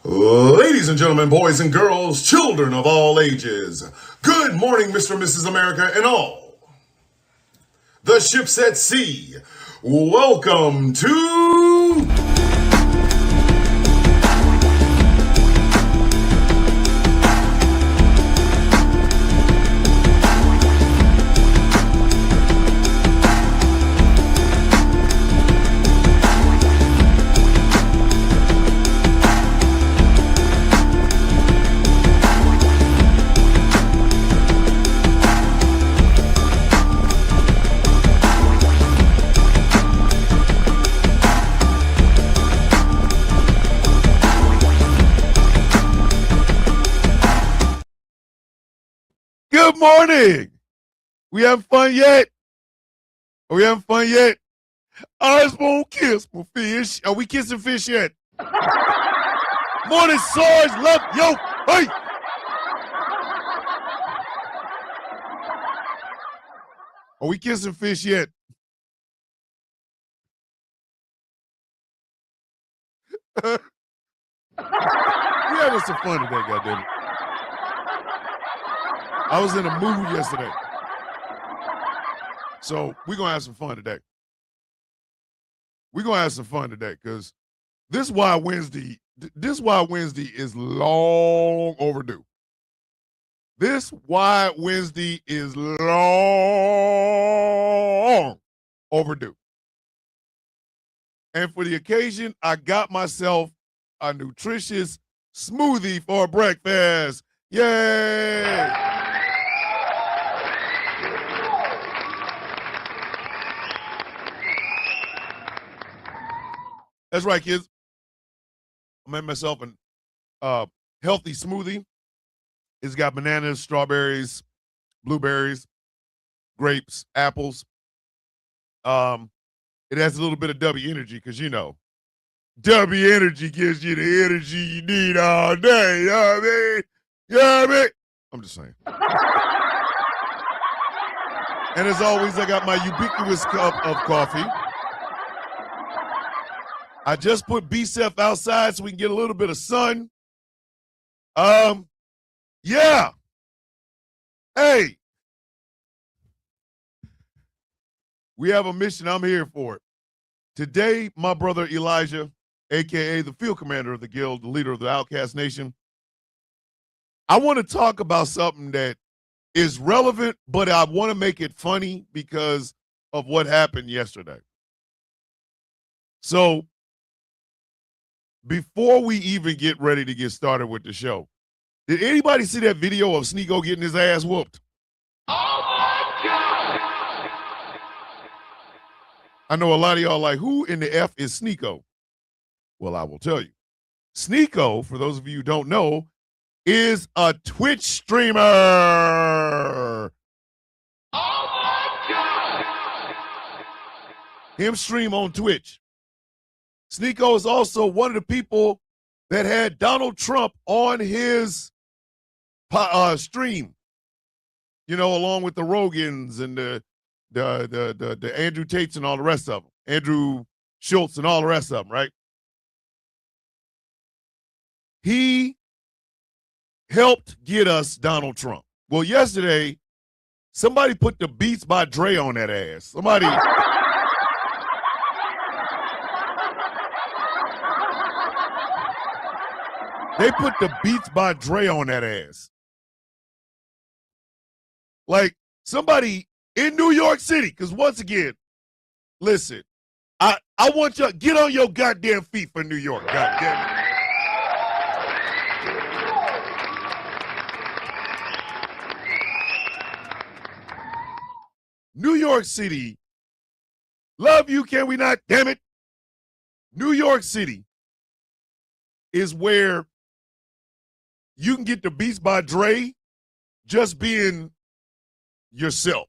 Ladies and gentlemen, boys and girls, children of all ages, good morning, Mr. and Mrs. America, and all the ships at sea. Welcome to Good morning. We having fun yet? Are we having fun yet? I just won't kiss my fish. Are we kissing fish yet? Morning, Sarge. Love yo. Hey. Are we kissing fish yet? We having some fun today, goddammit. I was in a mood yesterday. So we're going to have some fun today. We're going to have some fun today because this is why Wednesday is long overdue. This why Wednesday is long overdue. And for the occasion, I got myself a nutritious smoothie for breakfast. Yay! That's right, kids. I made myself a healthy smoothie. It's got bananas, strawberries, blueberries, grapes, apples. It has a little bit of W energy because, you know, W energy gives you the energy you need all day. You know what I mean? You know what I mean? I'm just saying. And as always, I got my ubiquitous cup of coffee. I just put BCF outside so we can get a little bit of sun. Yeah. Hey. We have a mission. I'm here for it. Today, my brother Elijah, a.k.a. the field commander of the guild, the leader of the Outcast Nation, I want to talk about something that is relevant, but I want to make it funny because of what happened yesterday. So, before we even get ready to get started with the show, did anybody see that video of Sneeko getting his ass whooped? Oh my God! I know a lot of y'all like, who in the F is Sneeko? Well, I will tell you. Sneeko, for those of you who don't know, is a Twitch streamer. Oh my God! Him stream on Twitch. Sneeko is also one of the people that had Donald Trump on his stream, you know, along with the Rogans and the Andrew Tates and all the rest of them, Andrew Schultz and all the rest of them, right? He helped get us Donald Trump. Well, yesterday, somebody put the Beats by Dre on that ass. Somebody... They put the Beats by Dre on that ass. Like somebody in New York City, because once again, listen, I want you to get on your goddamn feet for New York, goddamn it. New York City, love you, can we not, damn it? New York City is where you can get the Beats by Dre just being yourself.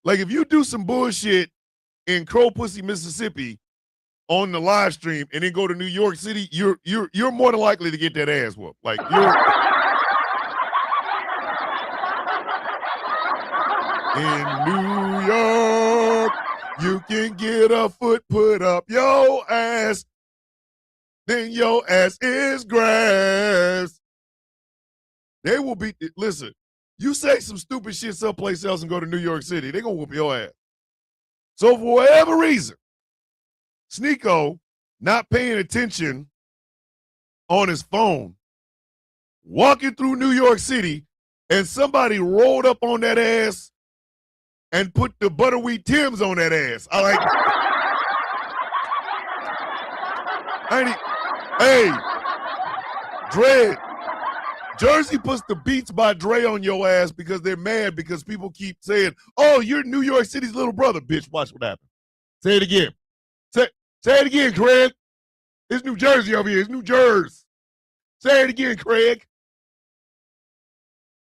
Like if you do some bullshit in Crow Pussy, Mississippi on the live stream and then go to New York City, you're more than likely to get that ass whooped. Like you're in New York, you can get a foot put up your ass. then your ass is grass. They will be, listen, you say some stupid shit someplace else and go to New York City, they're going to whoop your ass. So for whatever reason, Sneako not paying attention on his phone, walking through New York City, and somebody rolled up on that ass and put the butterwheat Timbs on that ass. Hey, Dread, Jersey puts the Beats by Dre on your ass because they're mad because people keep saying, oh, you're New York City's little brother. Bitch, watch what happens. Say it again. Say it again, Craig. It's New Jersey over here. It's New Jersey. Say it again, Craig.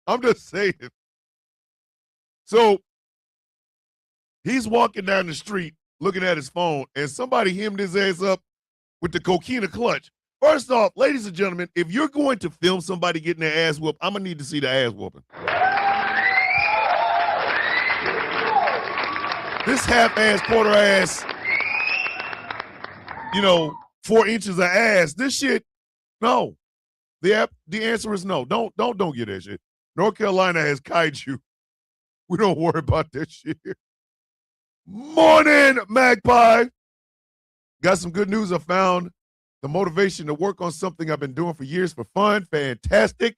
I'm just saying. So he's walking down the street looking at his phone, and somebody hemmed his ass up with the coquina clutch. First off, ladies and gentlemen, if you're going to film somebody getting their ass whooped, I'm going to need to see the ass whooping. This half-ass, quarter-ass, 4 inches of ass, this shit, no. The answer is no. Don't get that shit. North Carolina has kaiju. We don't worry about that shit. Morning, Magpie. Got some good news. I found the motivation to work on something I've been doing for years for fun. Fantastic.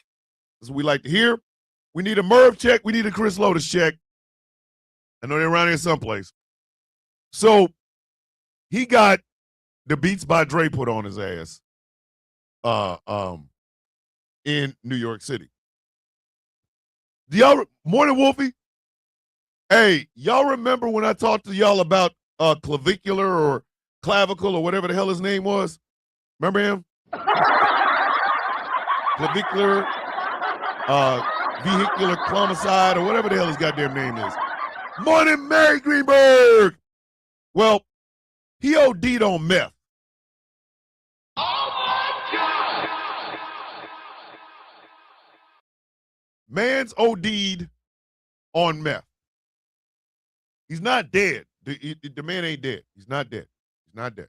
That's what we like to hear. We need a Merv check. We need a Chris Lotus check. I know they're around here someplace. So he got the Beats by Dre put on his ass in New York City. Morning, Wolfie. Hey, y'all remember when I talked to y'all about clavicular or clavicle or whatever the hell his name was? Remember him? Clavicular, vehicular clomicide or whatever the hell his goddamn name is. Morning, Mary Greenberg. Well, he OD'd on meth. Oh, my God. Man's OD'd on meth. He's not dead. The man ain't dead. He's not dead. He's not dead.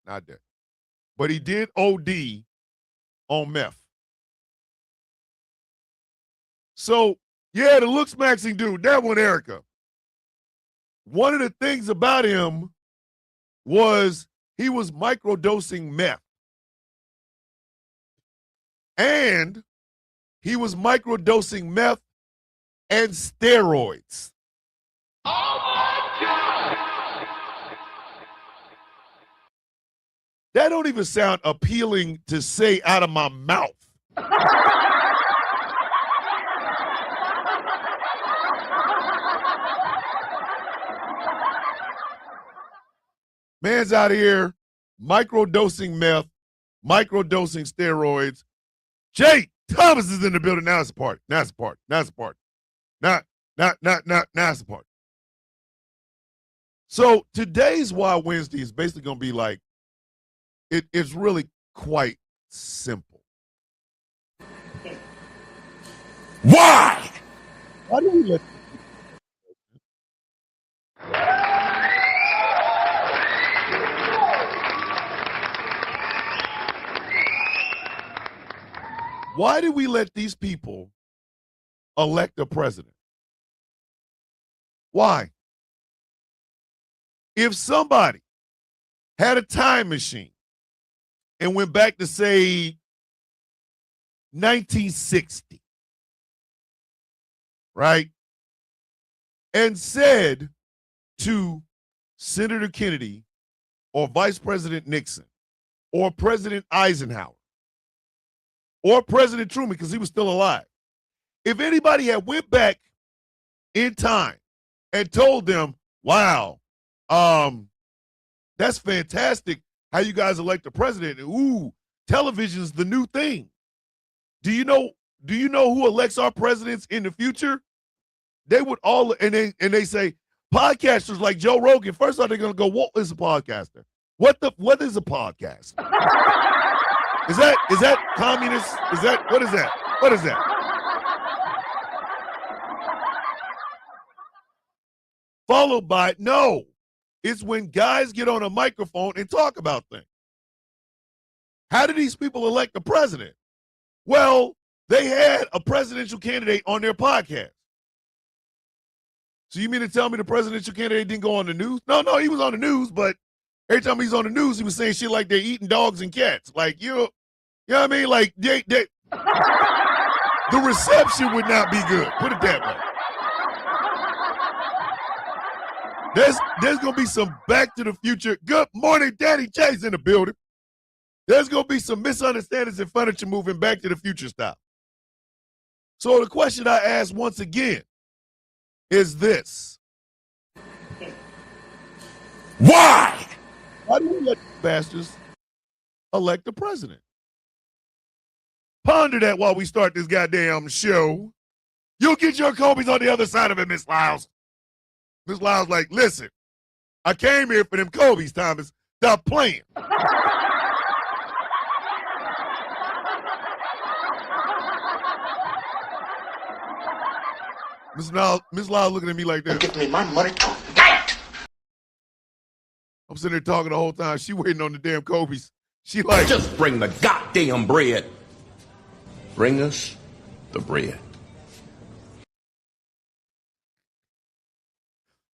Not dead. But he did OD on meth. So, yeah, the looks maxing dude, that one, Erica. One of the things about him was he was microdosing meth. And he was microdosing meth and steroids. Oh, my God! That don't even sound appealing to say out of my mouth. Man's out here microdosing meth, microdosing steroids. Jay Thomas is in the building. Now it's a party. Now it's a party. Now it's a party. Now it's a party. So today's Wild Wednesday is basically going to be like, it's really quite simple. Why? Why do we let Why did we let these people elect a president? Why? If somebody had a time machine and went back to, say, 1960, right, and said to Senator Kennedy or Vice President Nixon or President Eisenhower or President Truman, because he was still alive, if anybody had went back in time and told them, wow, that's fantastic how you guys elect a president. Ooh, television's the new thing. Do you know who elects our presidents in the future? They would all, and they say, podcasters like Joe Rogan. First off, they're gonna go, what is a podcaster? What is a podcast? Is that communist? What is that? What is that? Followed by, no. It's when guys get on a microphone and talk about things. How did these people elect the president? Well, they had a presidential candidate on their podcast. So you mean to tell me the presidential candidate didn't go on the news? No, he was on the news, but every time he's on the news, he was saying shit like they're eating dogs and cats. Like, you know what I mean? Like, the reception would not be good. Put it that way. There's going to be some Back to the Future. Good morning, Danny J's in the building. There's going to be some misunderstandings in furniture moving Back to the Future style. So the question I ask once again is this. Why? Why do we let bastards elect the president? Ponder that while we start this goddamn show. You'll get your Kobe's on the other side of it, Miss Lyles. Miss Lyles like, listen, I came here for them Kobe's, Thomas. Stop playing. Miss Lyles looking at me like that. Give me my money tonight. I'm sitting there talking the whole time. She waiting on the damn Kobe's. She like, Just bring the goddamn bread. Bring us the bread.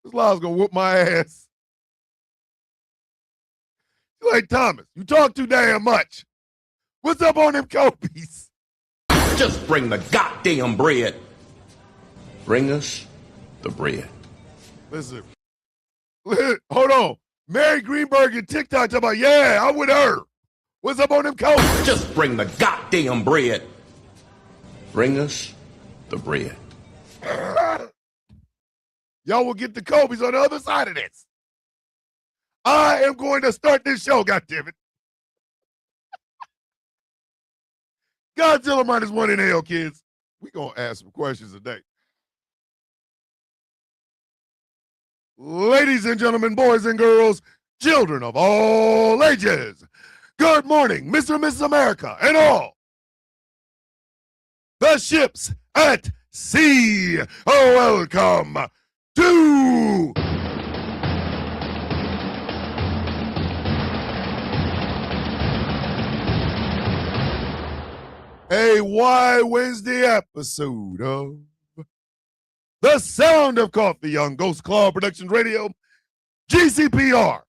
Miss Lyles gonna whoop my ass. She's like, Thomas, you talk too damn much. What's up on them Kobe's? Just bring the goddamn bread. Bring us the bread. Listen, hold on. Mary Greenberg and TikTok talking about, yeah, I'm with her. What's up on them Kobe's? Just bring the goddamn bread. Bring us the bread. Y'all will get the Kobe's on the other side of this. I am going to start this show, goddammit. Godzilla -1 in hell, kids. We gonna ask some questions today. Ladies and gentlemen, boys and girls, children of all ages, good morning, Mr. and Mrs. America, and all the ships at sea. Welcome to a Why Wednesday episode of The Sound of Coffee on Ghost Claw Productions Radio, GCPR,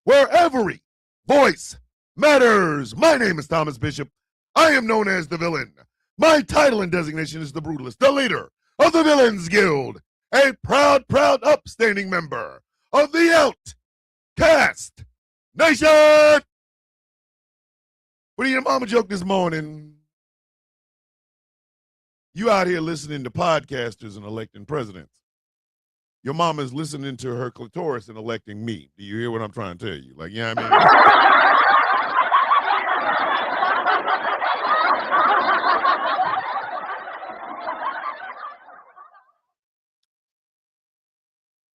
where every voice matters. My name is Thomas Bishop. I am known as the villain. My title and designation is the Brutalist, the leader of the Villains Guild, a proud, upstanding member of the Outcast Nation. What are your mama joke this morning? You out here listening to podcasters and electing presidents. Your mama's listening to her clitoris and electing me. Do you hear what I'm trying to tell you? Like, you know what I mean?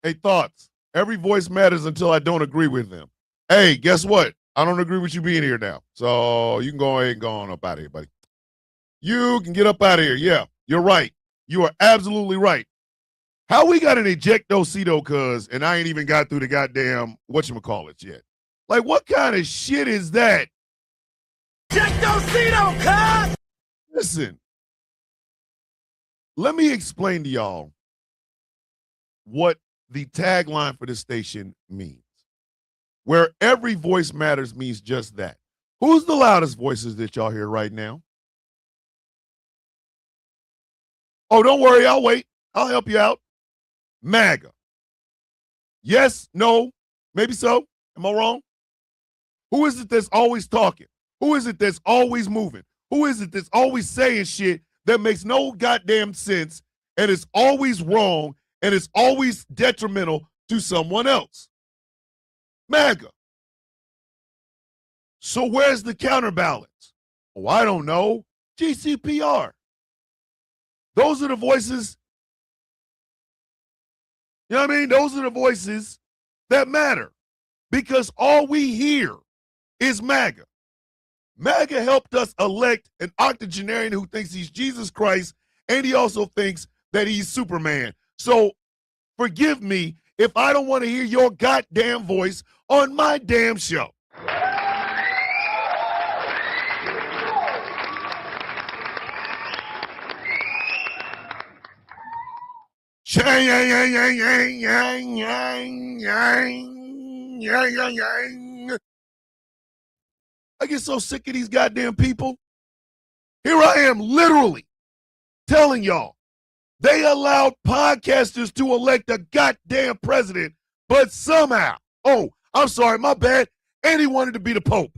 Hey, thoughts. Every voice matters until I don't agree with them. Hey, guess what? I don't agree with you being here now. So you can go ahead and go on up out of here, buddy. You can get up out of here. Yeah, you're right. You are absolutely right. How we got an ejectocito, cuz, and I ain't even got through the goddamn whatchamacallit yet. Like, what kind of shit is that? Ejectocito, cuz! Listen, let me explain to y'all what the tagline for this station means. Where every voice matters means just that. Who's the loudest voices that y'all hear right now? Oh, don't worry, I'll wait. I'll help you out. MAGA. Yes, no, maybe so. Am I wrong? Who is it that's always talking? Who is it that's always moving? Who is it that's always saying shit that makes no goddamn sense and is always wrong and is always detrimental to someone else? MAGA. So where's the counterbalance? Oh, I don't know. GCPR. Those are the voices, you know what I mean? Those are the voices that matter because all we hear is MAGA. MAGA helped us elect an octogenarian who thinks he's Jesus Christ, and he also thinks that he's Superman. So forgive me if I don't want to hear your goddamn voice on my damn show. I get so sick of these goddamn people. Here I am literally telling y'all they allowed podcasters to elect a goddamn president, but somehow, oh, I'm sorry, my bad, and he wanted to be the Pope.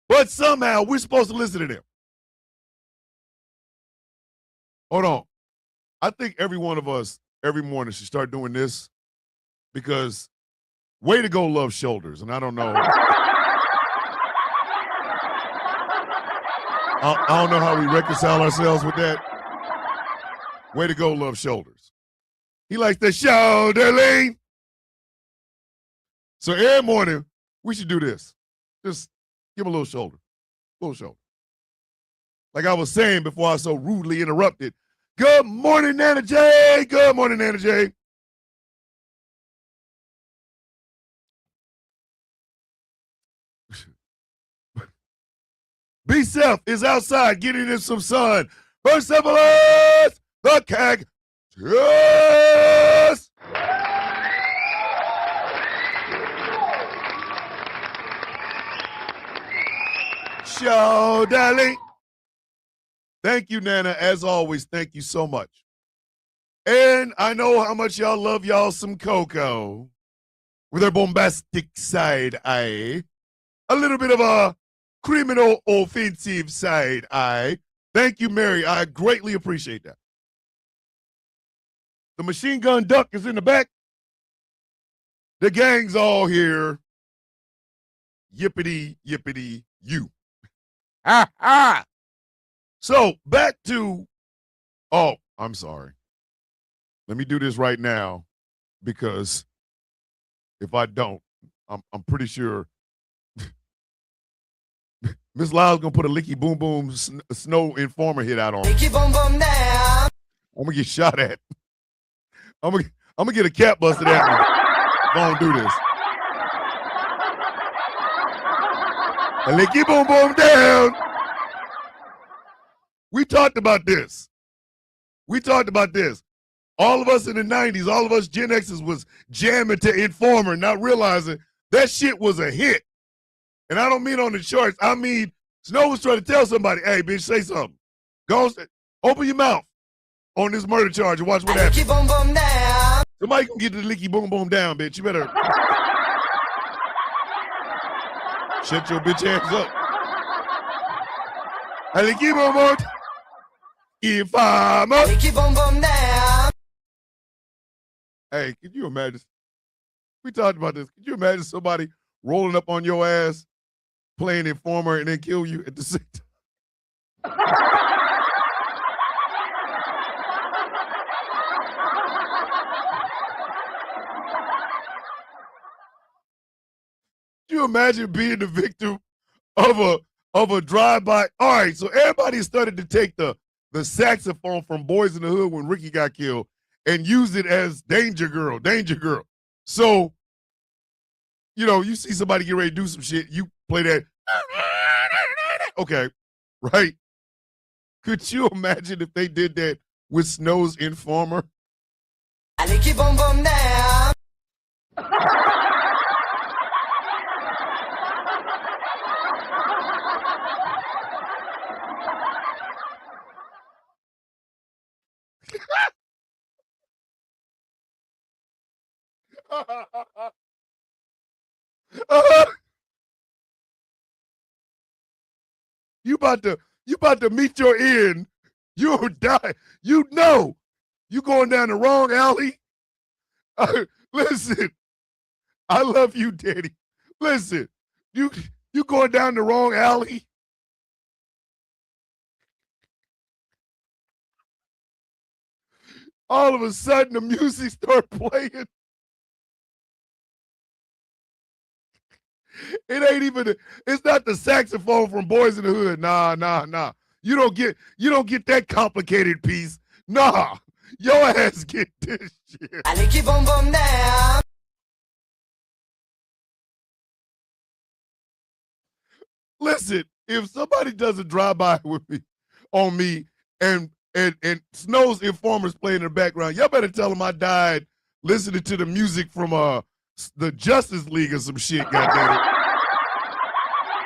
But somehow we're supposed to listen to them. Hold on. I think every one of us every morning should start doing this because way to go, Love Shoulders. And I don't know. I don't know how we reconcile ourselves with that. Way to go, Love Shoulders. He likes the shoulder lean. So every morning, we should do this. Just give him a little shoulder. Little shoulder. Like I was saying before I was so rudely interrupted. Good morning, Nana J. Good morning, Nana J. B-Self is outside getting in some sun. First of all, the Cactus. Show, darling. Thank you, Nana. As always, thank you so much. And I know how much y'all love y'all some Coco with her bombastic side eye. A little bit of a criminal offensive side eye. Thank you, Mary. I greatly appreciate that. The machine gun duck is in the back. The gang's all here. Yippity, yippity, you. Ha ha. So back to, oh, I'm sorry. Let me do this right now because if I don't, I'm pretty sure Miss Lyle's gonna put a licky boom boom snow informer hit out on me. Licky boom boom now. I'm gonna get shot at. I'm gonna get a cat busted at me if I don't do this. A licky boom boom down. We talked about this. All of us in the 90s, all of us Gen X's was jamming to Informer, not realizing that shit was a hit. And I don't mean on the charts. I mean, Snow was trying to tell somebody, hey, bitch, say something. Go, open your mouth on this murder charge and watch what happens. Licky boom boom down. Somebody can get the licky boom boom down, bitch. You better shut your bitch ass up. A licky boom boom. Informer. Licky boom boom down. Hey, could you imagine? We talked about this. Could you imagine somebody rolling up on your ass, playing Informer, and then kill you at the same time? Could you imagine being the victim of a drive-by? All right, so everybody started to take the saxophone from Boys in the Hood when Ricky got killed and use it as Danger Girl. So, you know, you see somebody get ready to do some shit, you play that. Okay, right? Could you imagine if they did that with Snow's Informer? Licky boom boom down. You about to meet your end. You'll die. You know you going down the wrong alley. Listen, I love you, Daddy. Listen, you going down the wrong alley. All of a sudden, the music start playing. It ain't even. It's not the saxophone from Boys in the Hood. Nah. You don't get that complicated piece. Nah, your ass get this shit. Licky boom boom down. Listen, if somebody does a drive-by with me on me and and Snow's Informer's playing in the background. Y'all better tell him I died listening to the music from the Justice League or some shit, goddammit.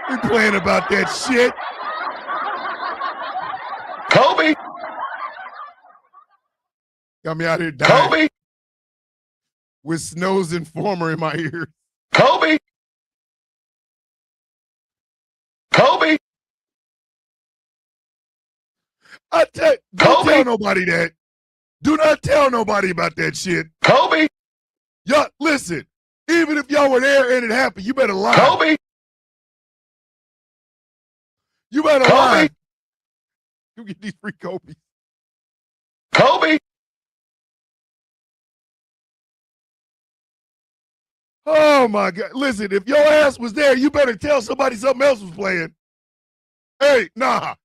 We playing about that shit. Kobe! Got me out here dying Kobe! with Snow's Informer in my ear. Kobe! Kobe! Don't Kobe! tell nobody that. Do not tell nobody about that shit. Kobe! Y'all, listen, even if y'all were there and it happened, you better lie. Kobe! You better Kobe! lie. You get these free Kobe's. Kobe! Oh my God. Listen, if your ass was there, you better tell somebody something else was playing. Hey, nah.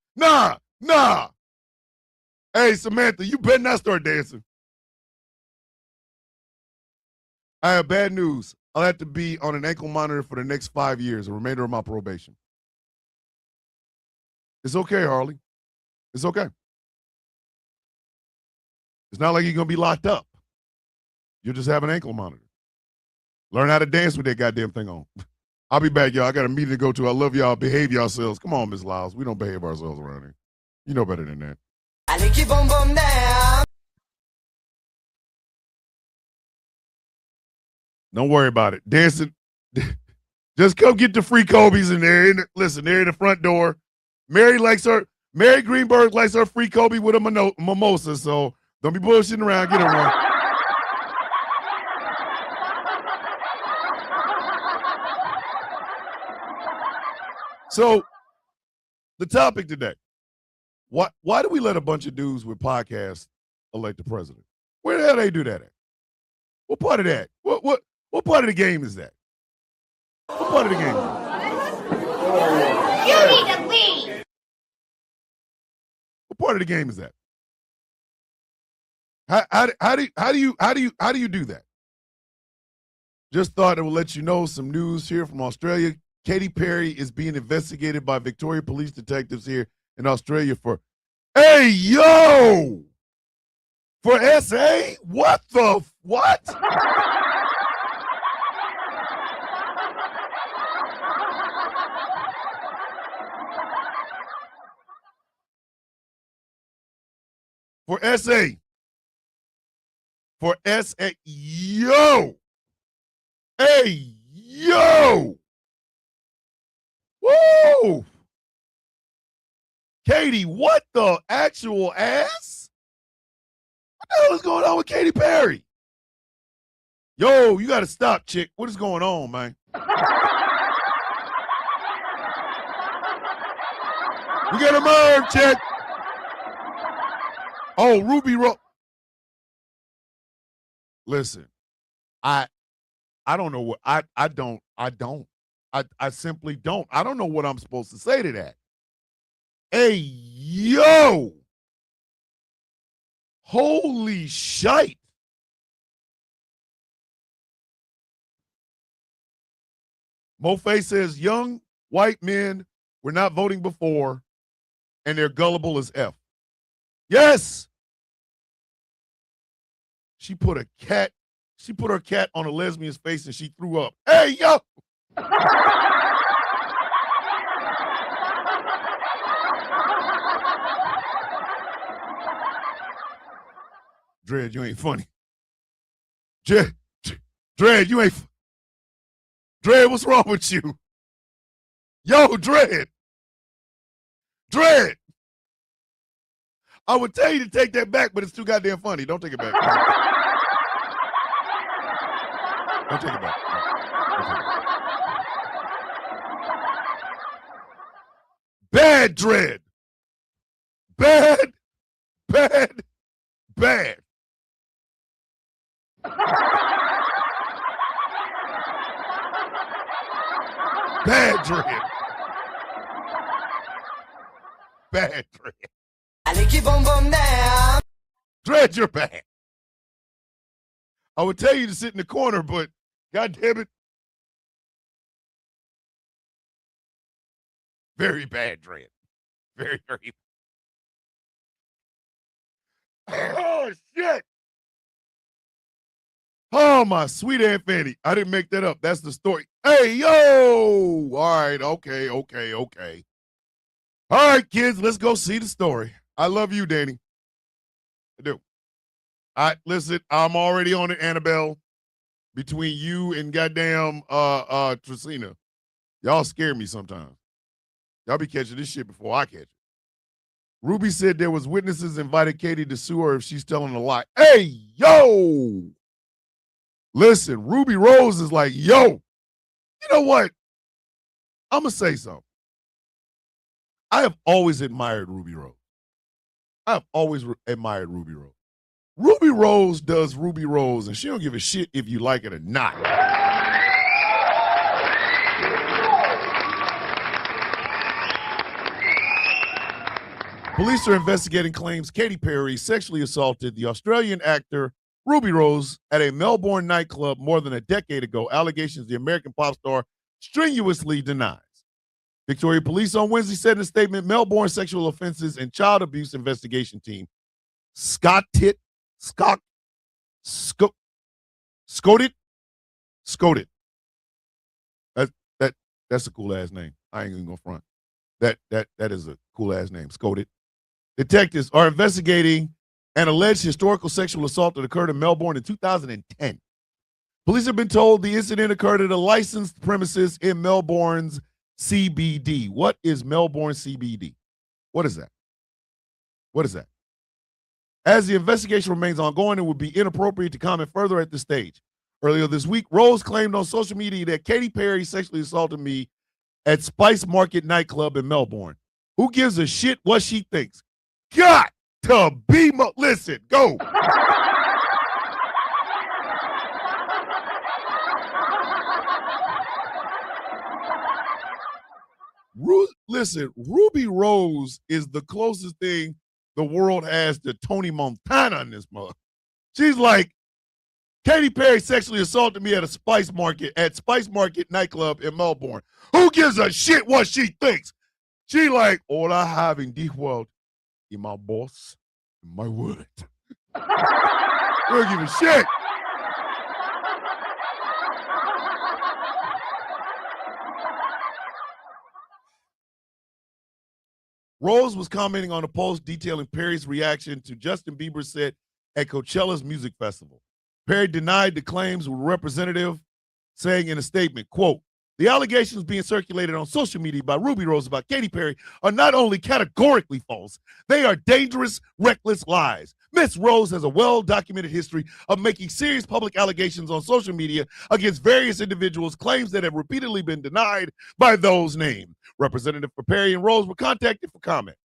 Hey, Samantha, you better not start dancing. I have bad news. I'll have to be on an ankle monitor for the next 5 years, the remainder of my probation. It's okay, Harley. It's okay. It's not like you're going to be locked up. You'll just have an ankle monitor. Learn how to dance with that goddamn thing on. I'll be back, y'all. I got a meeting to go to. I love y'all. Behave yourselves. Come on, Miss Lyles. We don't behave ourselves around here. You know better than that. Allez, keep boom boom down. Don't worry about it. Dancing. Just come get the free Kobe's in there. Listen, they're in the front door. Mary Greenberg likes her free Kobe with a mimosa, so don't be bullshitting around. Get her one. So, the topic today. Why do we let a bunch of dudes with podcasts elect the president? Where the hell they do that at? What part of that? What part of the game is that? What part of the game is that? You need to leave. What part of the game is that? How do you do that? Just thought it would let you know some news here from Australia. Katy Perry is being investigated by Victoria police detectives here in Australia for, hey, yo! For SA? What the, what? For SA. For SA. Yo! Hey, yo! Woo! Katy, what the actual ass? What the hell is going on with Katy Perry? Yo, you got to stop, chick. What is going on, man? We got a merge, chick. Oh, Ruby Listen, I don't know what I simply don't. I don't know what I'm supposed to say to that. Hey, yo! Holy shite! Mofe says young white men were not voting before, and they're gullible as F. Yes! She put her cat on a lesbian's face and she threw up. Hey, yo! Dread, you ain't funny. Dread, you ain't. Dread, what's wrong with you? Yo, Dread. Dread. I would tell you to take that back, but it's too goddamn funny. Don't take it back. Don't take it back. Don't take it back. Bad Dread. Bad. Bad. Bad. Bad Dread. Bad Dread. Allez, keep boom boom down. Dread, you're bad. I would tell you to sit in the corner, but God damn it. Very bad, Dread. Very, very Oh, shit. Oh, my sweet Aunt Fanny. I didn't make that up. That's the story. Hey, yo. All right. Okay. All right, kids, let's go see the story. I love you, Danny. I do. All right, listen, I'm already on it, Annabelle. Between you and goddamn Tracina. Y'all scare me sometimes. Y'all be catching this shit before I catch it. Ruby said there was witnesses invited Katie to sue her if she's telling a lie. Hey, yo! Listen, Ruby Rose is like, yo, you know what? I'm going to say something. I have always admired Ruby Rose. I have always admired Ruby Rose. Ruby Rose does Ruby Rose, and she don't give a shit if you like it or not. Police are investigating claims Katy Perry sexually assaulted the Australian actor Ruby Rose at a Melbourne nightclub more than a decade ago, allegations the American pop star strenuously denies. Victoria Police on Wednesday said in a statement, Melbourne Sexual Offenses and Child Abuse Investigation Team, Scotted. That's a cool ass name. I ain't even gonna front. That is a cool ass name. Scotted. Detectives are investigating an alleged historical sexual assault that occurred in Melbourne in 2010. Police have been told the incident occurred at a licensed premises in Melbourne's CBD. What is Melbourne CBD? What is that? What is that? As the investigation remains ongoing, it would be inappropriate to comment further at this stage. Earlier this week, Rose claimed on social media that Katy Perry sexually assaulted me at Spice Market nightclub in Melbourne. Who gives a shit what she thinks? Got to be listen, go. Listen, Ruby Rose is the closest thing the world has to Tony Montana in this mother. She's like, Katy Perry sexually assaulted me at Spice Market nightclub in Melbourne. Who gives a shit what she thinks? She like, all I have in this world is my boss and my word. I don't give a shit. Rose was commenting on a post detailing Perry's reaction to Justin Bieber's set at Coachella's music festival. Perry denied the claims with a representative, saying in a statement, quote, the allegations being circulated on social media by Ruby Rose about Katy Perry are not only categorically false, they are dangerous, reckless lies. Miss Rose has a well-documented history of making serious public allegations on social media against various individuals, claims that have repeatedly been denied by those named. Representative for Perry and Rose were contacted for comment.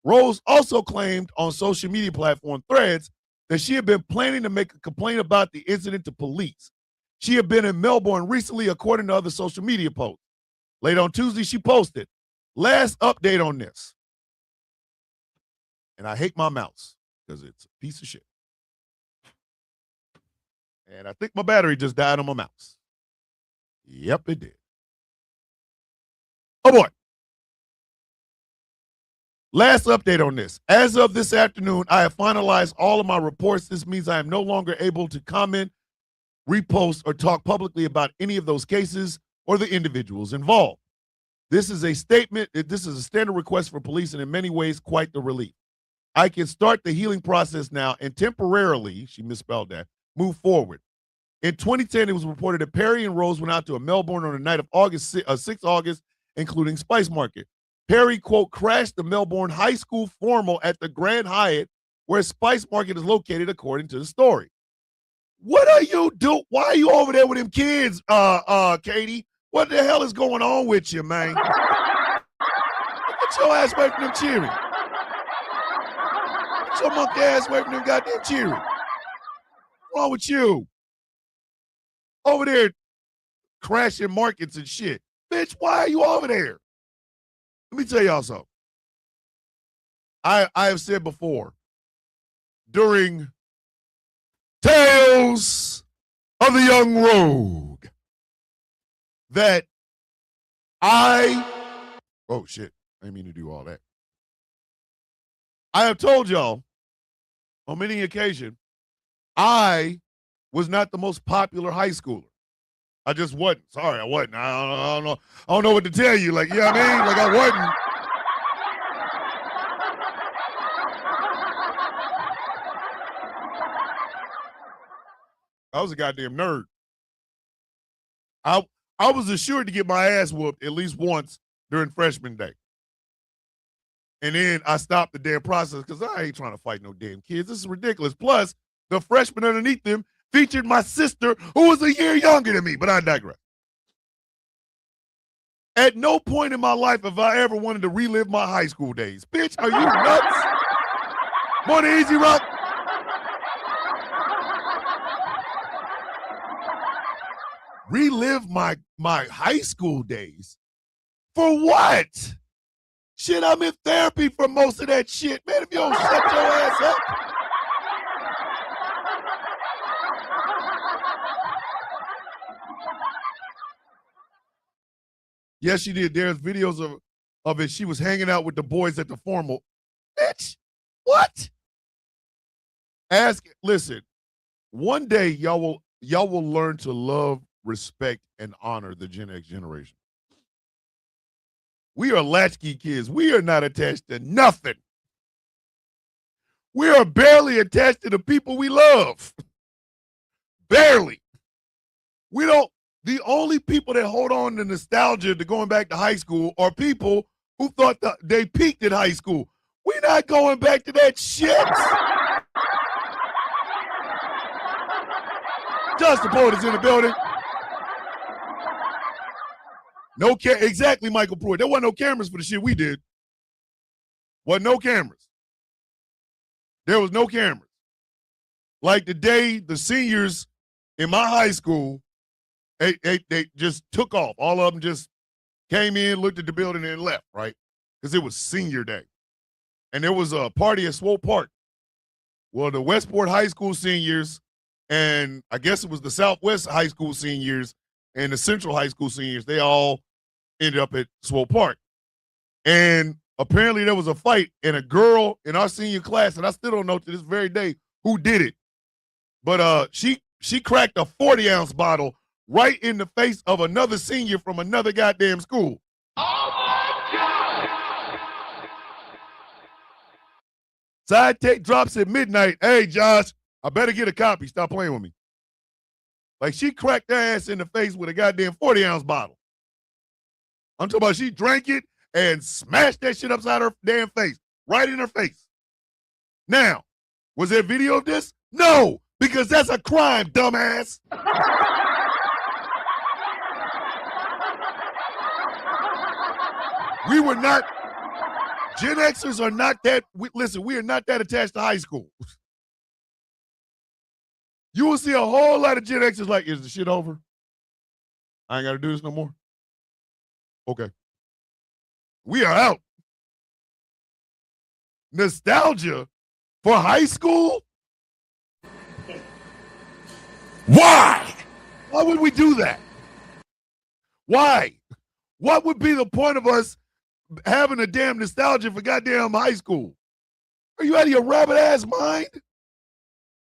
Rose also claimed on social media platform Threads that she had been planning to make a complaint about the incident to police. She had been in Melbourne recently, according to other social media posts. Late on Tuesday, she posted, last update on this. And I hate my mouse because it's a piece of shit. And I think my battery just died on my mouse. Yep, it did. Oh, boy. Last update on this. As of this afternoon, I have finalized all of my reports. This means I am no longer able to comment, repost, or talk publicly about any of those cases or the individuals involved. This is a statement. This is a standard request for police, and in many ways, quite the relief. I can start the healing process now and temporarily, she misspelled that, move forward. In 2010, it was reported that Perry and Rose went out to a Melbourne on the night of 6 August, including Spice Market. Perry, quote, crashed the Melbourne High School formal at the Grand Hyatt, where Spice Market is located, according to the story. What are you doing? Why are you over there with them kids, Katie? What the hell is going on with you, man? Get your ass away from them cheering. Get your monkey ass away from them goddamn cheering. What's wrong with you? Over there crashing markets and shit. Bitch, why are you over there? Let me tell y'all something. I have said before, during Tales of the Young Rogue, that oh shit, I didn't mean to do all that. I have told y'all on many occasions, I was not the most popular high schooler. I just wasn't. Sorry, I wasn't. I don't know. I don't know what to tell you. Like, you know what I mean? Like, I wasn't. I was a goddamn nerd. I was assured to get my ass whooped at least once during freshman day. And then I stopped the damn process because I ain't trying to fight no damn kids. This is ridiculous. Plus, the freshman underneath them featured my sister, who was a year younger than me, but I digress. At no point in my life have I ever wanted to relive my high school days. Bitch, are you nuts? More than Easy Rock? Relive my high school days? For what? Shit, I'm in therapy for most of that shit. Man, if you don't shut your ass up. Yes, she did. There's videos of it. She was hanging out with the boys at the formal. Bitch, what? Listen, one day y'all will learn to love, respect, and honor the Gen X generation. We are latchkey kids. We are not attached to nothing. We are barely attached to the people we love. Barely. The only people that hold on to nostalgia to going back to high school are people who thought they peaked in high school. We're not going back to that shit. Justin Poet is in the building. Exactly, Michael Pruitt. There wasn't no cameras for the shit we did. Wasn't no cameras. There was no cameras. Like the day the seniors in my high school, they just took off. All of them just came in, looked at the building, and left, right? Because it was senior day. And there was a party at Swope Park. Well, the Westport High School seniors, and I guess it was the Southwest High School seniors and the Central High School seniors, they all ended up at Swope Park. And apparently there was a fight, and a girl in our senior class, and I still don't know to this very day who did it, but she cracked a 40-ounce bottle right in the face of another senior from another goddamn school. Oh, my God! Side take drops at midnight. Hey, Josh, I better get a copy. Stop playing with me. Like, she cracked her ass in the face with a goddamn 40-ounce bottle. I'm talking about she drank it and smashed that shit upside her damn face. Right in her face. Now, was there video of this? No, because that's a crime, dumbass. We were not, Gen Xers are not that, we are not that attached to high school. You will see a whole lot of Gen Xers like, is the shit over? I ain't got to do this no more. Okay. We are out. Nostalgia for high school? Why? Why would we do that? Why? What would be the point of us having a damn nostalgia for goddamn high school? Are you out of your rabbit ass mind?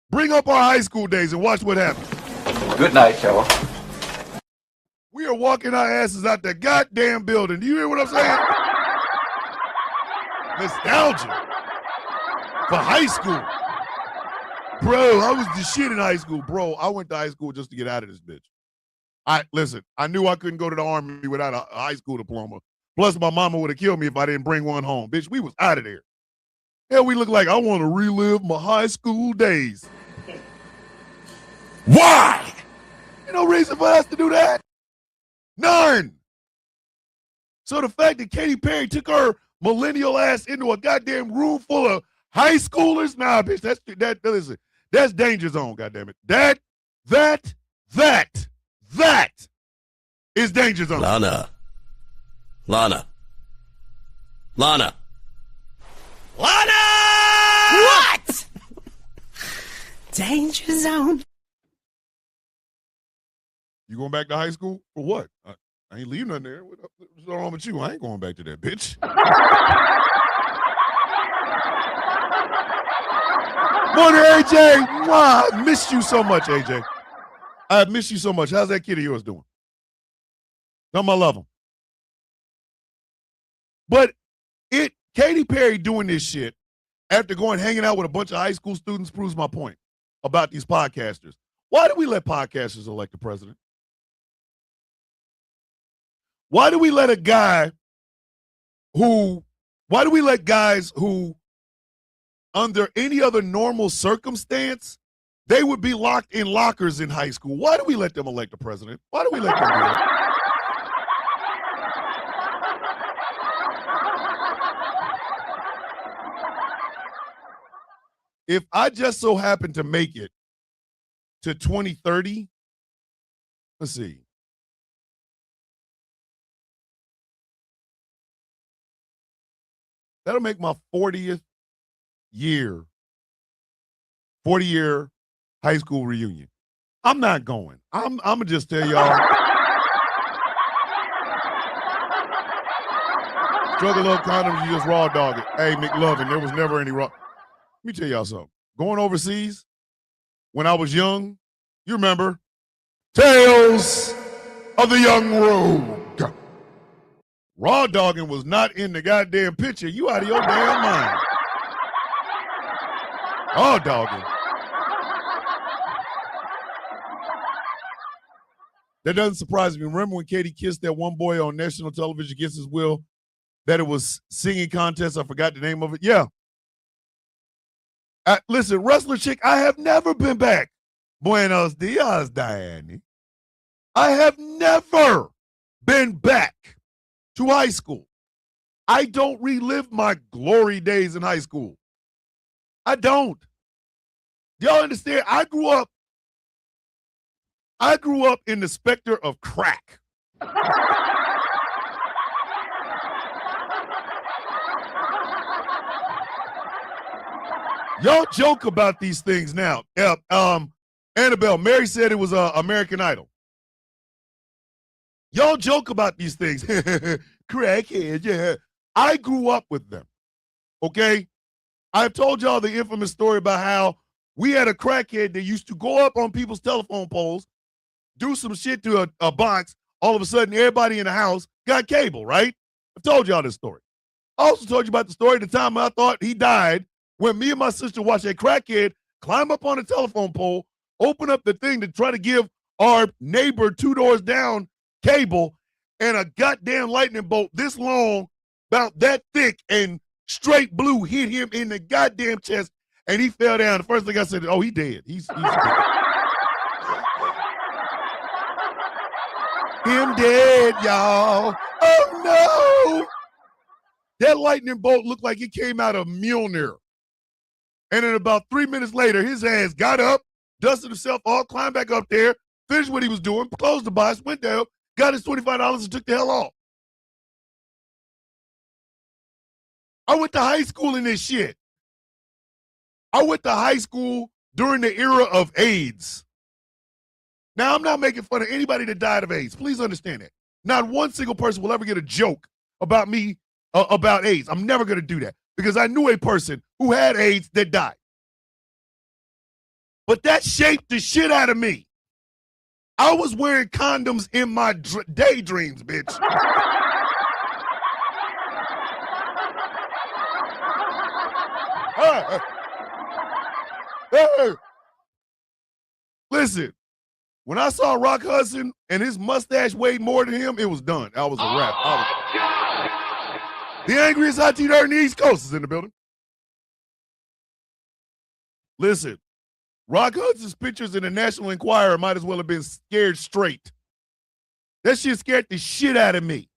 Bring up our high school days and watch what happens. Good night, fella. We are walking our asses out the goddamn building. Do you hear what I'm saying? Nostalgia for high school. Bro, I was the shit in high school. Bro, I went to high school just to get out of this bitch. Listen, I knew I couldn't go to the Army without a high school diploma. Plus, my mama would have killed me if I didn't bring one home. Bitch, we was out of there. Hell, we look like I want to relive my high school days. Why? Ain't no reason for us to do that. None. So the fact that Katy Perry took her millennial ass into a goddamn room full of high schoolers, nah, bitch, listen, that's danger zone, goddammit. That is danger zone. Lana. What? Danger zone. You going back to high school? For what? I ain't leaving nothing there. What's wrong with you? I ain't going back to that bitch. Morning, AJ. Wow, I missed you so much, AJ. I missed you so much. How's that kid of yours doing? Tell him I love him. But Katy Perry doing this shit after going hanging out with a bunch of high school students proves my point about these podcasters. Why do we let podcasters elect the president? Why do we let guys who, under any other normal circumstance, they would be locked in lockers in high school? Why do we let them elect the president? Why do we let them do that? If I just so happen to make it to 2030, let's see. That'll make my 40th year, 40-year high school reunion. I'm not going. I'm going to just tell y'all. Struggle love condoms, you just raw dog it. Hey, McLovin, there was never any raw. Let me tell y'all something. Going overseas, when I was young, you remember, Tales of the Young Rogue. Raw dogging was not in the goddamn picture. You out of your damn mind. Raw dogging. That doesn't surprise me. Remember when Katie kissed that one boy on national television against his will? That it was singing contest. I forgot the name of it. Yeah. Listen, wrestler chick, I have never been back. Buenos dias, Diane. I have never been back to high school. I don't relive my glory days in high school. I don't. Do y'all understand? I grew up in the specter of crack. Y'all joke about these things now. Annabelle, Mary said it was American Idol. Y'all joke about these things. Crackhead, yeah. I grew up with them, okay? I've told y'all the infamous story about how we had a crackhead that used to go up on people's telephone poles, do some shit to a box. All of a sudden, everybody in the house got cable, right? I've told y'all this story. I also told you about the story the time I thought he died when me and my sister watched a crackhead climb up on a telephone pole, open up the thing to try to give our neighbor 2 doors down cable, and a goddamn lightning bolt this long, about that thick and straight blue, hit him in the goddamn chest, and he fell down. The first thing I said, oh, he dead. He's dead. Him dead, y'all. Oh, no. That lightning bolt looked like it came out of Mjolnir. And then about 3 minutes later, his ass got up, dusted himself off, climbed back up there, finished what he was doing, closed the box, went down, got his $25 and took the hell off. I went to high school in this shit. I went to high school during the era of AIDS. Now, I'm not making fun of anybody that died of AIDS. Please understand that. Not one single person will ever get a joke about me, about AIDS. I'm never going to do that because I knew a person who had AIDS that died. But that shaped the shit out of me. I was wearing condoms in my daydreams, bitch. Hey. Listen, when I saw Rock Hudson and his mustache weighed more than him, it was done. I was a wrap. The angriest hot tea in the East Coast is in the building. Listen, Rock Hudson's pictures in the National Enquirer might as well have been scared straight. That shit scared the shit out of me.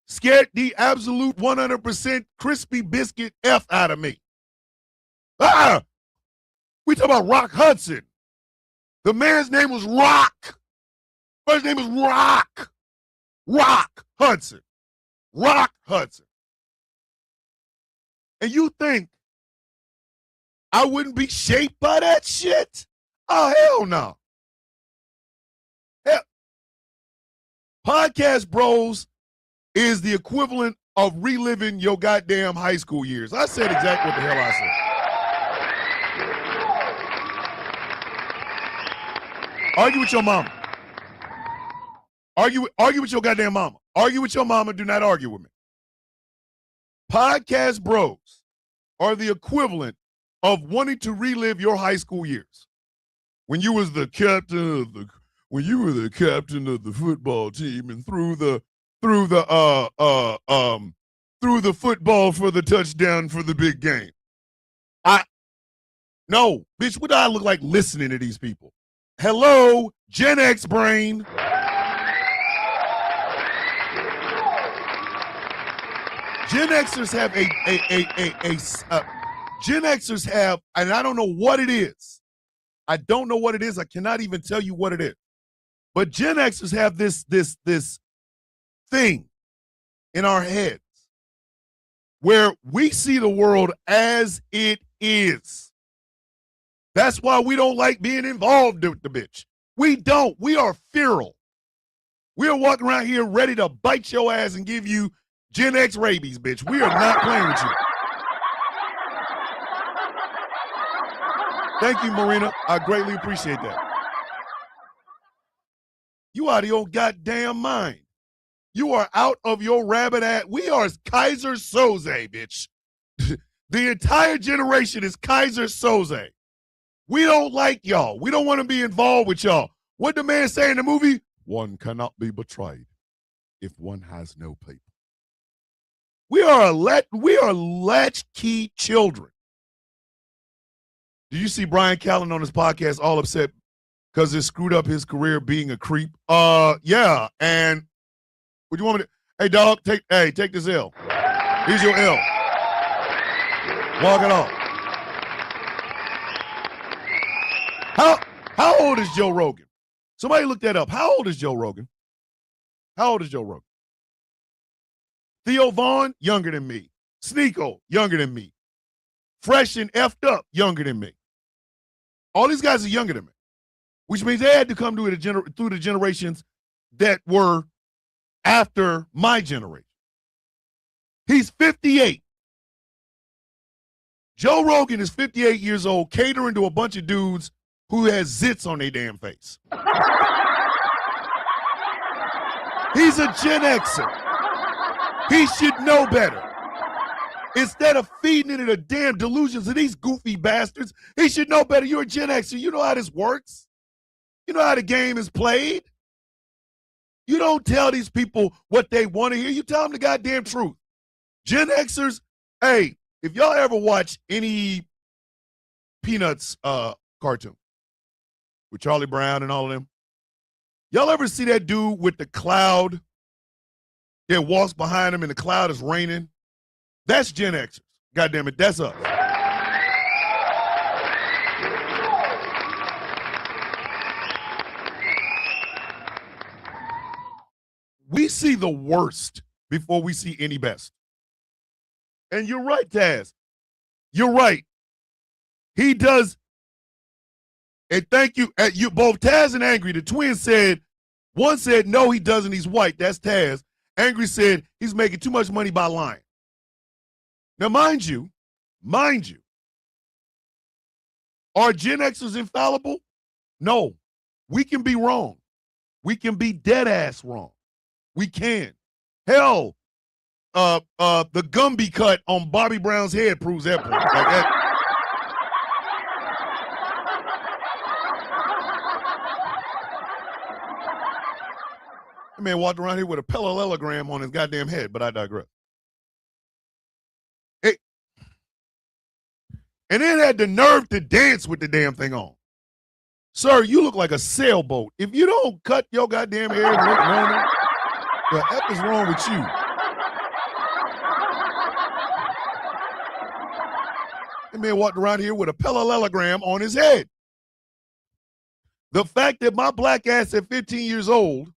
Scared the absolute 100% crispy biscuit F out of me. We talk about Rock Hudson. The man's name was Rock. First name was Rock. Rock Hudson. Rock Hudson. And you think I wouldn't be shaped by that shit? Oh, hell no. Hell. Podcast Bros is the equivalent of reliving your goddamn high school years. I said exactly what the hell I said. Argue with your mama. Argue with your goddamn mama. Argue with your mama. Do not argue with me. Podcast bros are the equivalent of wanting to relive your high school years when you was the captain of the football team and threw the football for the touchdown for the big game. No, bitch, what do I look like listening to these people? Hello, Gen X brain. Gen Xers have Gen Xers have, and I don't know what it is. I don't know what it is. I cannot even tell you what it is. But Gen Xers have this thing in our heads where we see the world as it is. That's why we don't like being involved with the bitch. We don't. We are feral. We are walking around here ready to bite your ass and give you Gen X rabies, bitch. We are not playing with you. Thank you, Marina. I greatly appreciate that. You out of your goddamn mind. You are out of your rabbit ass. We are Kaiser Soze, bitch. The entire generation is Kaiser Soze. We don't like y'all. We don't want to be involved with y'all. What the man say in the movie? One cannot be betrayed if one has no people. We are latchkey children. Do you see Brian Callen on his podcast all upset because it screwed up his career being a creep? Yeah. And what do you want me to? Hey, dog, take this L. Here's your L. Walk it off. How old is Joe Rogan? Somebody look that up. How old is Joe Rogan? How old is Joe Rogan? Theo Vaughn, younger than me. Sneeko, younger than me. Fresh and effed up, younger than me. All these guys are younger than me, which means they had to come through the generations that were after my generation. He's 58. Joe Rogan is 58 years old, catering to a bunch of dudes who has zits on their damn face. He's a Gen Xer. He should know better. Instead of feeding into the damn delusions of these goofy bastards, he should know better. You're a Gen Xer. You know how this works. You know how the game is played. You don't tell these people what they want to hear. You tell them the goddamn truth. Gen Xers, hey, if y'all ever watch any Peanuts cartoon with Charlie Brown and all of them, y'all ever see that dude with the cloud that walks behind him and the cloud is raining? That's Gen Xers. God damn it, that's us. We see the worst before we see any best. And you're right, Taz. You're right. He does. And thank you. You both Taz and Angry, the twins said, one said, no, he doesn't. He's white. That's Taz. Angry said he's making too much money by lying. Now, mind you, are Gen Xers infallible? No. We can be wrong. We can be dead ass wrong. We can. Hell, the Gumby cut on Bobby Brown's head proves that point. Like that. That man walked around here with a parallelogram on his goddamn head, but I digress. Hey, and then had the nerve to dance with the damn thing on. Sir, you look like a sailboat. If you don't cut your goddamn hair and look normal, the F is wrong with you? That man walked around here with a parallelogram on his head. The fact that my black ass at 15 years old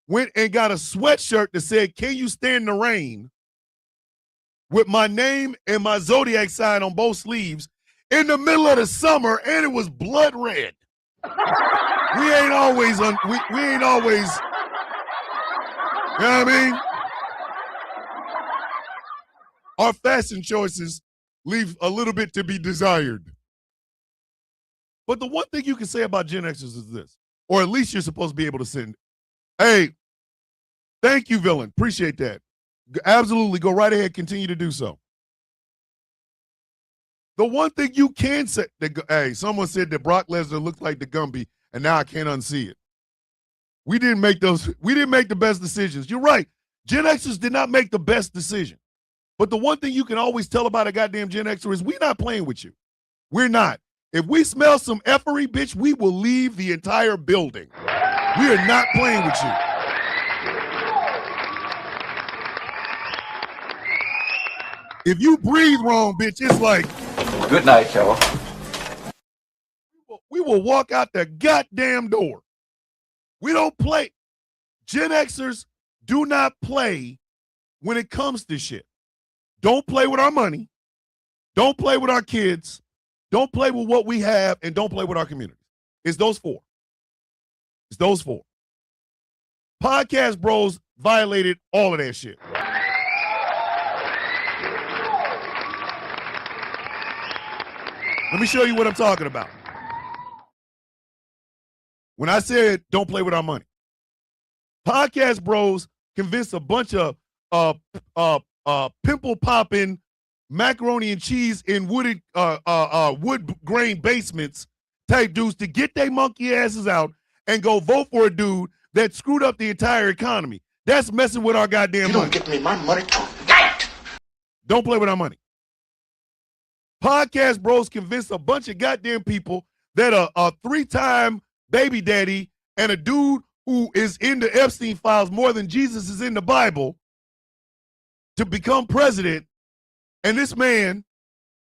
went and got a sweatshirt that said, "Can you stand the rain?" with my name and my zodiac sign on both sleeves in the middle of the summer, and it was blood red. We ain't always, you know what I mean? Our fashion choices leave a little bit to be desired. But the one thing you can say about Gen Xers is this, Or at least you're supposed to be able to send. Hey, thank you, villain. Appreciate that. Absolutely. Go right ahead. Continue to do so. The one thing you can say, hey, someone said that Brock Lesnar looked like the Gumby, and now I can't unsee it. We didn't make the best decisions. You're right. Gen Xers did not make the best decision. But the one thing you can always tell about a goddamn Gen Xer is we're not playing with you. We're not. If we smell some effery, bitch, we will leave the entire building. We are not playing with you. If you breathe wrong, bitch, it's like, Good night, y'all. we will walk out the goddamn door. We don't play. Gen Xers do not play when it comes to shit. Don't play with our money. Don't play with our kids. Don't play with what we have, and don't play with our community. It's those four. It's those four. Podcast Bros violated all of that shit. Let me show you what I'm talking about. When I said don't play with our money, Podcast Bros convinced a bunch of pimple popping macaroni and cheese in wood grain basements type dudes to get their monkey asses out and go vote for a dude that screwed up the entire economy. That's messing with our goddamn money. You don't get me my money tonight. Don't play with our money. Podcast Bros convinced a bunch of goddamn people that a 3-time baby daddy and a dude who is in the Epstein files more than Jesus is in the Bible to become president. And this man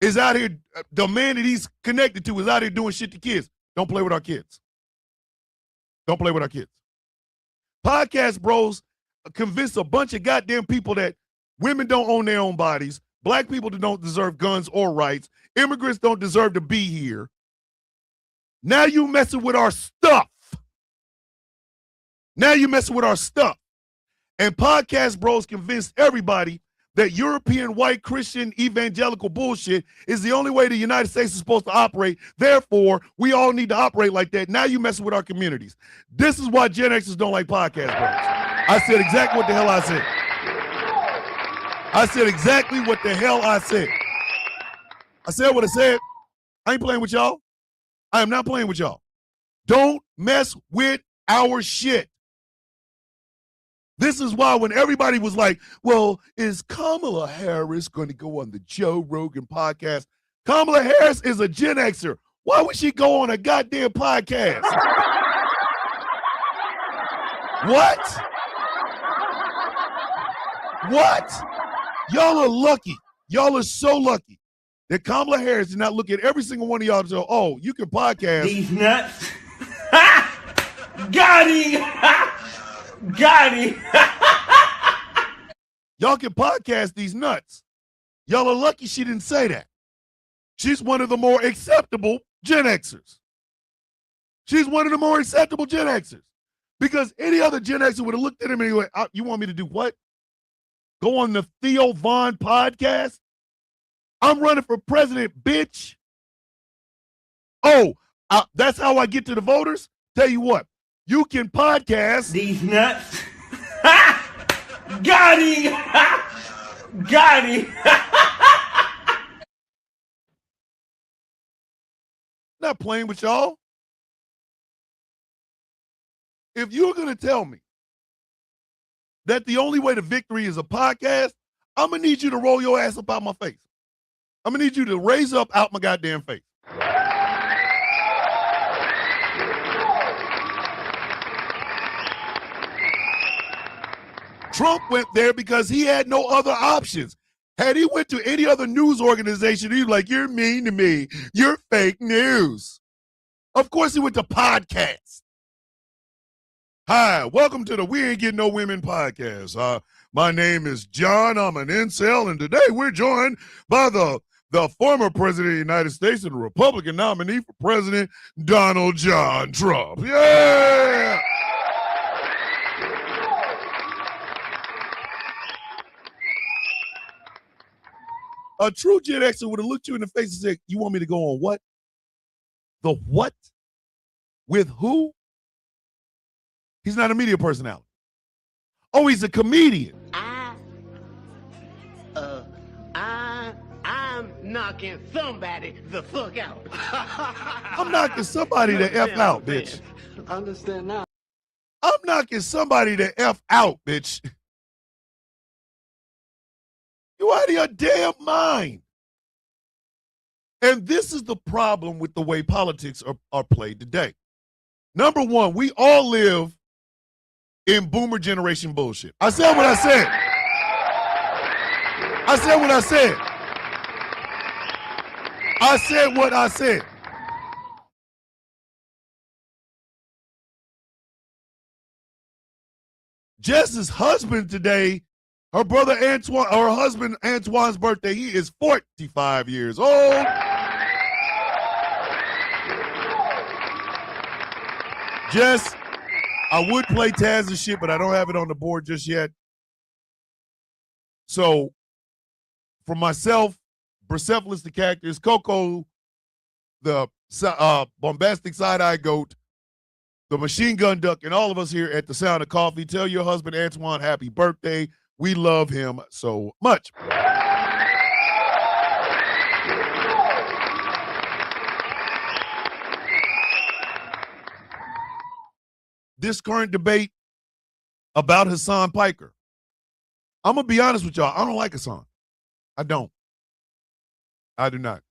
is out here, the man that he's connected to is out here doing shit to kids. Don't play with our kids. Don't play with our kids. Podcast Bros convinced a bunch of goddamn people that women don't own their own bodies, black people don't deserve guns or rights, immigrants don't deserve to be here. Now you messing with our stuff. Now you messing with our stuff. And Podcast Bros convinced everybody that European white Christian evangelical bullshit is the only way the United States is supposed to operate. Therefore, we all need to operate like that. Now you messing with our communities. This is why Gen Xers don't like Podcast Bros. I said exactly what the hell I said. I said exactly what the hell I said. I said what I said. I ain't playing with y'all. I am not playing with y'all. Don't mess with our shit. This is why when everybody was like, well, is Kamala Harris going to go on the Joe Rogan podcast? Kamala Harris is a Gen Xer. Why would she go on a goddamn podcast? What? What? Y'all are lucky. Y'all are so lucky that Kamala Harris did not look at every single one of y'all and say, oh, you can podcast. These nuts. Got him. Got him. Y'all can podcast these nuts. Y'all are lucky she didn't say that. She's one of the more acceptable Gen Xers. She's one of the more acceptable Gen Xers. Because any other Gen Xer would have looked at him and he went, you want me to do what? Go on the Theo Von podcast? I'm running for president, bitch. Oh, that's how I get to the voters? Tell you what, you can podcast. These nuts. Got him. Got him. Not playing with y'all. If you're going to tell me that the only way to victory is a podcast, I'm going to need you to roll your ass up out my face. I'm going to need you to raise up out my goddamn face. Trump went there because he had no other options. Had he went to any other news organization, he'd be like, you're mean to me. You're fake news. Of course he went to podcast. Hi, welcome to the We Ain't Getting No Women podcast. My name is John. I'm an incel, and today we're joined by the former president of the United States and the Republican nominee for president, Donald John Trump. Yeah! A true Gen Xer would have looked you in the face and said, you want me to go on what? The what? With who? He's not a media personality. Oh, he's a comedian. I'm knocking somebody the fuck out. I'm knocking somebody the F out, bitch. Understand now. I'm knocking somebody the F out, bitch. You out of your damn mind. And this is the problem with the way politics are played today. Number one, we all live in boomer generation bullshit. I said what I said. I said what I said. I said what I said. Jess's husband today, her brother Antoine, her husband Antoine's birthday, he is 45 years old. Jess, I would play Taz and shit, but I don't have it on the board just yet. So, for myself, Bricephalus the Cactus, Coco, the bombastic side-eye goat, the machine gun duck, and all of us here at the Sound of Coffee, tell your husband Antoine happy birthday. We love him so much. This current debate about Hassan Piker, I'm going to be honest with y'all. I don't like Hassan. I don't. I do not.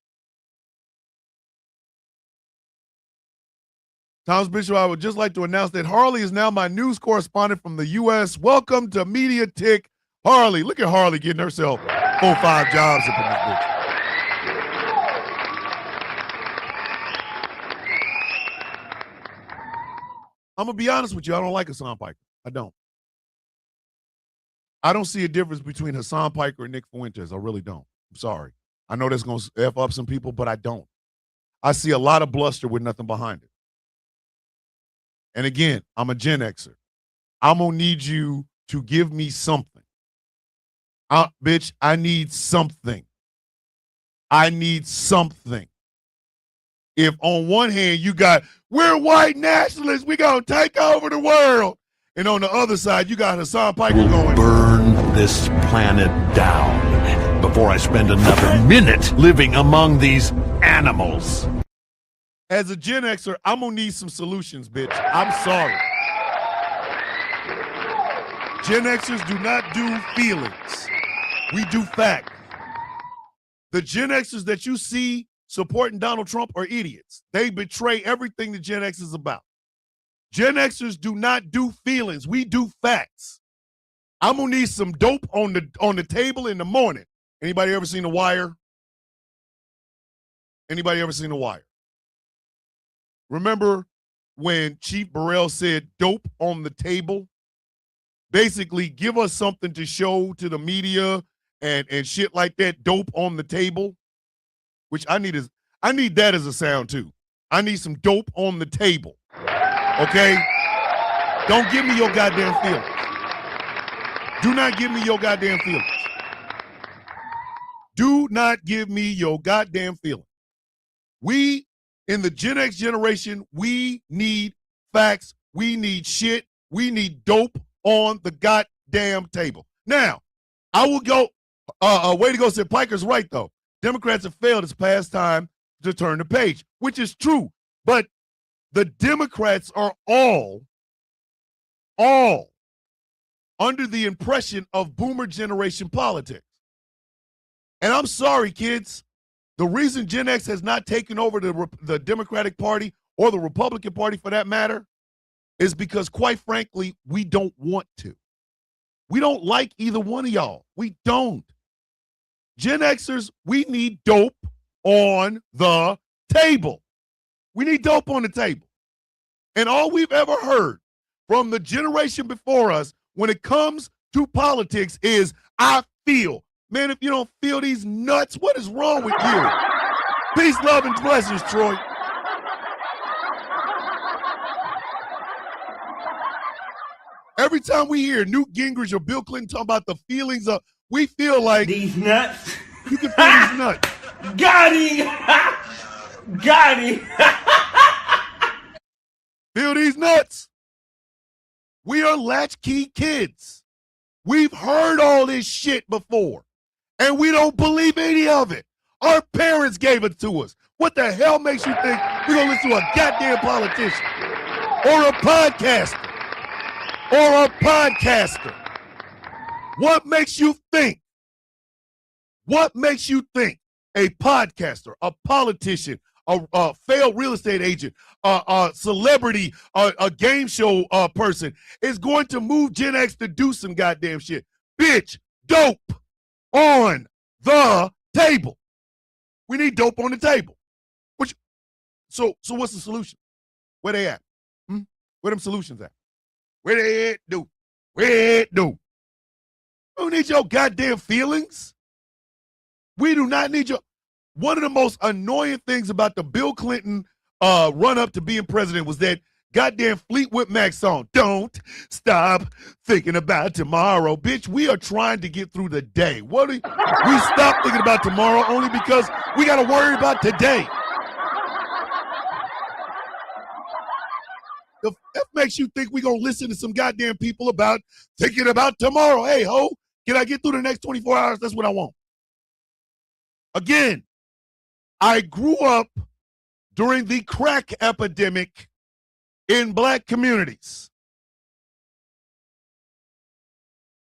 Thomas Bishop, I would just like to announce that Harley is now my news correspondent from the U.S. Welcome to Media Tick, Harley. Look at Harley getting herself 4-5 jobs up in this bitch. I'm going to be honest with you. I don't like Hassan Piker. I don't. I don't see a difference between Hassan Piker and Nick Fuentes. I really don't. I'm sorry. I know that's going to F up some people, but I don't. I see a lot of bluster with nothing behind it. And again, I'm a Gen Xer. I'm going to need you to give me something. Bitch, I need something. I need something. If on one hand you got, we're white nationalists, we going to take over the world. And on the other side, you got Hassan Piker going, burn this planet down before I spend another minute living among these animals. As a Gen Xer, I'm going to need some solutions, bitch. I'm sorry. Gen Xers do not do feelings. We do facts. The Gen Xers that you see supporting Donald Trump are idiots. They betray everything the Gen X is about. Gen Xers do not do feelings. We do facts. I'm going to need some dope on the table in the morning. Anybody ever seen The Wire? Anybody ever seen The Wire? Remember when Chief Burrell said dope on the table? Basically, give us something to show to the media and shit like that, dope on the table, which I need that as a sound too. I need some dope on the table, okay? Don't give me your goddamn feelings. Do not give me your goddamn feelings. Do not give me your goddamn feelings. We, in the Gen X generation, we need facts. We need shit. We need dope on the goddamn table. Now, I will go, way to go, said Piker's right, though. Democrats have failed. It's past time to turn the page, which is true. But the Democrats are all under the impression of boomer generation politics. And I'm sorry, kids. The reason Gen X has not taken over the Democratic Party or the Republican Party for that matter is because, quite frankly, we don't want to. We don't like either one of y'all. We don't. Gen Xers, we need dope on the table. We need dope on the table. And all we've ever heard from the generation before us when it comes to politics is, I feel. Man, if you don't feel these nuts, what is wrong with you? Peace, love, and blessings, Troy. Every time we hear Newt Gingrich or Bill Clinton talking about the feelings of, we feel like These nuts. you can feel these nuts. Got him. Got him. Feel these nuts. We are latchkey kids. We've heard all this shit before, and we don't believe any of it. Our parents gave it to us. What the hell makes you think we're going to listen to a goddamn politician or a podcaster or a podcaster? What makes you think? What makes you think a podcaster, a politician, a failed real estate agent, a celebrity, a game show person is going to move Gen X to do some goddamn shit? Bitch, dope on the table. We need dope on the table. So what's the solution? Where they at? Where them solutions at? Where they at, dude? Where it do? We don't need your goddamn feelings. We do not need your... One of the most annoying things about the Bill Clinton run up to being president was that goddamn Fleetwood Mac song. Don't stop thinking about tomorrow. Bitch, we are trying to get through the day. We stop thinking about tomorrow only because we got to worry about today. That makes you think we're going to listen to some goddamn people about thinking about tomorrow. Hey, ho, can I get through the next 24 hours? That's what I want. Again, I grew up during the crack epidemic in black communities.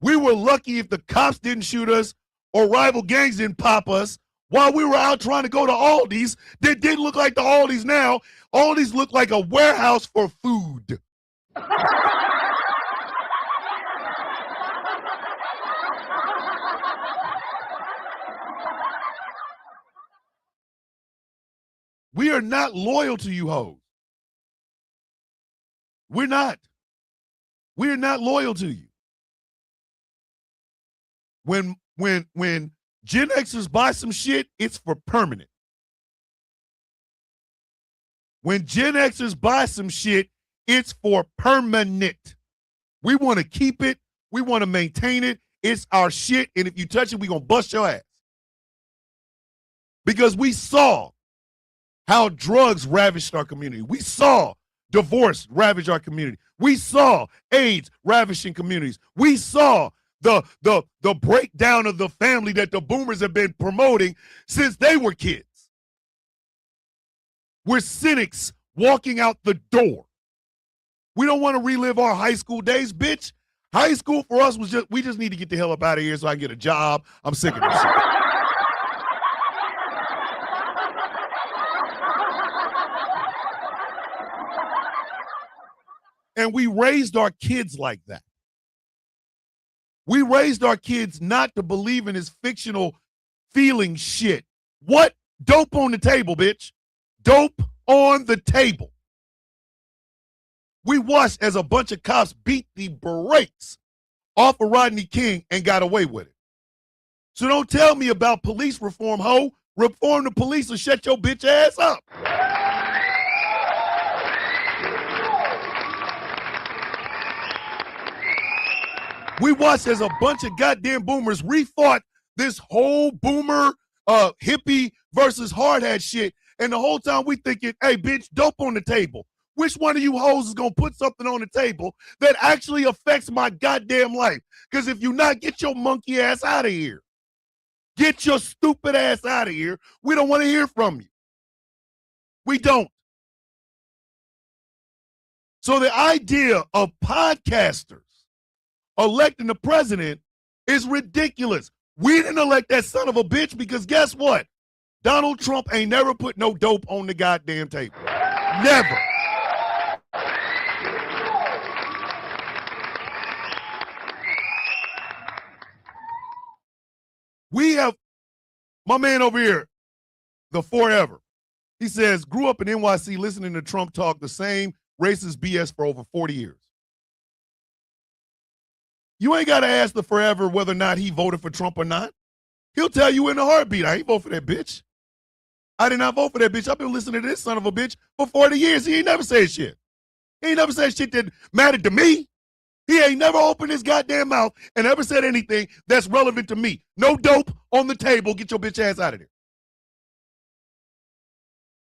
We were lucky if the cops didn't shoot us or rival gangs didn't pop us while we were out trying to go to Aldi's that didn't look like the Aldi's now. Aldi's look like a warehouse for food. We are not loyal to you hoes. We're not. We're not loyal to you. When Gen Xers buy some shit, it's for permanent. When Gen Xers buy some shit, it's for permanent. We want to keep it. We want to maintain it. It's our shit. And if you touch it, we're going to bust your ass. Because we saw how drugs ravished our community. We saw divorce ravage our community. We saw AIDS ravishing communities. We saw the breakdown of the family that the boomers have been promoting since they were kids. We're cynics walking out the door. We don't want to relive our high school days, bitch. High school for us was we just need to get the hell up out of here so I can get a job. I'm sick of this shit. And we raised our kids like that. We raised our kids not to believe in this fictional feeling shit. What? Dope on the table, bitch. Dope on the table. We watched as a bunch of cops beat the brakes off of Rodney King and got away with it. So don't tell me about police reform, ho. Reform the police or shut your bitch ass up. We watched as a bunch of goddamn boomers refought this whole boomer hippie versus hard hat shit. And the whole time we thinking, hey, bitch, dope on the table. Which one of you hoes is going to put something on the table that actually affects my goddamn life? Because if you not, get your monkey ass out of here. Get your stupid ass out of here. We don't want to hear from you. We don't. So the idea of podcasters electing the president is ridiculous. We didn't elect that son of a bitch because guess what? Donald Trump ain't never put no dope on the goddamn table. Never. We have, my man over here, the Forever. He says, grew up in NYC listening to Trump talk the same racist BS for over 40 years. You ain't got to ask the Forever whether or not he voted for Trump or not. He'll tell you in a heartbeat, I ain't vote for that bitch. I did not vote for that bitch. I've been listening to this son of a bitch for 40 years. He ain't never said shit. He ain't never said shit that mattered to me. He ain't never opened his goddamn mouth and ever said anything that's relevant to me. No dope on the table. Get your bitch ass out of there.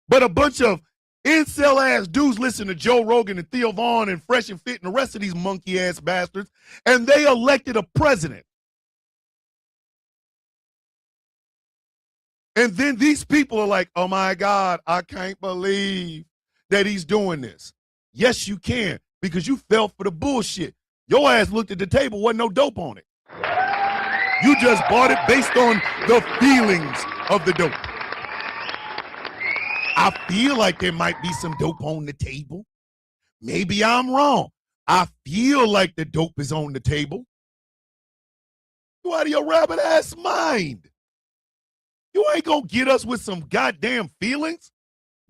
But a bunch of Incel ass dudes listen to Joe Rogan and Theo Vaughn and Fresh and Fit and the rest of these monkey ass bastards, and they elected a president. And then these people are like, oh my God, I can't believe that he's doing this. Yes, you can, because you fell for the bullshit. Your ass looked at the table, wasn't no dope on it. You just bought it based on the feelings of the dope. I feel like there might be some dope on the table. Maybe I'm wrong. I feel like the dope is on the table. You out of your rabbit ass mind. You ain't gonna get us with some goddamn feelings.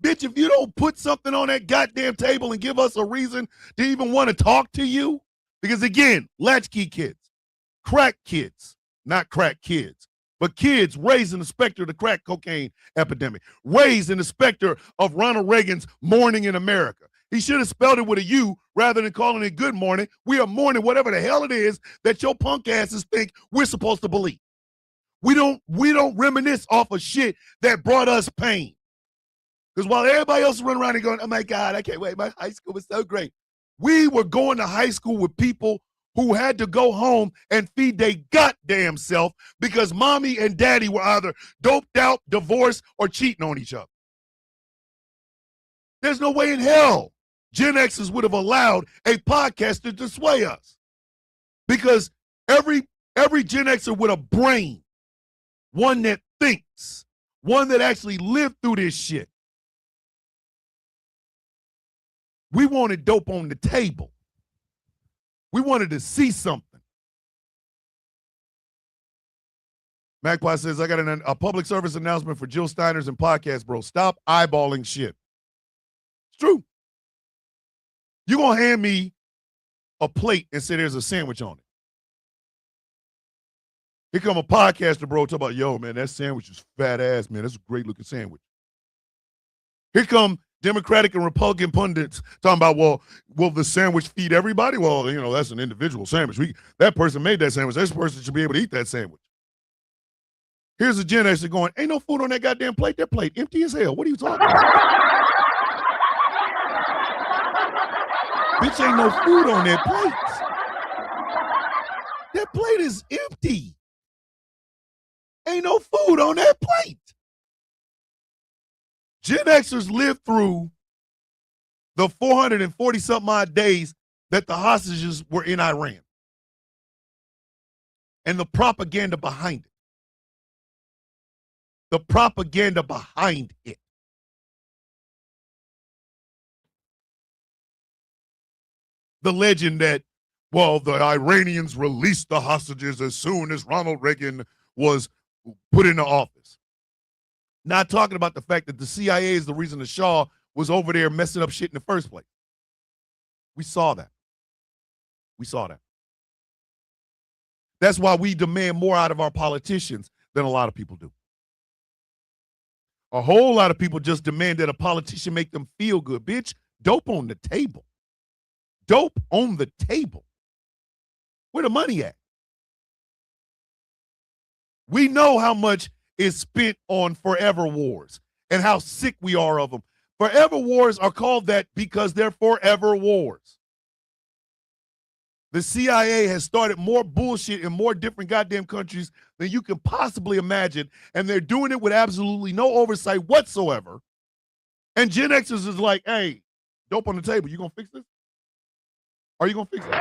Bitch, if you don't put something on that goddamn table and give us a reason to even want to talk to you, because again, latchkey kids, crack kids, not crack kids, but kids raised in the specter of the crack cocaine epidemic, raised in the specter of Ronald Reagan's Morning in America. He should have spelled it with a U rather than calling it good morning. We are mourning whatever the hell it is that your punk asses think we're supposed to believe. We don't reminisce off of shit that brought us pain. Because while everybody else is running around and going, oh my God, I can't wait, my high school was so great. We were going to high school with people who had to go home and feed their goddamn self because mommy and daddy were either doped out, divorced, or cheating on each other. There's no way in hell Gen Xers would have allowed a podcaster to sway us. Because every Gen Xer with a brain, one that thinks, one that actually lived through this shit. We wanted dope on the table. We wanted to see something. Magpie says, I got a public service announcement for Jill Steiners and Podcast Bro. Stop eyeballing shit. It's true. You're going to hand me a plate and say there's a sandwich on it. Here come a podcaster, bro, talk about, yo, man, that sandwich is fat ass, man. That's a great looking sandwich. Here come Democratic and Republican pundits talking about, well, will the sandwich feed everybody? Well, you know, that's an individual sandwich. That person made that sandwich. This person should be able to eat that sandwich. Here's a Gen Xer going, ain't no food on that goddamn plate. That plate empty as hell. What are you talking about? Bitch, ain't no food on that plate. That plate is empty. Ain't no food on that plate. Gen Xers lived through the 440-something odd days that the hostages were in Iran and the propaganda behind it. The propaganda behind it. The legend that, well, the Iranians released the hostages as soon as Ronald Reagan was put into office. Not talking about the fact that the CIA is the reason the Shah was over there messing up shit in the first place. We saw that. We saw that. That's why we demand more out of our politicians than a lot of people do. A whole lot of people just demand that a politician make them feel good. Bitch, dope on the table. Dope on the table. Where the money at? We know how much is spent on forever wars and how sick we are of them. Forever wars are called that because they're forever wars. The CIA has started more bullshit in more different goddamn countries than you can possibly imagine, and they're doing it with absolutely no oversight whatsoever. And Gen Xers is like, hey, dope on the table, you gonna fix this? Are you gonna fix it?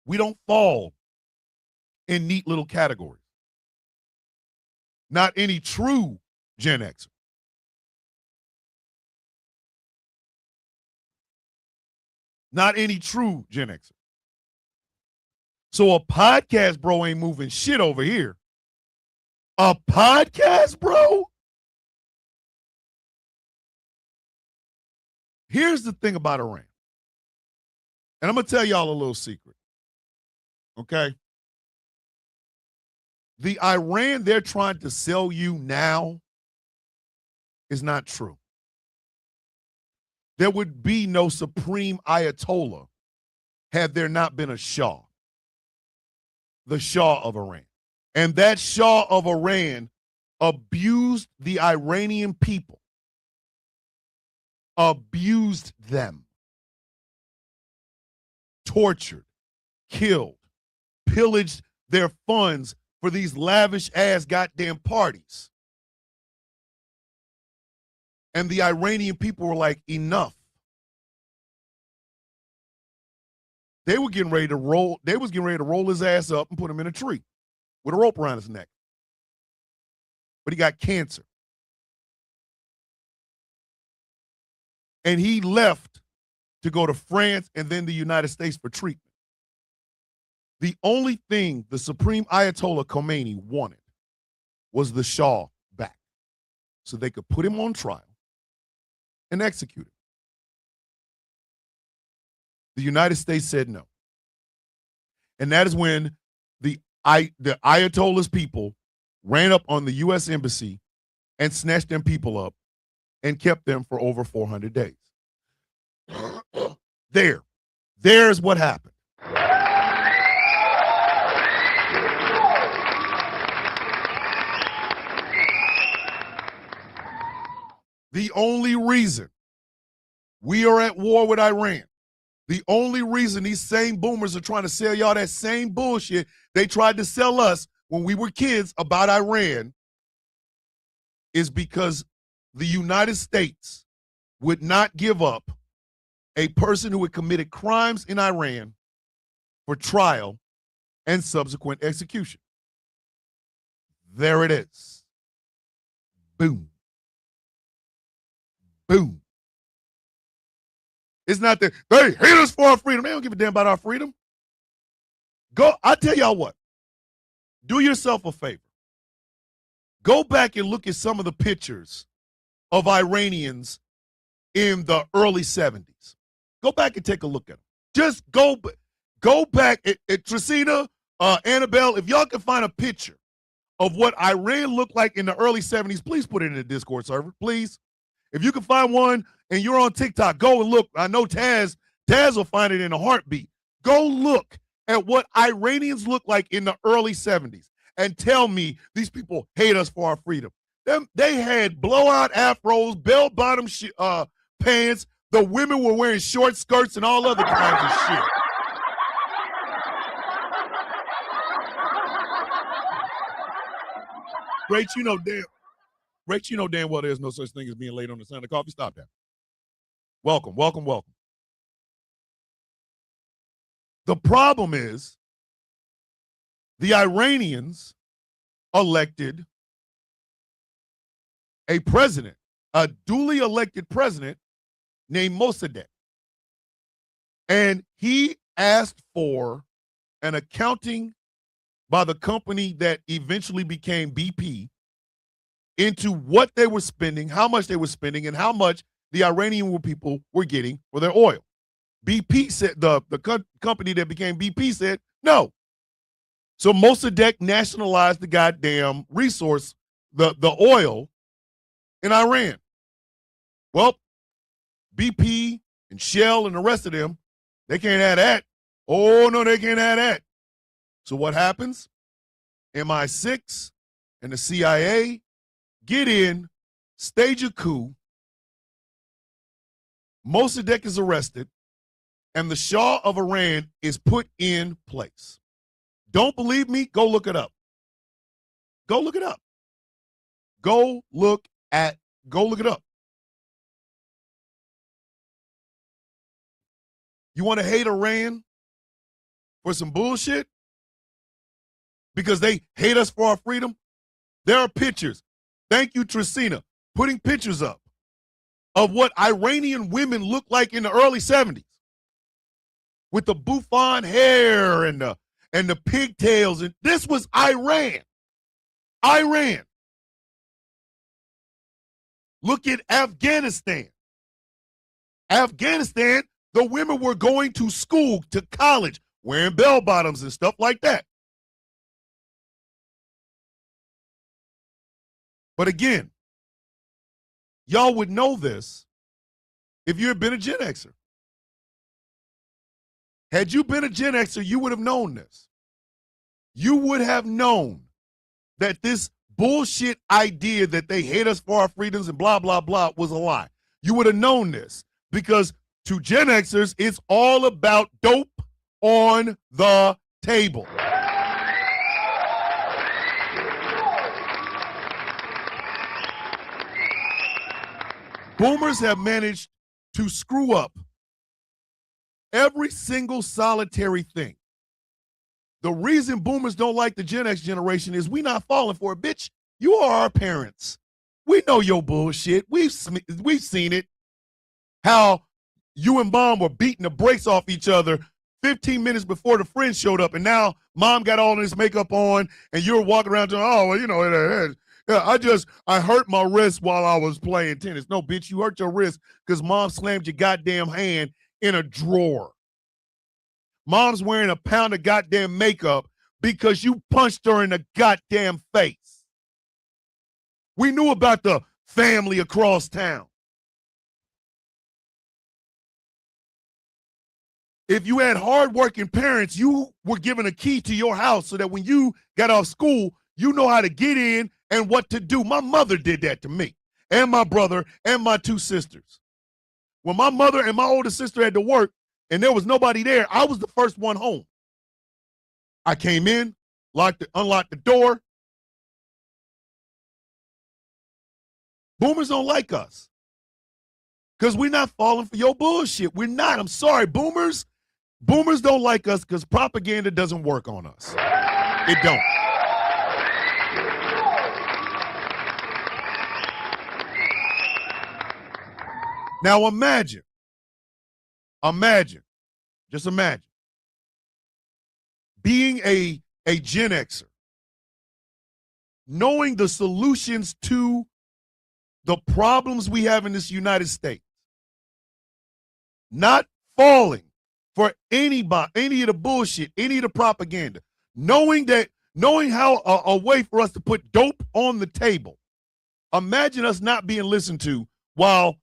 We don't fall in neat little categories. Not any true Gen Xer. Not any true Gen Xer. So a podcast bro ain't moving shit over here. A podcast bro? Here's the thing about Iran. And I'm going to tell y'all a little secret. Okay? The Iran they're trying to sell you now is not true. There would be no supreme Ayatollah had there not been a Shah, the Shah of Iran. And that Shah of Iran abused the Iranian people, abused them, tortured, killed, pillaged their funds for these lavish ass goddamn parties. And the Iranian people were like, enough. They were getting ready to roll, his ass up and put him in a tree with a rope around his neck. But he got cancer. And he left to go to France and then the United States for treatment. The only thing the Supreme Ayatollah Khomeini wanted was the Shah back so they could put him on trial and execute him. The United States said no. And that is when the Ayatollah's people ran up on the U.S. Embassy and snatched them people up and kept them for over 400 days. There's what happened. The only reason we are at war with Iran, the only reason these same boomers are trying to sell y'all that same bullshit they tried to sell us when we were kids about Iran is because the United States would not give up a person who had committed crimes in Iran for trial and subsequent execution. There it is. Boom. Boom. It's not that they hate us for our freedom. They don't give a damn about our freedom. I tell y'all what. Do yourself a favor. Go back and look at some of the pictures of Iranians in the early 70s. Go back and take a look at them. Just go back. Tracina, Annabelle, if y'all can find a picture of what Iran looked like in the early 70s, please put it in the Discord server, please. If you can find one and you're on TikTok, go and look. I know Taz will find it in a heartbeat. Go look at what Iranians look like in the early 70s and tell me these people hate us for our freedom. They had blowout afros, bell-bottom pants. The women were wearing short skirts and all other kinds of shit. Rach, you know damn well there's no such thing as being late on the Sunday coffee. Stop that. Welcome. The problem is the Iranians elected a president, a duly elected president named Mossadegh. And he asked for an accounting by the company that eventually became BP into what they were spending, how much they were spending, and how much the Iranian people were getting for their oil. BP said, the company that became BP said no. So Mossadegh nationalized the goddamn resource, the oil in Iran. Well, BP and Shell and the rest of them, they can't have that. Oh, no, they can't have that. So what happens? MI6 and the CIA get in, stage a coup. Mossadegh is arrested, and the Shah of Iran is put in place. Don't believe me? Go look it up. Go look it up. Go look it up. You want to hate Iran for some bullshit? Because they hate us for our freedom? There are pictures. Thank you, Tracina, putting pictures up of what Iranian women looked like in the early 70s with the bouffant hair and the pigtails. And this was Iran. Look at Afghanistan. The women were going to school, to college, wearing bell bottoms and stuff like that. But again, y'all would know this if you had been a Gen Xer. Had you been a Gen Xer, you would have known this. You would have known that this bullshit idea that they hate us for our freedoms and blah, blah, blah was a lie. You would have known this because to Gen Xers, it's all about dope on the table. Boomers have managed to screw up every single solitary thing. The reason boomers don't like the Gen X generation is we not falling for it. Bitch, you are our parents. We know your bullshit. We've seen it. How you and mom were beating the brakes off each other 15 minutes before the friend showed up, and now mom got all this makeup on, and you're walking around doing, oh, well, you know, I hurt my wrist while I was playing tennis. No, bitch, you hurt your wrist because mom slammed your goddamn hand in a drawer. Mom's wearing a pound of goddamn makeup because you punched her in the goddamn face. We knew about the family across town. If you had hardworking parents, you were given a key to your house so that when you got off school, you know how to get in and what to do. My mother did that to me and my brother and my two sisters. When my mother and my older sister had to work and there was nobody there, I was the first one home. I came in, unlocked the door. Boomers don't like us because we're not falling for your bullshit. We're not. I'm sorry, boomers. Boomers don't like us because propaganda doesn't work on us. It don't. Now imagine, just imagine being a Gen Xer, knowing the solutions to the problems we have in this United States, not falling for any of the bullshit, any of the propaganda, knowing how a way for us to put dope on the table. Imagine us not being listened to while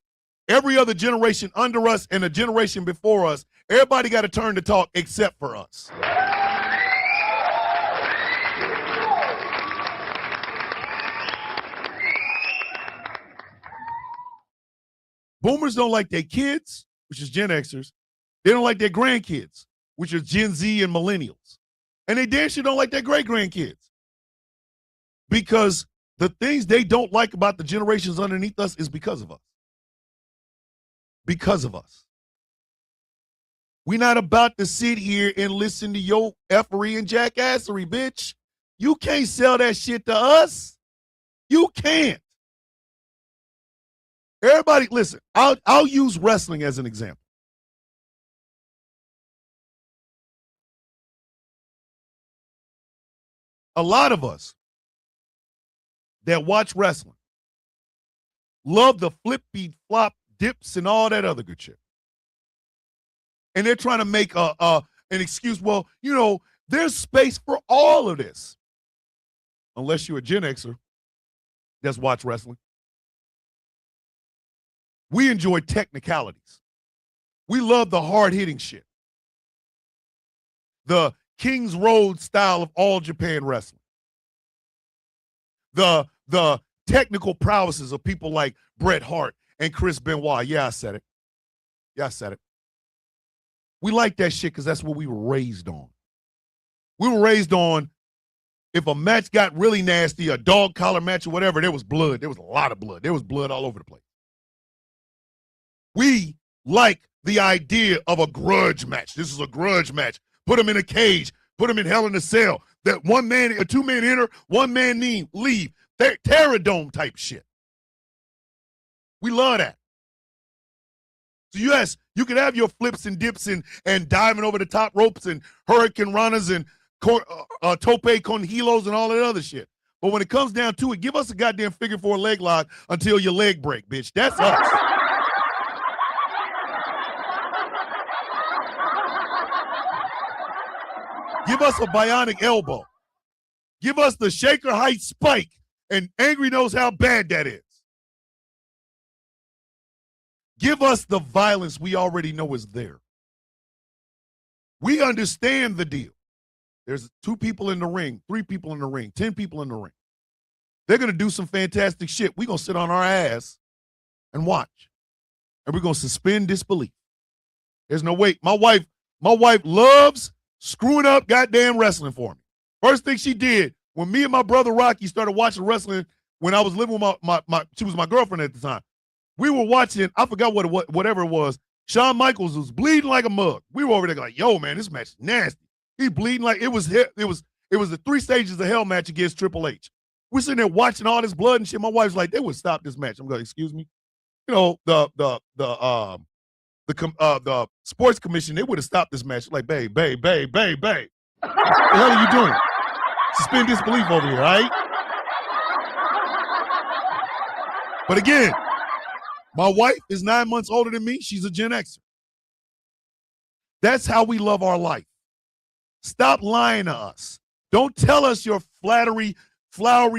every other generation under us and a generation before us, everybody got a turn to talk except for us. Boomers don't like their kids, which is Gen Xers. They don't like their grandkids, which are Gen Z and millennials. And they damn sure don't like their great-grandkids. Because the things they don't like about the generations underneath us is because of us. Because of us. We're not about to sit here and listen to your effery and jackassery, bitch. You can't sell that shit to us. You can't. Everybody, listen, I'll use wrestling as an example. A lot of us that watch wrestling love the flippy flop dips and all that other good shit. And they're trying to make an excuse. Well, you know, there's space for all of this. Unless you're a Gen Xer that's watch wrestling. We enjoy technicalities. We love the hard-hitting shit. The King's Road style of All Japan Wrestling. The technical prowesses of people like Bret Hart and Chris Benoit. Yeah, I said it. We like that shit because that's what we were raised on. We were raised on if a match got really nasty, a dog collar match or whatever, there was blood. There was a lot of blood. There was blood all over the place. We like the idea of a grudge match. This is a grudge match. Put them in a cage. Put them in Hell in a Cell. That one man, a two-man enter, one man leave. Terradome type shit. We love that. So yes, you can have your flips and dips and diving over the top ropes and hurricane runners and tope con hilos and all that other shit. But when it comes down to it, give us a goddamn figure four leg lock until your leg break, bitch. That's us. Give us a bionic elbow. Give us the Shaker Height spike, and Angry knows how bad that is. Give us the violence we already know is there. We understand the deal. There's 2 people in the ring, 3 people in the ring, 10 people in the ring. They're going to do some fantastic shit. We're going to sit on our ass and watch. And we're going to suspend disbelief. There's no way. My wife loves screwing up goddamn wrestling for me. First thing she did when me and my brother Rocky started watching wrestling when I was living with she was my girlfriend at the time. We were watching, I forgot whatever it was. Shawn Michaels was bleeding like a mug. We were over there like, yo, man, this match is nasty. He's bleeding like it was the 3 stages of hell match against Triple H. We're sitting there watching all this blood and shit. My wife's like, they would stop this match. I'm going, excuse me. You know, the sports commission, they would have stopped this match. Like, babe. What the hell are you doing? Suspend disbelief over here, all right? But again, my wife is 9 months older than me. She's a Gen Xer. That's how we love our life. Stop lying to us. Don't tell us your flowery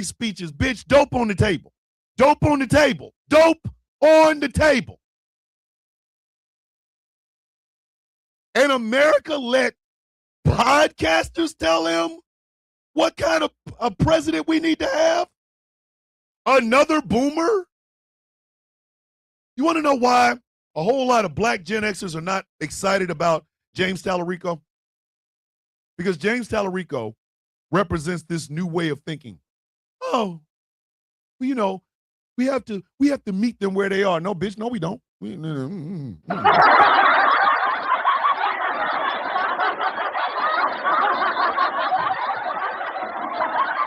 speeches. Bitch, dope on the table. Dope on the table. Dope on the table. And America let podcasters tell him what kind of a president we need to have? Another boomer? You want to know why a whole lot of black Gen Xers are not excited about James Tallarico? Because James Tallarico represents this new way of thinking. Oh, well, you know, we have to meet them where they are. No, bitch, no, we don't.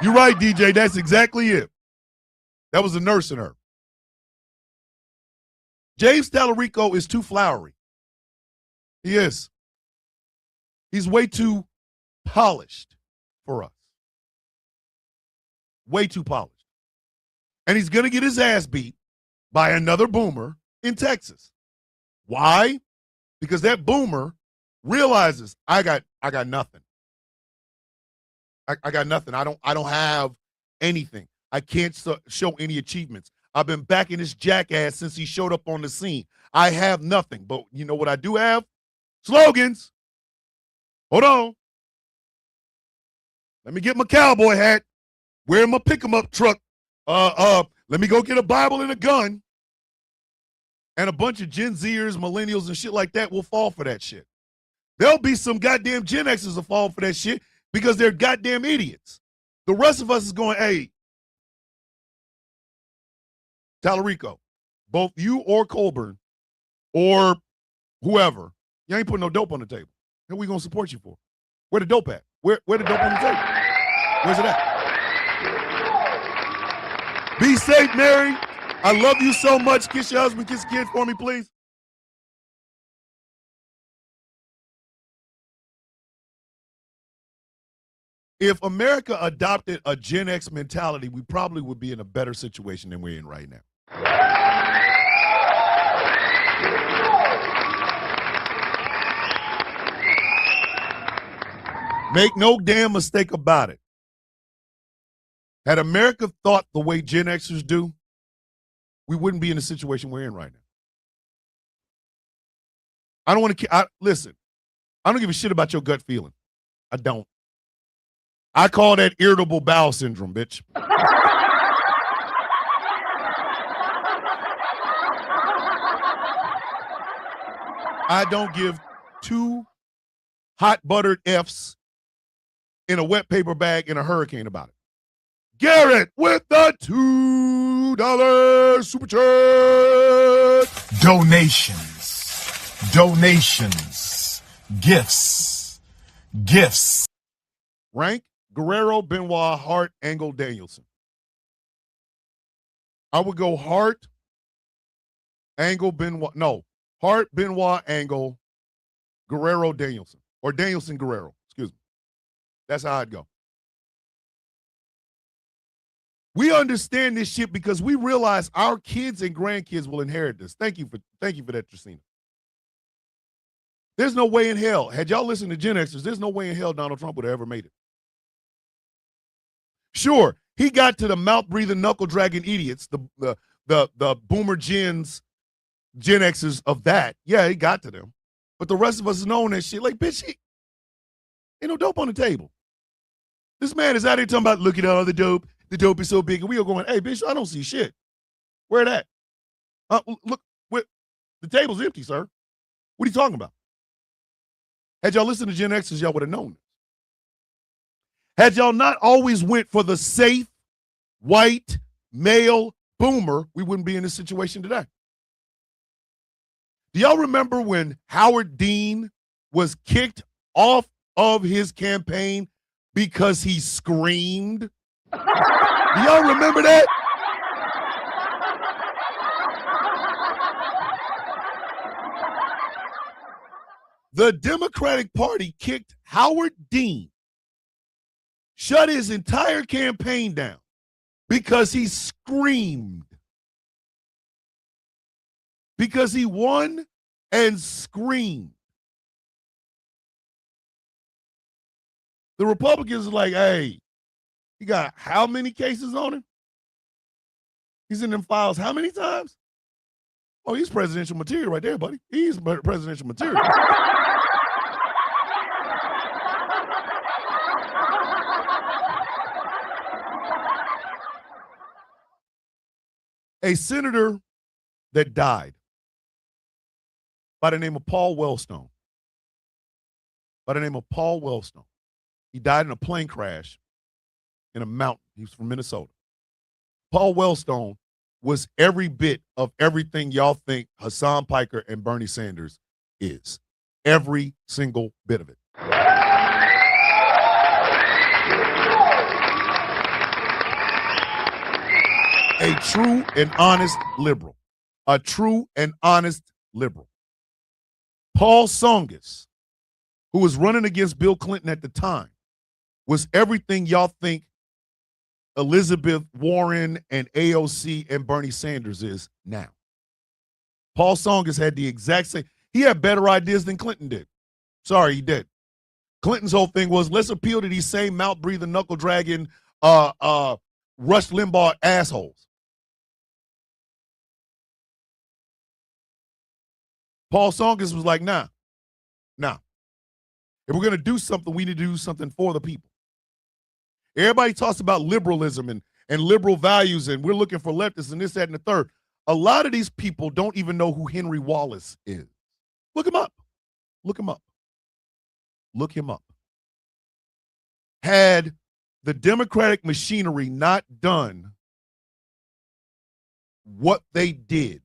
You're right, DJ. That's exactly it. That was a nurse in her. James Tallarico is too flowery. He is. He's way too polished for us. Way too polished. And he's going to get his ass beat by another boomer in Texas. Why? Because that boomer realizes I got nothing. I got nothing. I don't have anything. I can't show any achievements. I've been backing this jackass since he showed up on the scene. I have nothing. But you know what I do have? Slogans. Hold on. Let me get my cowboy hat. Wear my pick-em-up truck. Let me go get a Bible and a gun. And a bunch of Gen Zers, millennials, and shit like that will fall for that shit. There'll be some goddamn Gen Xers will fall for that shit because they're goddamn idiots. The rest of us is going, hey, Tallarico, both you or Colburn or whoever, you ain't putting no dope on the table. What we going to support you for? Where the dope at? Where the dope on the table? Where's it at? Be safe, Mary. I love you so much. Kiss your husband, kiss the kid for me, please. If America adopted a Gen X mentality, we probably would be in a better situation than we're in right now. Make no damn mistake about it. Had America thought the way Gen Xers do, we wouldn't be in the situation we're in right now. I don't want to, listen, I don't give a shit about your gut feeling. I don't. I call that irritable bowel syndrome, bitch. I don't give 2 hot buttered F's in a wet paper bag in a hurricane about it. Garrett with the $2 super chat. Donations, gifts. Rank, Guerrero, Benoit, Hart, Angle, Danielson. I would go Hart, Angle, Benoit. No, Hart, Benoit, Angle, Guerrero, Danielson. Or Danielson, Guerrero. Excuse me. That's how I'd go. We understand this shit because we realize our kids and grandkids will inherit this. Thank you for that, Tracina. There's no way in hell. Had y'all listened to Gen Xers, there's no way in hell Donald Trump would have ever made it. Sure, he got to the mouth-breathing, knuckle-dragging idiots, the boomer Gen Xers of that. Yeah, he got to them. But the rest of us is knowing that shit. Like, bitch, Ain't no dope on the table. This man is out here talking about, look at all the dope. The dope is so big. And we are going, hey, bitch, I don't see shit. Where that? Look, the table's empty, sir. What are you talking about? Had y'all listened to Gen Xers, y'all would have known this. Had y'all not always went for the safe, white, male boomer, we wouldn't be in this situation today. Do y'all remember when Howard Dean was kicked off of his campaign because he screamed? Do y'all remember that? The Democratic Party kicked Howard Dean, shut his entire campaign down because he screamed. Because he won and screamed. The Republicans are like, hey, he got how many cases on him? He's in them files how many times? Oh, he's presidential material right there, buddy. He's presidential material. A senator that died by the name of Paul Wellstone. By the name of Paul Wellstone. He died in a plane crash in a mountain. He was from Minnesota. Paul Wellstone was every bit of everything y'all think Hassan Piker and Bernie Sanders is. Every single bit of it. A true and honest liberal. A true and honest liberal. Paul Tsongas, who was running against Bill Clinton at the time, was everything y'all think Elizabeth Warren and AOC and Bernie Sanders is now. Paul Tsongas had the exact same. He had better ideas than Clinton did. Sorry, he did. Clinton's whole thing was, let's appeal to these same mouth-breathing, knuckle-dragging, Rush Limbaugh assholes. Paul Tsongas was like, nah. If we're going to do something, we need to do something for the people. Everybody talks about liberalism and liberal values, and we're looking for leftists and this, that, and the third. A lot of these people don't even know who Henry Wallace is. Look him up. Look him up. Look him up. Had the Democratic machinery not done what they did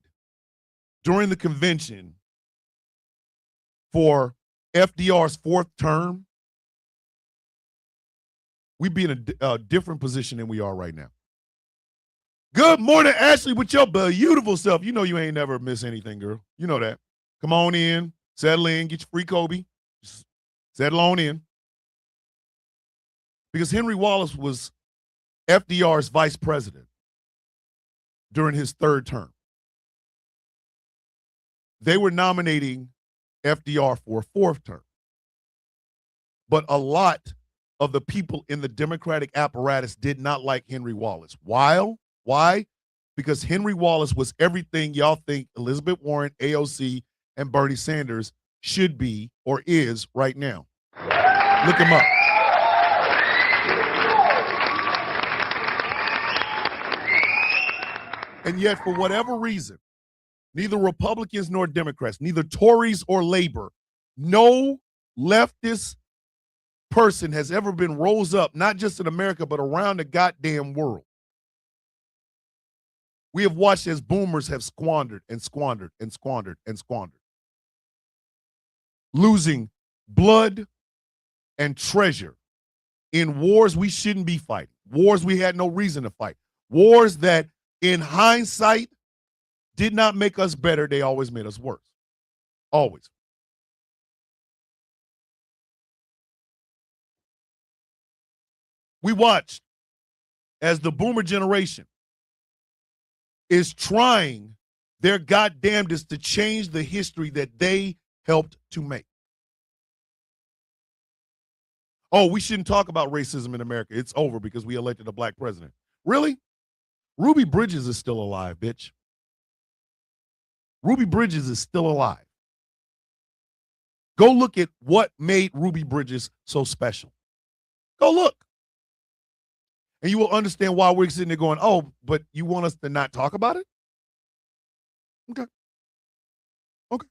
during the convention for FDR's fourth term, we'd be in a different position than we are right now. Good morning, Ashley, with your beautiful self. You know you ain't never miss anything, girl. You know that. Come on in, settle in, get your free Kobe. Just settle on in. Because Henry Wallace was FDR's vice president during his third term. They were nominating FDR for a fourth term. But a lot of the people in the Democratic apparatus did not like Henry Wallace. Why? Because Henry Wallace was everything y'all think Elizabeth Warren, AOC, and Bernie Sanders should be or is right now. Look him up. And yet, for whatever reason, neither Republicans nor Democrats, neither Tories or Labor, no leftist person has ever been rose up, not just in America, but around the goddamn world. We have watched as boomers have squandered and squandered and squandered and squandered, losing blood and treasure in wars we shouldn't be fighting, wars we had no reason to fight, wars that in hindsight did not make us better. They always made us worse. Always. We watched as the boomer generation is trying their goddamnedest to change the history that they helped to make. Oh, we shouldn't talk about racism in America. It's over because we elected a black president. Really? Ruby Bridges is still alive, bitch. Ruby Bridges is still alive. Go look at what made Ruby Bridges so special. Go look. And you will understand why we're sitting there going, oh, but you want us to not talk about it? Okay. Okay.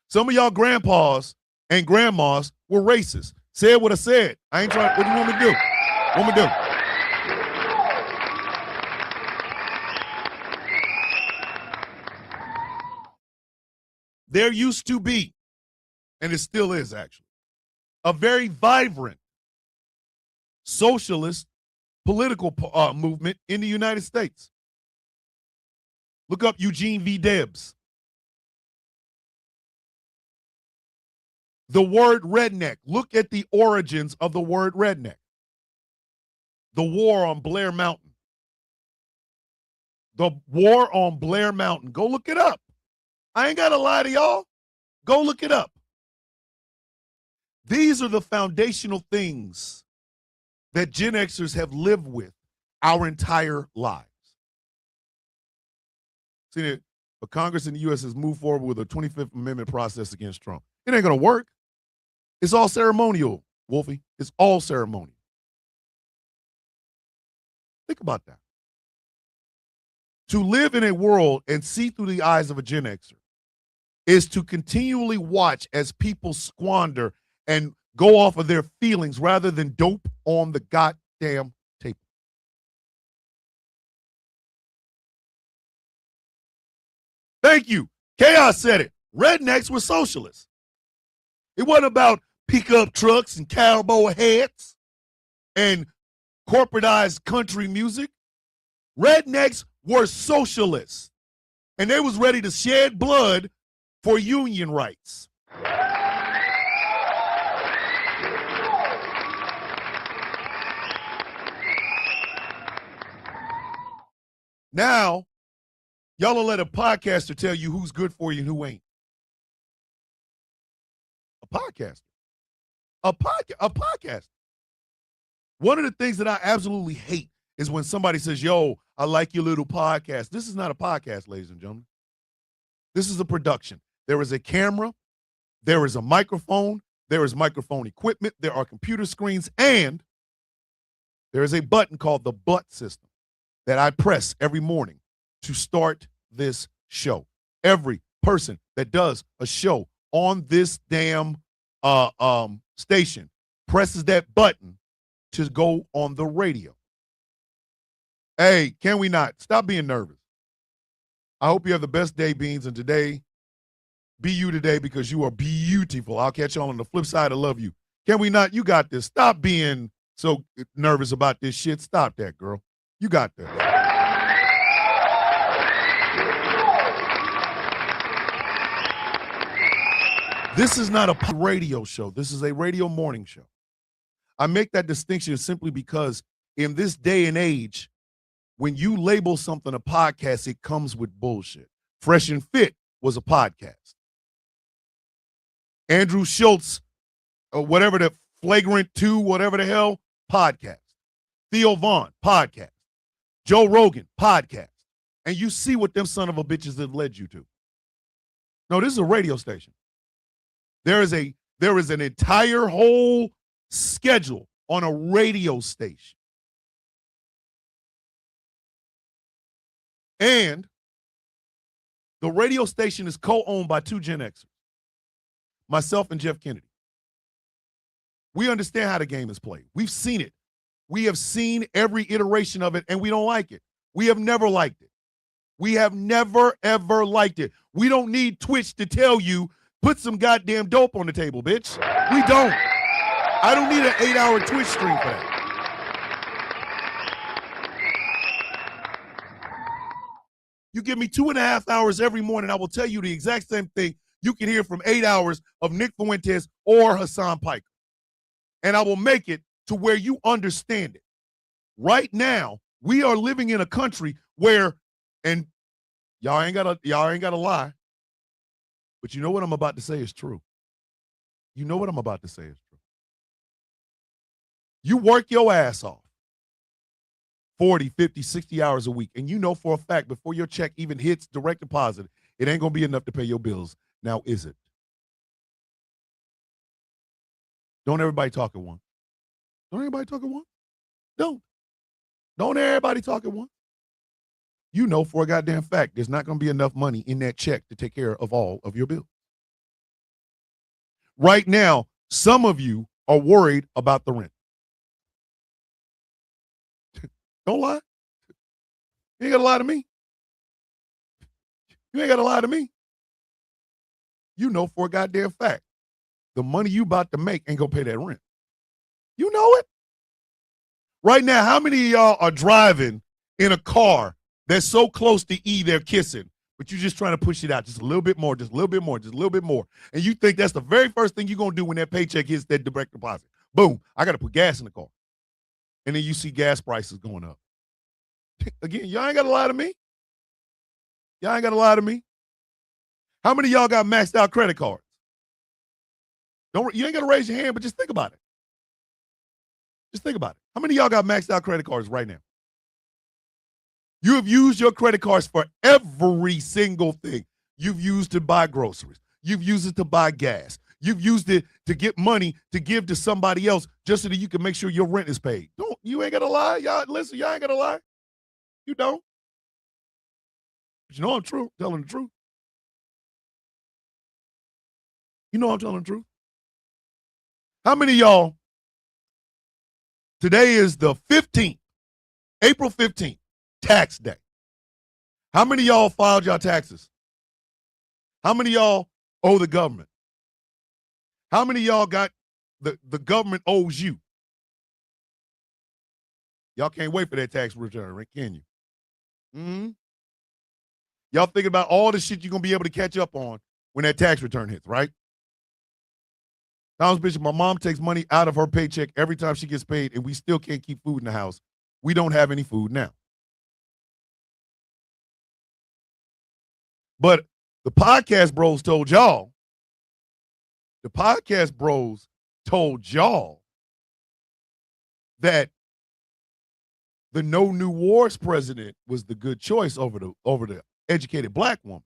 Some of y'all grandpas and grandmas were racist. Said what I said. I ain't trying. What do you want me to do? What me to do? There used to be, and it still is actually, a very vibrant socialist political movement in the United States. Look up Eugene V. Debs. The word redneck. Look at the origins of the word redneck. The war on Blair Mountain. The war on Blair Mountain. Go look it up. I ain't got to lie to y'all. Go look it up. These are the foundational things that Gen Xers have lived with our entire lives. See, but Congress in the U.S. has moved forward with a 25th Amendment process against Trump. It ain't going to work. It's all ceremonial, Wolfie. It's all ceremonial. Think about that. To live in a world and see through the eyes of a Gen Xer is to continually watch as people squander and go off of their feelings rather than dope on the goddamn table. Thank you. Chaos said it. Rednecks were socialists. It wasn't about pickup trucks and cowboy hats and corporatized country music. Rednecks were socialists, and they was ready to shed blood for union rights. Now, y'all will let a podcaster tell you who's good for you and who ain't. A podcaster. A podcaster. One of the things that I absolutely hate is when somebody says, yo, I like your little podcast. This is not a podcast, ladies and gentlemen. This is a production. There is a camera. There is a microphone. There is microphone equipment. There are computer screens. And there is a button called the butt system that I press every morning to start this show. Every person that does a show on this damn station presses that button to go on the radio. Hey, can we not? Stop being nervous. I hope you have the best day, Beans, and today, be you today because you are beautiful. I'll catch y'all on the flip side. I love you. Can we not? You got this. Stop being so nervous about this shit. Stop that, girl. You got this. This is not a radio show. This is a radio morning show. I make that distinction simply because in this day and age, when you label something a podcast, it comes with bullshit. Fresh and Fit was a podcast. Andrew Schultz, or whatever the Flagrant 2, whatever the hell, podcast. Theo Vaughn, podcast. Joe Rogan, podcast. And you see what them son of a bitches have led you to. No, this is a radio station. There is an entire whole schedule on a radio station. And the radio station is co-owned by two Gen Xers, myself and Jeff Kennedy. We understand how the game is played. We've seen it. We have seen every iteration of it, and we don't like it. We have never liked it. We have never, ever liked it. We don't need Twitch to tell you, put some goddamn dope on the table, bitch. We don't. I don't need an 8-hour Twitch stream for that. You give me 2.5 hours every morning, I will tell you the exact same thing you can hear from 8 hours of Nick Fuentes or Hassan Piker. And I will make it to where you understand it. Right now, we are living in a country where, and y'all ain't gotta lie, but you know what I'm about to say is true. You know what I'm about to say is true. You work your ass off 40, 50, 60 hours a week, and you know for a fact before your check even hits direct deposit, it ain't going to be enough to pay your bills. Now, is it? Don't everybody talk at once. Don't everybody talk at once. Don't everybody talk at once. You know for a goddamn fact there's not going to be enough money in that check to take care of all of your bills. Right now, some of you are worried about the rent. Don't lie. You ain't got to lie to me. You ain't got to lie to me. You know for a goddamn fact the money you about to make ain't going to pay that rent. You know it. Right now, how many of y'all are driving in a car that's so close to E they're kissing, but you're just trying to push it out just a little bit more, just a little bit more, just a little bit more. And you think that's the very first thing you're going to do when that paycheck hits that direct deposit. Boom, I got to put gas in the car. And then you see gas prices going up. Again, y'all ain't got to lie to me. Y'all ain't got to lie to me. How many of y'all got maxed out credit cards? You ain't got to raise your hand, but just think about it. Just think about it. How many of y'all got maxed out credit cards right now? You have used your credit cards for every single thing. You've used to buy groceries. You've used it to buy gas. You've used it to get money to give to somebody else just so that you can make sure your rent is paid. You ain't got to lie. Y'all, listen, y'all ain't got to lie. You don't. But you know I'm true, telling the truth. You know I'm telling the truth. How many of y'all, today is the 15th, April 15th, tax day. How many of y'all filed your taxes? How many of y'all owe the government? How many of y'all got the government owes you? Y'all can't wait for that tax return, right? Can you? Mm-hmm. Y'all thinking about all the shit you're going to be able to catch up on when that tax return hits, right? Thomas Bishop, my mom takes money out of her paycheck every time she gets paid, and we still can't keep food in the house. We don't have any food now. But the podcast bros told y'all, that the No New Wars president was the good choice over the educated black woman.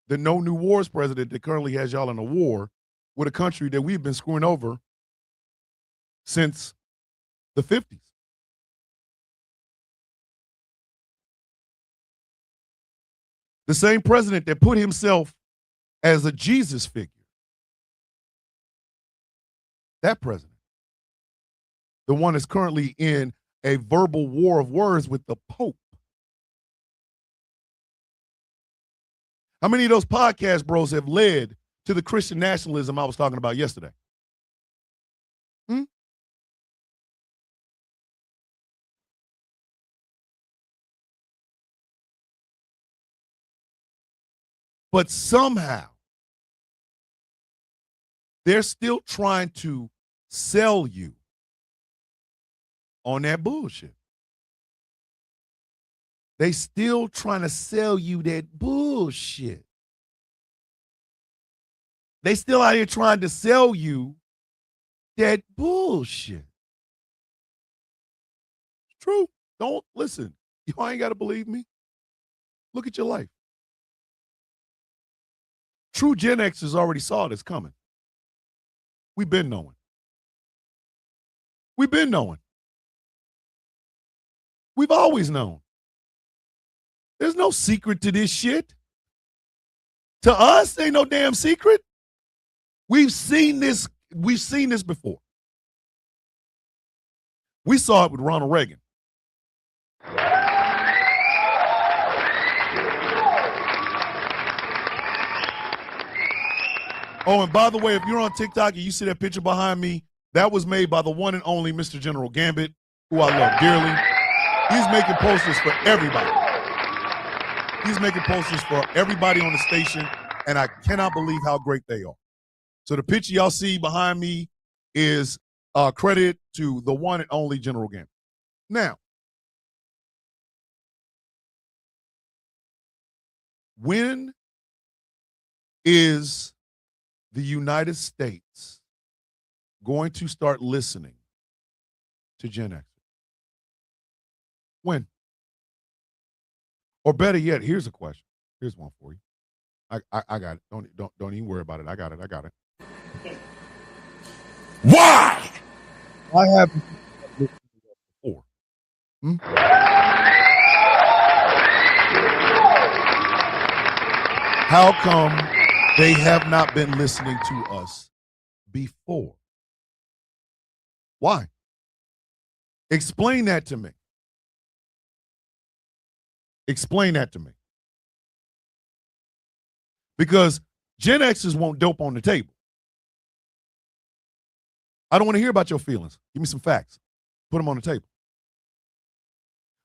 The No New Wars president that currently has y'all in a war with a country that we've been screwing over since the 50s. The same president that put himself as a Jesus figure. That president. The one that's currently in a verbal war of words with the Pope. How many of those podcast bros have led to the Christian nationalism I was talking about yesterday? But somehow, they're still trying to sell you on that bullshit. They still trying to sell you that bullshit. They still out here trying to sell you that bullshit. It's true. Don't listen. You ain't got to believe me. Look at your life. True Gen Xers already saw this coming. We've been knowing. We've been knowing. We've always known. There's no secret to this shit. To us, ain't no damn secret. We've seen this. We've seen this before. We saw it with Ronald Reagan. Oh, and by the way, if you're on TikTok and you see that picture behind me, that was made by the one and only Mr. General Gambit, who I love dearly. He's making posters for everybody. He's making posters for everybody on the station, and I cannot believe how great they are. So the picture y'all see behind me is credit to the one and only General Gambit. Now, when is the United States going to start listening to Gen X? When? Or better yet, here's a question. Here's one for you. I got it. Don't even worry about it. I got it. Why? I haven't before. How come they have not been listening to us before? Why? Explain that to me. Explain that to me. Because Gen Xers won't dope on the table. I don't want to hear about your feelings. Give me some facts. Put them on the table.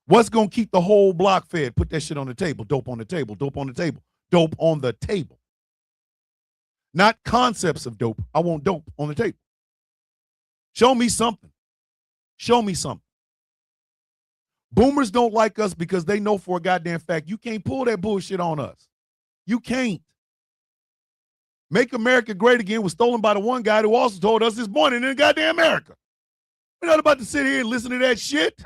What's going to keep the whole block fed? Put that shit on the table. Dope on the table. Dope on the table. Dope on the table. Not concepts of dope. I want dope on the table. Show me something. Show me something. Boomers don't like us because they know for a goddamn fact you can't pull that bullshit on us. You can't. Make America Great Again was stolen by the one guy who also told us this morning in goddamn America. We're not about to sit here and listen to that shit.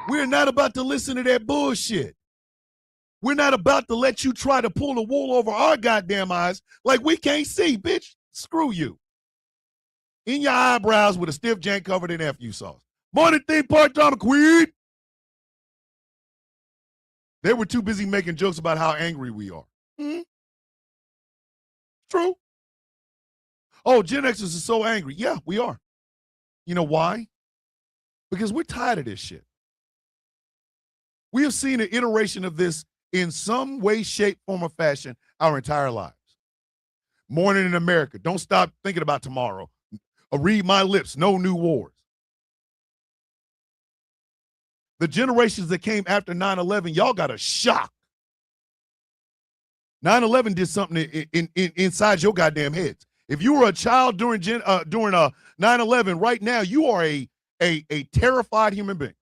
We're not about to listen to that bullshit. We're not about to let you try to pull the wool over our goddamn eyes like we can't see, bitch. Screw you. In your eyebrows with a stiff jank covered in FU sauce. Morning theme park drama queen. They were too busy making jokes about how angry we are. True. Oh, Gen Xers are so angry. Yeah, we are. You know why? Because we're tired of this shit. We have seen an iteration of this in some way, shape, form, or fashion our entire lives. Morning in America. Don't stop thinking about tomorrow. Read my lips. No new wars. The generations that came after 9/11, y'all got a shock. 9/11 did something inside your goddamn heads. If you were a child during 9/11, right now you are a terrified human being.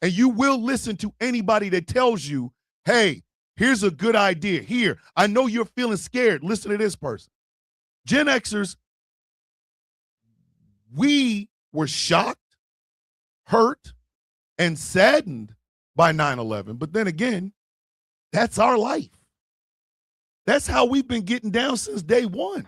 And you will listen to anybody that tells you, hey, here's a good idea. Here, I know you're feeling scared. Listen to this person. Gen Xers, we were shocked, hurt, and saddened by 9/11. But then again, that's our life. That's how we've been getting down since day one.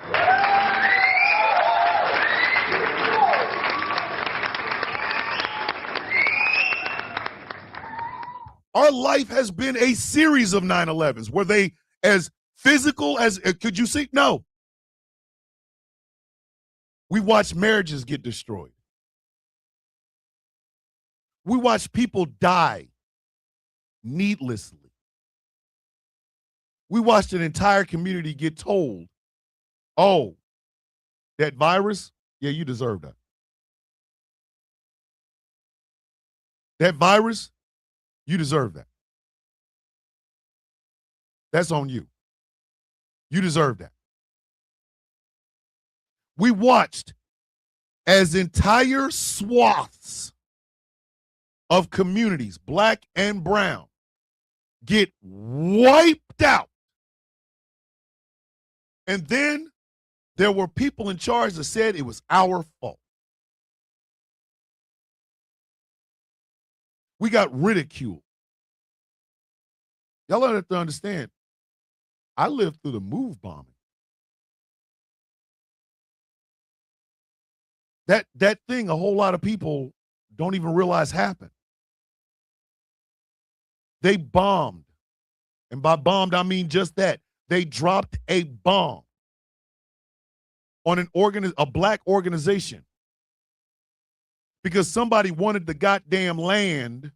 Our life has been a series of 9/11s. Were they as physical as, could you see? No. We watched marriages get destroyed. We watched people die needlessly. We watched an entire community get told, oh, that virus, yeah, you deserve that. That virus, you deserve that. That's on you. You deserve that. We watched as entire swaths of communities, black and brown, get wiped out. And then there were people in charge that said it was our fault. We got ridiculed. Y'all have to understand, I lived through the MOVE bombing. That thing a whole lot of people don't even realize happened. They bombed. And by bombed, I mean just that. They dropped a bomb on a black organization because somebody wanted the goddamn land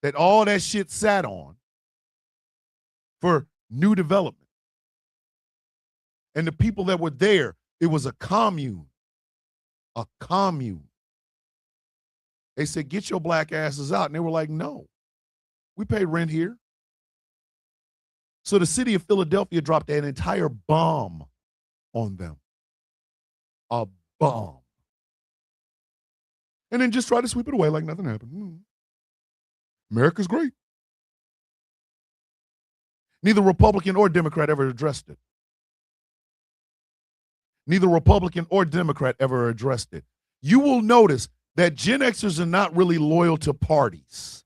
that all that shit sat on for new development. And the people that were there, it was a commune. A commune. They said, get your black asses out. And they were like, no, we pay rent here. So the city of Philadelphia dropped an entire bomb on them. A bomb. And then just try to sweep it away like nothing happened. America's great. Neither Republican or Democrat ever addressed it. Neither Republican or Democrat ever addressed it. You will notice that Gen Xers are not really loyal to parties.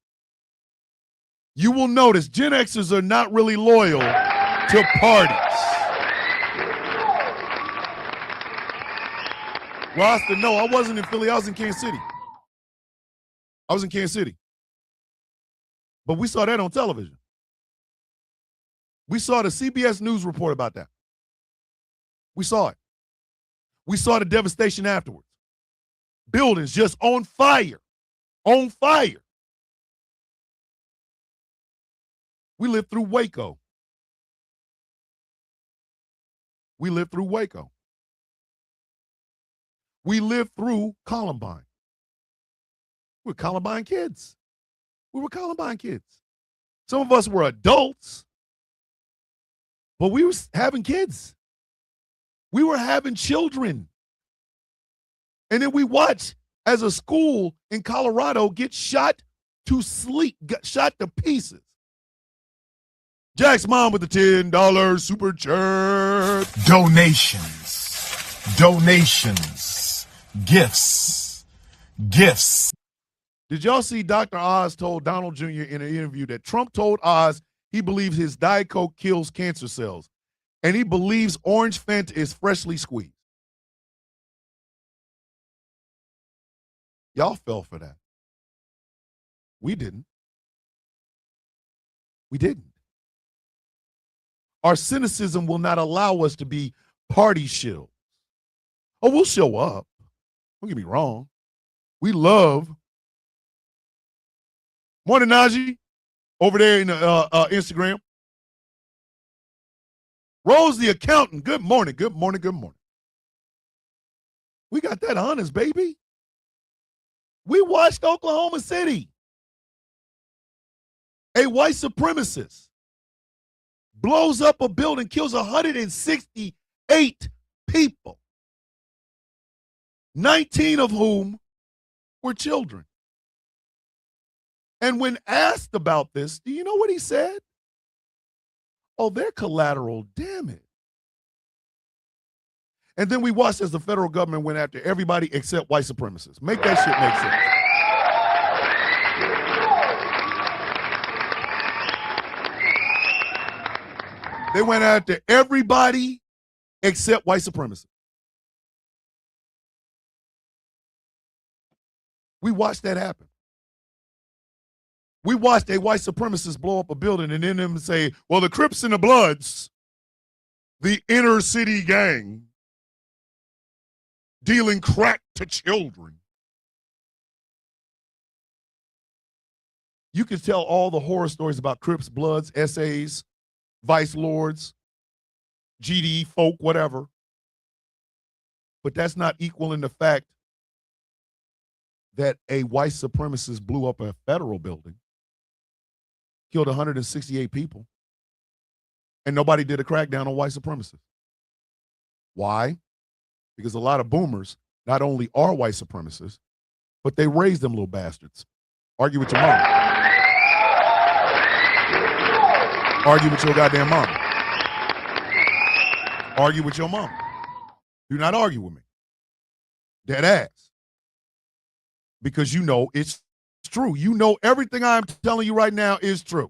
You will notice Gen Xers are not really loyal to parties. Rasta, no, I wasn't in Philly. I was in Kansas City. But we saw that on television. We saw the CBS News report about that. We saw it. We saw the devastation afterwards. Buildings just on fire. On fire. We lived through Waco. We lived through Columbine. We were Columbine kids. Some of us were adults, but we were having kids. We were having children. And then we watched as a school in Colorado get shot to pieces. Jack's mom with the $10 super chat. Donations. Gifts. Did y'all see Dr. Oz told Donald Jr. in an interview that Trump told Oz he believes his Diet Coke kills cancer cells, and he believes orange Fanta is freshly squeezed? Y'all fell for that. We didn't. Our cynicism will not allow us to be party shills. Oh, we'll show up. Don't get me wrong. We love. Morning, Najee, over there in Instagram. Rose the accountant. Good morning. We got that honest, baby. We watched Oklahoma City. A white supremacist blows up a building, kills 168 people, 19 of whom were children. And when asked about this, do you know what he said? Oh, they're collateral damage. And then we watched as the federal government went after everybody except white supremacists. Make that shit make sense. They went after everybody except white supremacists. We watched that happen. We watched a white supremacist blow up a building and then them say, well, the Crips and the Bloods, the inner city gang, dealing crack to children. You could tell all the horror stories about Crips, Bloods, SAs, Vice Lords, GD folk, whatever. But that's not equaling the fact that a white supremacist blew up a federal building, killed 168 people, and nobody did a crackdown on white supremacists. Why? Because a lot of boomers not only are white supremacists, but they raised them little bastards. Argue with your mama. Argue with your goddamn mama. Argue with your mama. Do not argue with me. Dead ass. Because you know it's true. You know everything I'm telling you right now is true.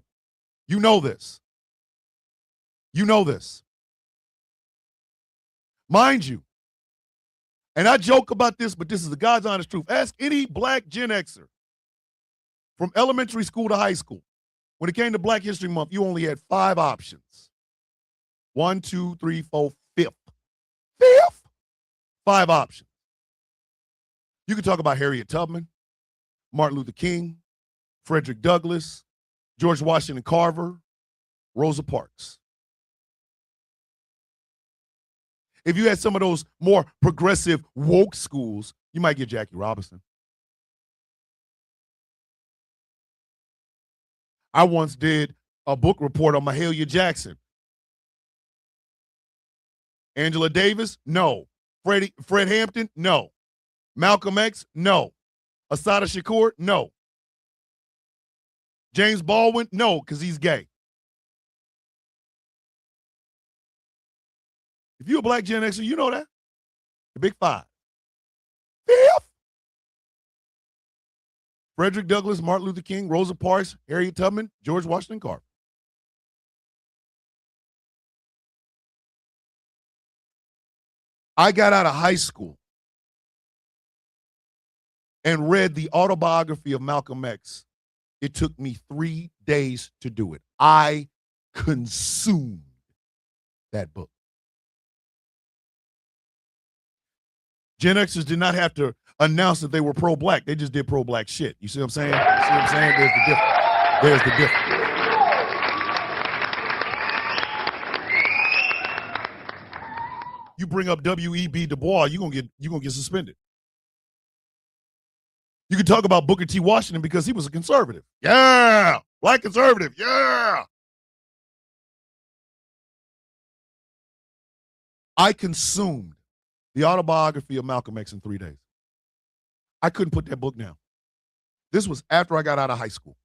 You know this. Mind you, and I joke about this, but this is the God's honest truth. Ask any black Gen Xer from elementary school to high school. When it came to Black History Month, you only had 5 options. 1, 2, 3, 4, 5th. 5 options. You could talk about Harriet Tubman, Martin Luther King, Frederick Douglass, George Washington Carver, Rosa Parks. If you had some of those more progressive woke schools, you might get Jackie Robinson. I once did a book report on Mahalia Jackson. Angela Davis? No. Fred Hampton? No. Malcolm X? No. Assata Shakur? No. James Baldwin? No, because he's gay. If you're a black Gen Xer, you know that. The big 5. 5th? Frederick Douglass, Martin Luther King, Rosa Parks, Harriet Tubman, George Washington Carver. I got out of high school and read the autobiography of Malcolm X. It took me 3 days to do it. I consumed that book. Gen Xers did not have to announce that they were pro-black. They just did pro-black shit. You see what I'm saying? You see what I'm saying? There's the difference. There's the difference. You bring up W.E.B. Du Bois, you're gonna get suspended. You can talk about Booker T. Washington because he was a conservative. Yeah, black conservative. Yeah. I consumed the autobiography of Malcolm X in 3 days. I couldn't put that book down. This was after I got out of high school.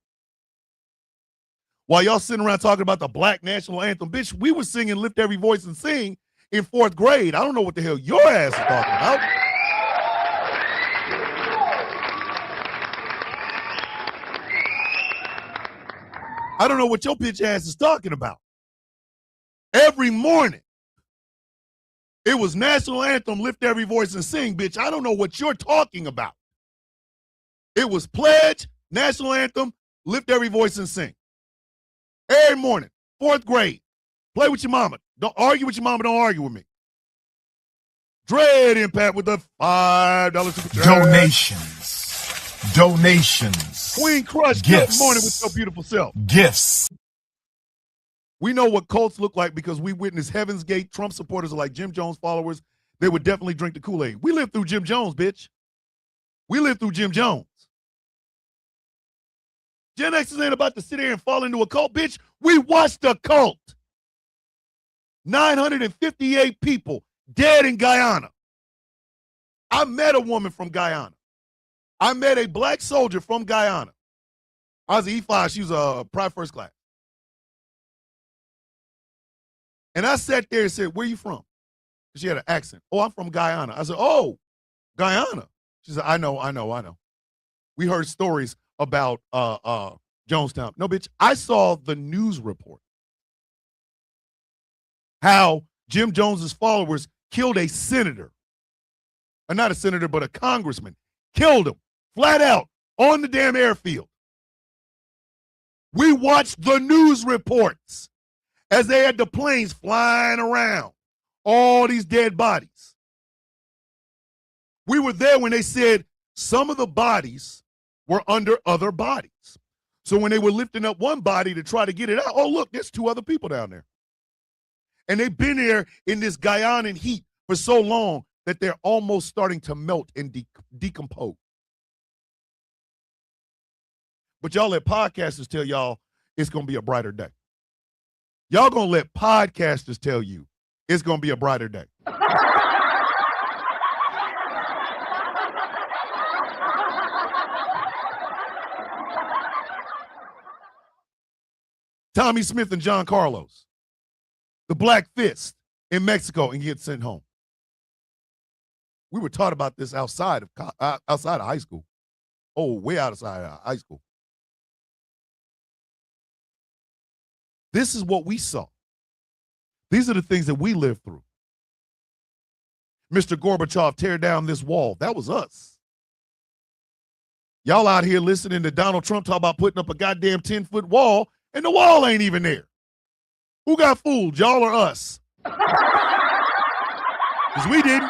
While y'all sitting around talking about the black national anthem, bitch, we were singing Lift Every Voice and Sing in 4th grade. I don't know what the hell your ass is talking about. I don't know what your bitch ass is talking about. Every morning, it was national anthem, Lift Every Voice and Sing, bitch. I don't know what you're talking about. It was pledge, national anthem, Lift Every Voice and Sing. Every morning, 4th grade. Play with your mama. Don't argue with your mama. Don't argue with me. Dread Impact with the $5 super chat. Donations. Queen Crush, Gifts. Good morning with your beautiful self. Gifts. We know what cults look like because we witnessed Heaven's Gate. Trump supporters are like Jim Jones followers. They would definitely drink the Kool-Aid. We lived through Jim Jones, bitch. We lived through Jim Jones. Gen Xers ain't about to sit here and fall into a cult, bitch. We watched a cult. 958 people dead in Guyana. I met a woman from Guyana. I met a black soldier from Guyana. I was an E5. She was a private first class. And I sat there and said, where you from? She had an accent. Oh, I'm from Guyana. I said, oh, Guyana. She said, I know. We heard stories about Jonestown. No, bitch, I saw the news report. How Jim Jones's followers killed a senator. Or not a senator, but a congressman. Killed him, flat out, on the damn airfield. We watched the news reports as they had the planes flying around, all these dead bodies. We were there when they said some of the bodies were under other bodies. So when they were lifting up one body to try to get it out, oh, look, there's 2 other people down there. And they've been there in this Guyanan heat for so long that they're almost starting to melt and decompose. But y'all let podcasters tell y'all it's going to be a brighter day. Y'all going to let podcasters tell you it's going to be a brighter day. Tommy Smith and John Carlos, the Black Fist in Mexico, and get sent home. We were taught about this outside of high school. Oh, way outside of high school. This is what we saw. These are the things that we lived through. Mr. Gorbachev, tear down this wall. That was us. Y'all out here listening to Donald Trump talk about putting up a goddamn 10-foot wall, and the wall ain't even there. Who got fooled, y'all or us? Because we didn't.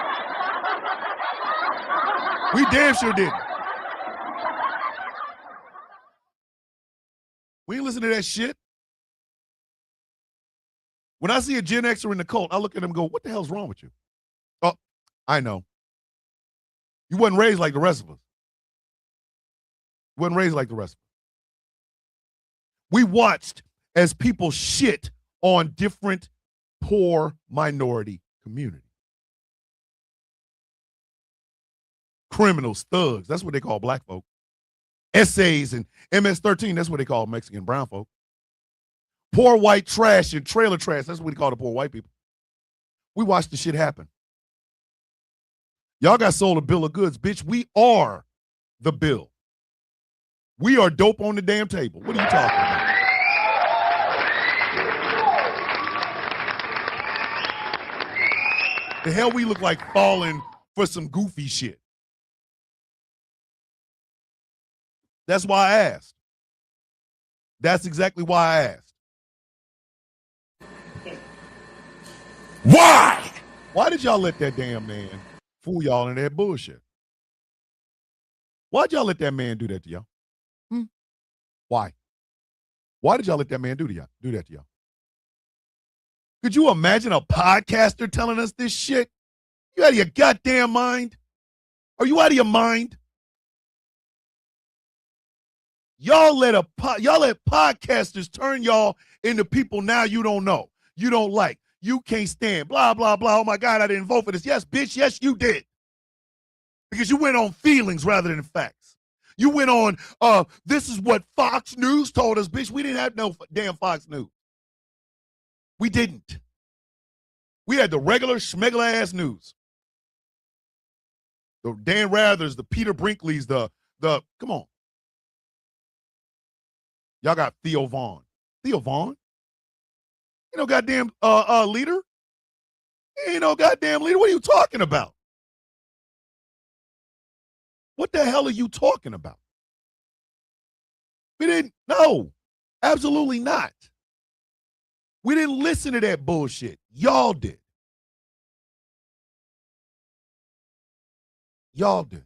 We damn sure didn't. We ain't listen to that shit. When I see a Gen Xer in the cult, I look at them and go, what the hell's wrong with you? Oh, I know. You wasn't raised like the rest of us. You wasn't raised like the rest of us. We watched as people shit on different poor minority communities. Criminals, thugs, that's what they call black folk. Essays and MS-13, that's what they call Mexican brown folk. Poor white trash and trailer trash, that's what we call the poor white people. We watched the shit happen. Y'all got sold a bill of goods. Bitch, we are the bill. We are dope on the damn table. What are you talking about? The hell we look like falling for some goofy shit. That's why I asked. That's exactly why I asked. Why? Why did y'all let that damn man fool y'all in that bullshit? Why'd y'all let that man do that to y'all? Why? Why did y'all let that man do that to y'all? Could you imagine a podcaster telling us this shit? You out of your goddamn mind? Are you out of your mind? Y'all let podcasters turn y'all into people now you don't know, you don't like, you can't stand, blah, blah, blah. Oh my God, I didn't vote for this. Yes, bitch, yes, you did. Because you went on feelings rather than facts. You went on, this is what Fox News told us, bitch. We didn't have no damn Fox News. We didn't. We had the regular schmegler ass news. The Dan Rathers, the Peter Brinkleys, the come on. Y'all got Theo Vaughn. Theo Vaughn? You know goddamn leader? He ain't no goddamn leader. What are you talking about? What the hell are you talking about? We didn't, no, absolutely not. We didn't listen to that bullshit. Y'all did. Y'all did.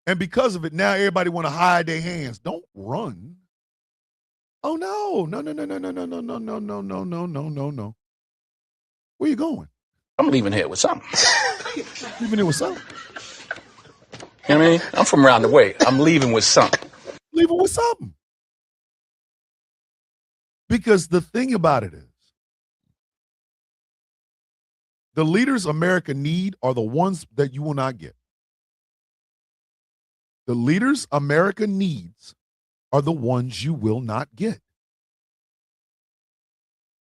And because of it, now everybody want to hide their hands. Don't run. Oh no. No. Where you going? I'm leaving here with something. Leaving it with something. You know what I mean? I'm from around the way. I'm leaving with something. Leaving with something. Because the thing about it is, the leaders America need are the ones that you will not get. The leaders America needs are the ones you will not get.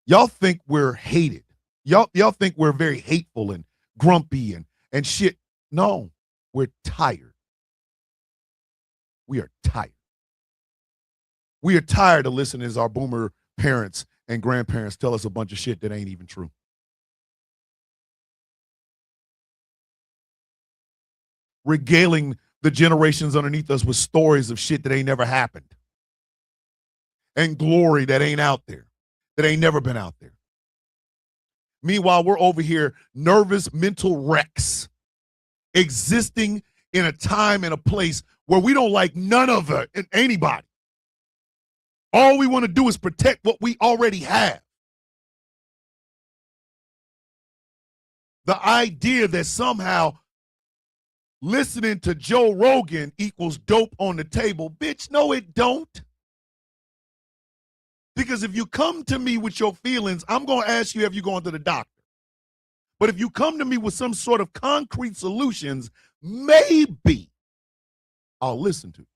Y'all think we're hated. Y'all think we're very hateful and grumpy and shit. No, we're tired. We are tired. We are tired of listening as our boomer parents and grandparents tell us a bunch of shit that ain't even true. Regaling the generations underneath us with stories of shit that ain't never happened. And glory that ain't out there, that ain't never been out there. Meanwhile, we're over here, nervous mental wrecks, existing in a time and a place where we don't like none of it, anybody. All we want to do is protect what we already have. The idea that somehow listening to Joe Rogan equals dope on the table, bitch, no, it don't. Because if you come to me with your feelings, I'm going to ask you, have you gone to the doctor? But if you come to me with some sort of concrete solutions, maybe I'll listen to you.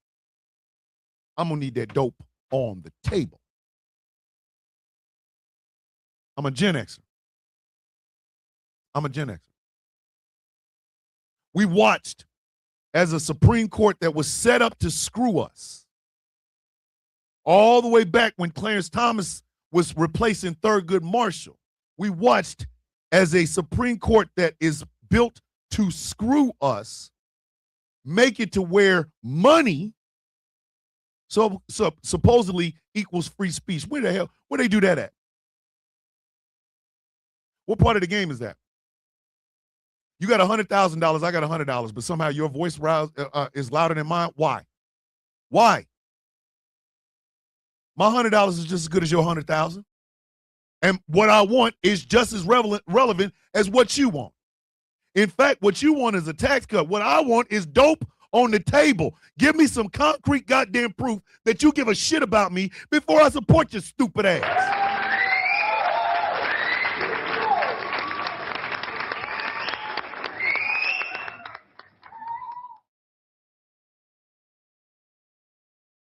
I'm going to need that dope on the table. I'm a Gen Xer. We watched as a Supreme Court that was set up to screw us. All the way back when Clarence Thomas was replacing Thurgood Marshall, we watched as a Supreme Court that is built to screw us, make it to where money supposedly equals free speech. Where the hell, where they do that at? What part of the game is that? You got $100,000, I got $100, but somehow your voice is louder than mine. Why? Why? My $100 is just as good as your 100,000. And what I want is just as relevant as what you want. In fact, what you want is a tax cut. What I want is dope on the table. Give me some concrete goddamn proof that you give a shit about me before I support your stupid ass.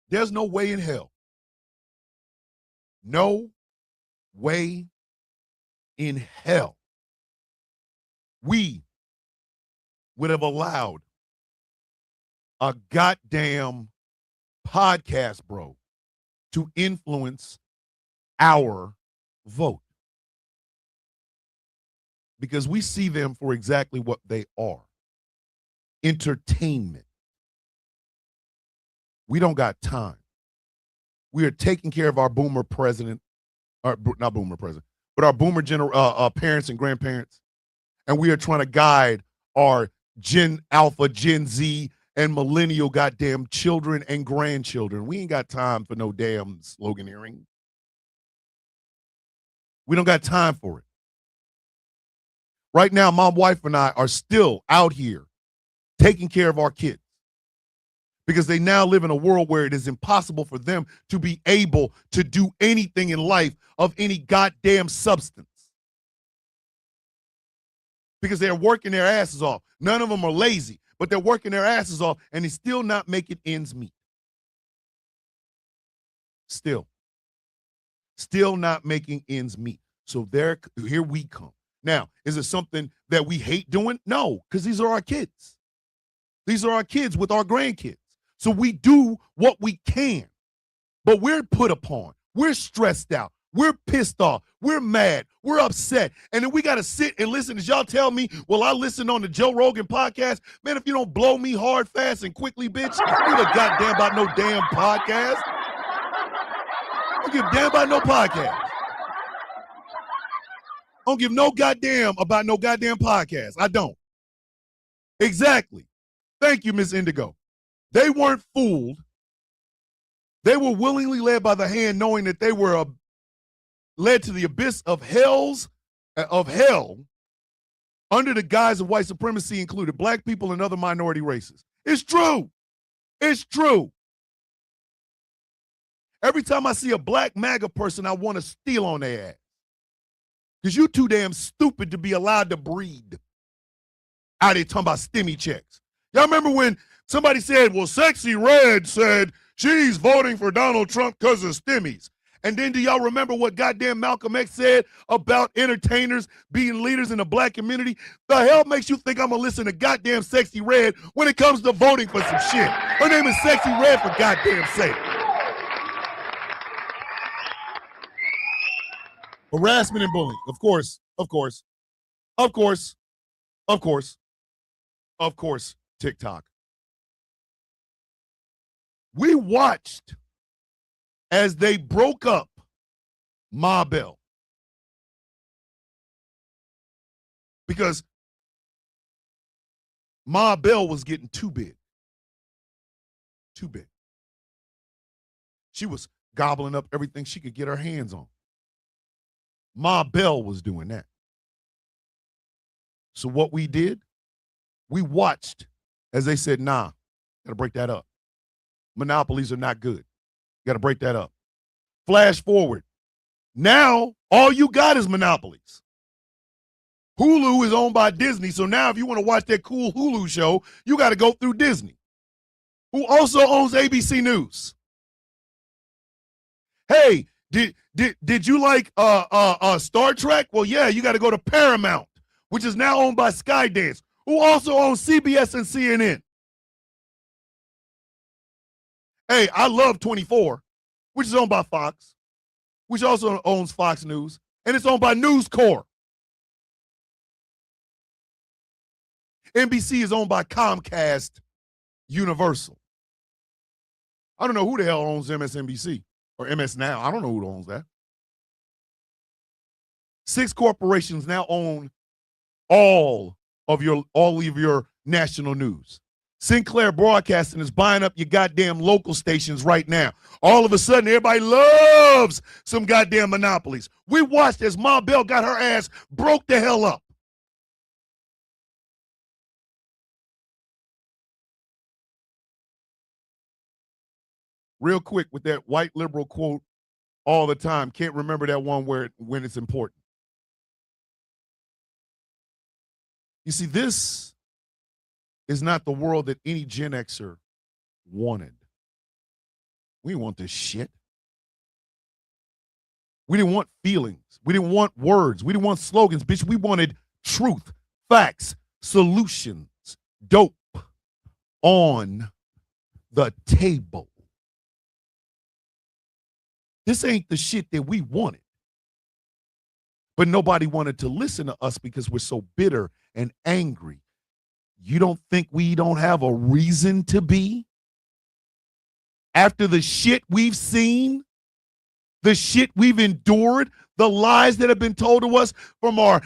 There's no way in hell. No way in hell we would have allowed a goddamn podcast, bro, to influence our vote. Because we see them for exactly what they are. Entertainment. We don't got time. We are taking care of our boomer president, or not boomer president, but our boomer parents and grandparents. And we are trying to guide our Gen Alpha, Gen Z, and millennial goddamn children and grandchildren. We ain't got time for no damn sloganeering. We don't got time for it. Right now, my wife and I are still out here taking care of our kids because they now live in a world where it is impossible for them to be able to do anything in life of any goddamn substance because they're working their asses off. None of them are lazy, but they're working their asses off and they're still not making ends meet. Still not making ends meet. So here we come. Now, is it something that we hate doing? No, because these are our kids. These are our kids with our grandkids. So we do what we can, but we're put upon. We're stressed out. We're pissed off. We're mad. We're upset. And then we got to sit and listen. As y'all tell me, well, I listened on the Joe Rogan podcast. Man, if you don't blow me hard, fast, and quickly, bitch, you don't goddamn about no damn podcast. I don't give a damn about no podcast. I don't give no goddamn about no goddamn podcast. I don't. Exactly. Thank you, Miss Indigo. They weren't fooled. They were willingly led by the hand, knowing that they were led to the abyss of hell under the guise of white supremacy, included black people and other minority races. It's true. It's true. Every time I see a black MAGA person, I want to steal on their ass. Because you too damn stupid to be allowed to breed. Out there talking about stimmy checks. Y'all remember when somebody said, well, Sexy Red said she's voting for Donald Trump because of stimmies. And then do y'all remember what goddamn Malcolm X said about entertainers being leaders in the black community? The hell makes you think I'm going to listen to goddamn Sexy Red when it comes to voting for some shit? Her name is Sexy Red, for goddamn sake. Harassment and bullying, of course, TikTok. We watched as they broke up Ma Bell because Ma Bell was getting too big. She was gobbling up everything she could get her hands on. Ma Bell was doing that. So what we did, we watched as they said, nah, gotta break that up. Monopolies are not good. Gotta break that up. Flash forward. Now, all you got is monopolies. Hulu is owned by Disney, so now if you want to watch that cool Hulu show, you got to go through Disney, who also owns ABC News. Hey, did you like Star Trek? Well, yeah, you got to go to Paramount, which is now owned by Skydance, who also owns CBS and CNN. Hey, I love 24, which is owned by Fox, which also owns Fox News, and it's owned by News Corp. NBC is owned by Comcast Universal. I don't know who the hell owns MSNBC or MS Now. I don't know who owns that. 6 corporations now own all of your national news. Sinclair Broadcasting is buying up your goddamn local stations right now. All of a sudden, everybody loves some goddamn monopolies. We watched as Ma Bell got her ass broke the hell up. Real quick with that white liberal quote all the time. Can't remember that one when it's important. You see, this is not the world that any Gen Xer wanted. We didn't want this shit. We didn't want feelings. We didn't want words. We didn't want slogans, bitch. We wanted truth, facts, solutions, dope on the table. This ain't the shit that we wanted. But nobody wanted to listen to us because we're so bitter and angry. You don't think we don't have a reason to be? After the shit we've seen, the shit we've endured, the lies that have been told to us from our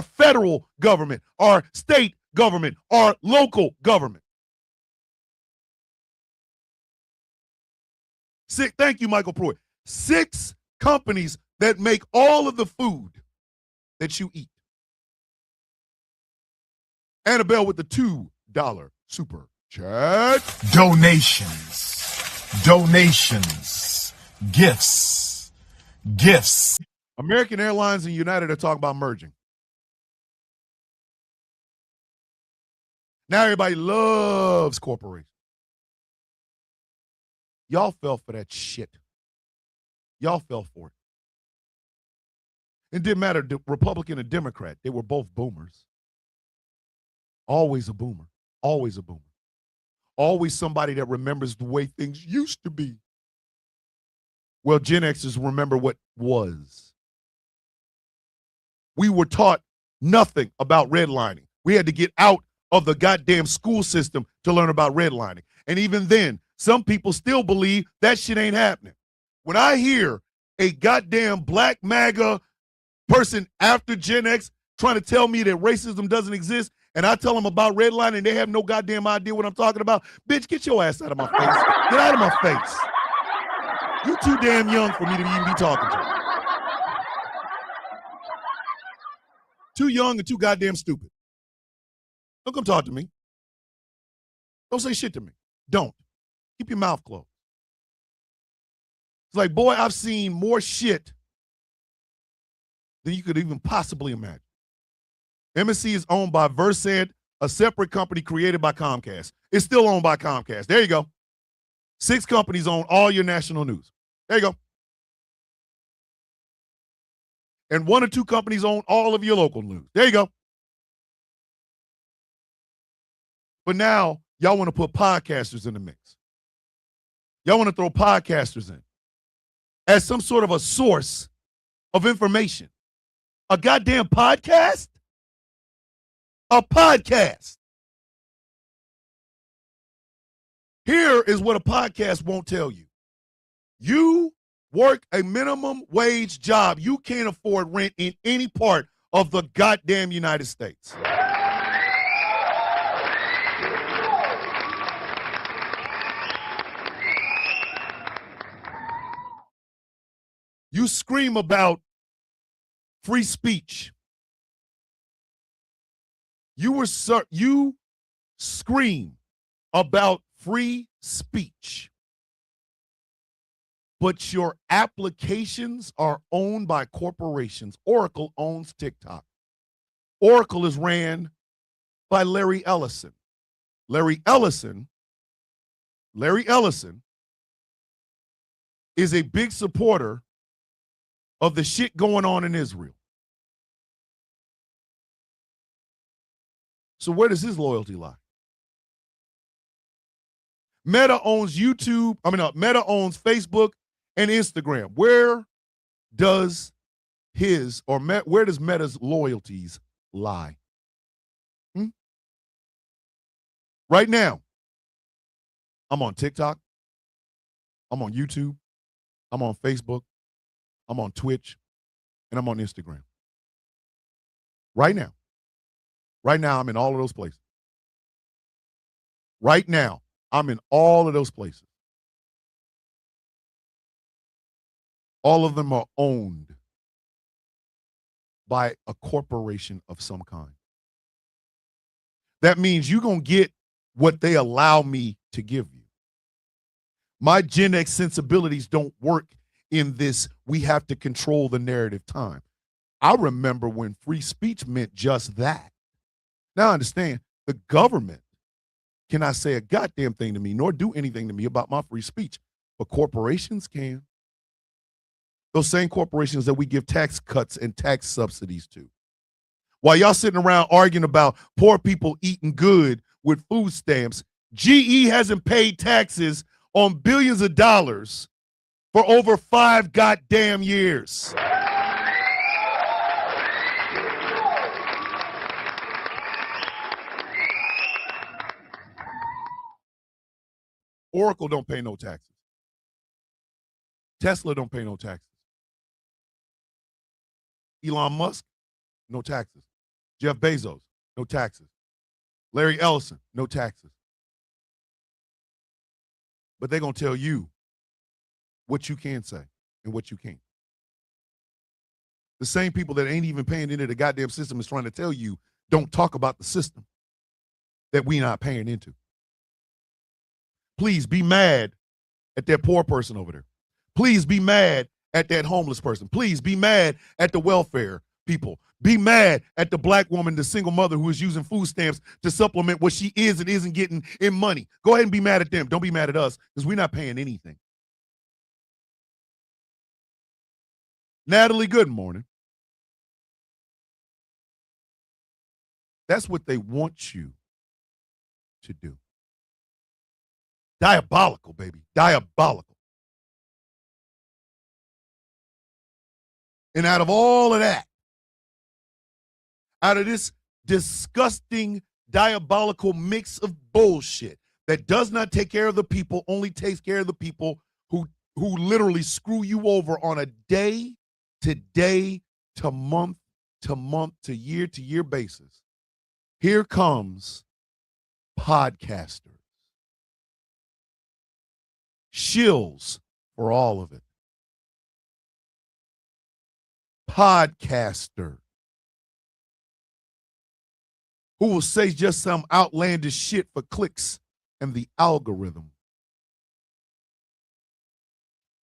federal government, our state government, our local government. Thank you, Michael Pruitt. 6 companies that make all of the food that you eat. Annabelle with the $2 super chat. Donations, gifts. American Airlines and United are talking about merging. Now everybody loves corporations. Y'all fell for that shit. Y'all fell for it. It didn't matter, Republican or Democrat. They were both boomers. Always a boomer. Always a boomer. Always somebody that remembers the way things used to be. Well, Gen Xers remember what was. We were taught nothing about redlining. We had to get out of the goddamn school system to learn about redlining. And even then, some people still believe that shit ain't happening. When I hear a goddamn black MAGA person after Gen X trying to tell me that racism doesn't exist, and I tell them about redlining and they have no goddamn idea what I'm talking about, bitch, get your ass out of my face. Get out of my face. You too damn young for me to even be talking to. Too young and too goddamn stupid. Don't come talk to me. Don't say shit to me. Don't. Keep your mouth closed. It's like, boy, I've seen more shit than you could even possibly imagine. MSC is owned by Versant, a separate company created by Comcast. It's still owned by Comcast. There you go. 6 companies own all your national news. There you go. And 1 or 2 companies own all of your local news. There you go. But now, y'all want to put podcasters in the mix. Y'all want to throw podcasters in as some sort of a source of information. A goddamn podcast? A podcast. Here is what a podcast won't tell you. You work a minimum wage job. You can't afford rent in any part of the goddamn United States. You scream about free speech. You scream about free speech. But your applications are owned by corporations. Oracle owns TikTok. Oracle is ran by Larry Ellison. Larry Ellison is a big supporter of the shit going on in Israel. So where does his loyalty lie? Meta owns Meta owns Facebook and Instagram. Where does Meta's loyalties lie? Right now, I'm on TikTok. I'm on YouTube. I'm on Facebook. I'm on Twitch, and I'm on Instagram. Right now. Right now, I'm in all of those places. Right now, I'm in all of those places. All of them are owned by a corporation of some kind. That means you're going to get what they allow me to give you. My Gen X sensibilities don't work in this, we have to control the narrative time. I remember when free speech meant just that. Now I understand the government cannot say a goddamn thing to me, nor do anything to me about my free speech, but corporations can. Those same corporations that we give tax cuts and tax subsidies to. While y'all sitting around arguing about poor people eating good with food stamps, GE hasn't paid taxes on billions of dollars for over 5 goddamn years. Oracle don't pay no taxes. Tesla don't pay no taxes. Elon Musk, no taxes. Jeff Bezos, no taxes. Larry Ellison, no taxes. But they're going to tell you what you can say and what you can't. The same people that ain't even paying into the goddamn system is trying to tell you, don't talk about the system that we not paying into. Please be mad at that poor person over there. Please be mad at that homeless person. Please be mad at the welfare people. Be mad at the black woman, the single mother who is using food stamps to supplement what she is and isn't getting in money. Go ahead and be mad at them. Don't be mad at us because we're not paying anything. Natalie, good morning. That's what they want you to do. Diabolical, baby. Diabolical. And out of all of that, out of this disgusting, diabolical mix of bullshit that does not take care of the people, only takes care of the people who literally screw you over on a day to day to month to year basis, here comes podcasters. Shills for all of it. Podcaster who will say just some outlandish shit for clicks and the algorithm.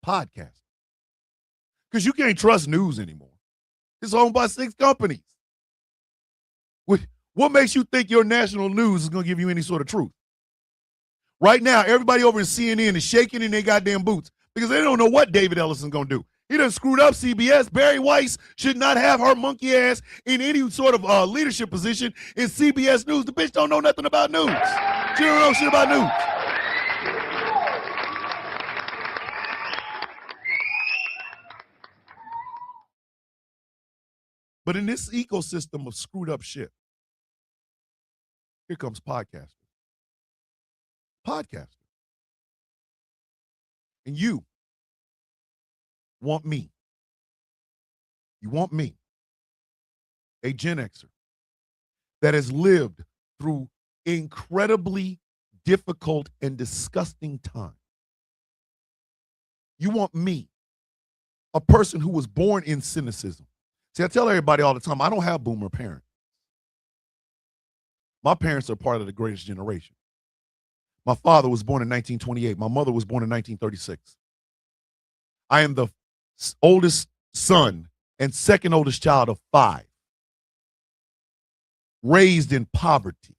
Podcast. Because you can't trust news anymore. It's owned by 6 companies. What makes you think your national news is going to give you any sort of truth? Right now, everybody over in CNN is shaking in their goddamn boots because they don't know what David Ellison's going to do. He done screwed up CBS. Barry Weiss should not have her monkey ass in any sort of leadership position in CBS News. The bitch don't know nothing about news. She don't know shit about news. But in this ecosystem of screwed up shit, here comes podcasters. Podcasters. And you want me. You want me, a Gen Xer that has lived through incredibly difficult and disgusting times. You want me, a person who was born in cynicism. See, I tell everybody all the time, I don't have boomer parents. My parents are part of the greatest generation. My father was born in 1928. My mother was born in 1936. I am the oldest son and second oldest child of 5. Raised in poverty.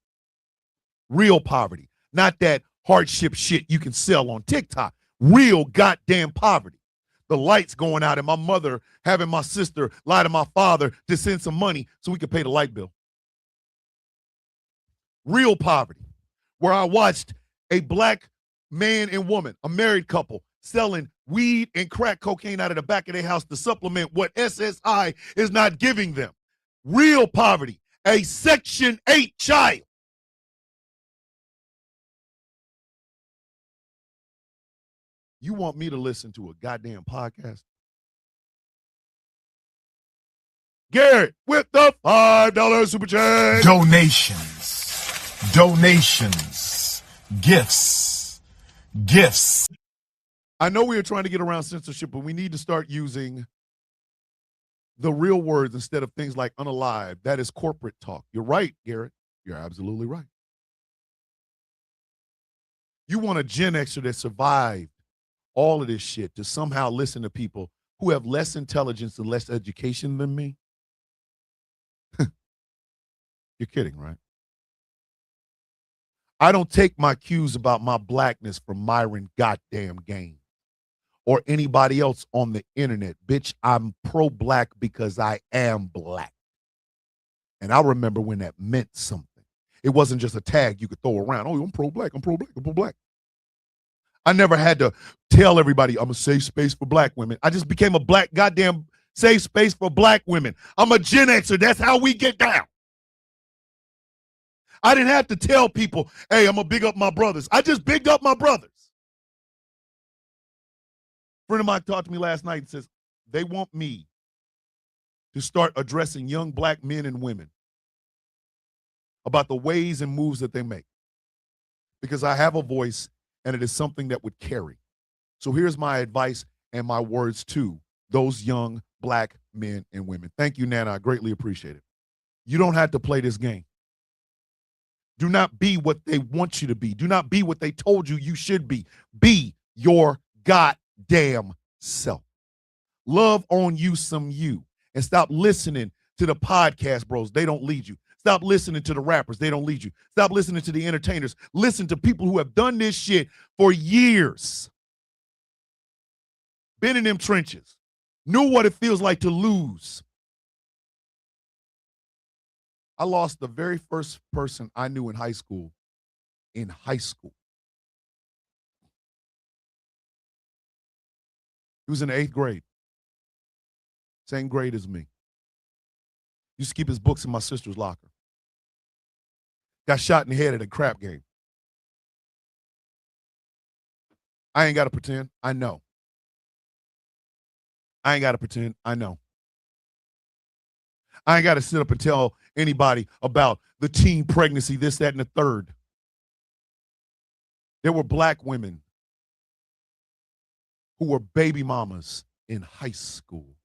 Real poverty. Not that hardship shit you can sell on TikTok. Real goddamn poverty. The lights going out and my mother having my sister lie to my father to send some money so we could pay the light bill. Real poverty. Where I watched a black man and woman, a married couple, selling weed and crack cocaine out of the back of their house to supplement what SSI is not giving them. Real poverty. A Section 8 child. You want me to listen to a goddamn podcast? Garrett with the $5 super chat. Donations, gifts. I know we are trying to get around censorship, but we need to start using the real words instead of things like unalive. That is corporate talk. You're right, Garrett. You're absolutely right. You want a Gen Xer that survived all of this shit to somehow listen to people who have less intelligence and less education than me? You're kidding, right? I don't take my cues about my blackness from Myron goddamn Gaines or anybody else on the internet. Bitch, I'm pro-black because I am black. And I remember when that meant something. It wasn't just a tag you could throw around. Oh, I'm pro-black, I'm pro-black, I'm pro-black. I never had to tell everybody I'm a safe space for black women. I just became a black goddamn safe space for black women. I'm a Gen Xer. That's how we get down. I didn't have to tell people, hey, I'm going to big up my brothers. I just bigged up my brothers. A friend of mine talked to me last night and says, they want me to start addressing young black men and women about the ways and moves that they make. Because I have a voice and it is something that would carry. So here's my advice and my words to those young black men and women. Thank you, Nana. I greatly appreciate it. You don't have to play this game. Do not be what they want you to be. Do not be what they told you you should be. Be your goddamn self. Love on you some you. And stop listening to the podcast bros. They don't lead you. Stop listening to the rappers. They don't lead you. Stop listening to the entertainers. Listen to people who have done this shit for years. Been in them trenches. Knew what it feels like to lose. I lost the very first person I knew in high school. In high school. He was in the 8th grade. Same grade as me. Used to keep his books in my sister's locker. Got shot in the head at a crap game. I ain't got to pretend. I know. I ain't got to pretend. I know. I ain't got to sit up and tell anybody about the teen pregnancy, this, that, and the third. There were black women who were baby mamas in high school.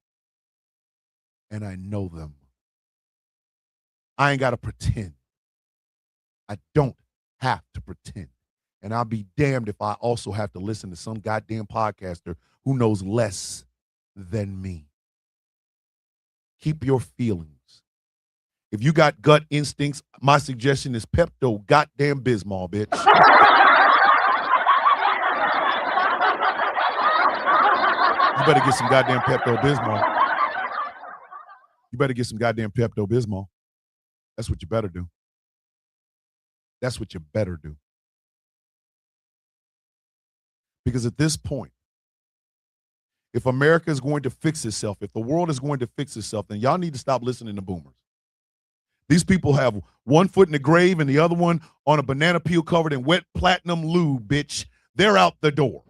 And I know them. I ain't got to pretend. I don't have to pretend. And I'll be damned if I also have to listen to some goddamn podcaster who knows less than me. Keep your feelings. If you got gut instincts, my suggestion is Pepto goddamn Bismol, bitch. You better get some goddamn Pepto Bismol. You better get some goddamn Pepto Bismol. That's what you better do. That's what you better do. Because at this point, if America is going to fix itself, if the world is going to fix itself, then y'all need to stop listening to boomers. These people have one foot in the grave and the other one on a banana peel covered in wet platinum lube, bitch. They're out the door.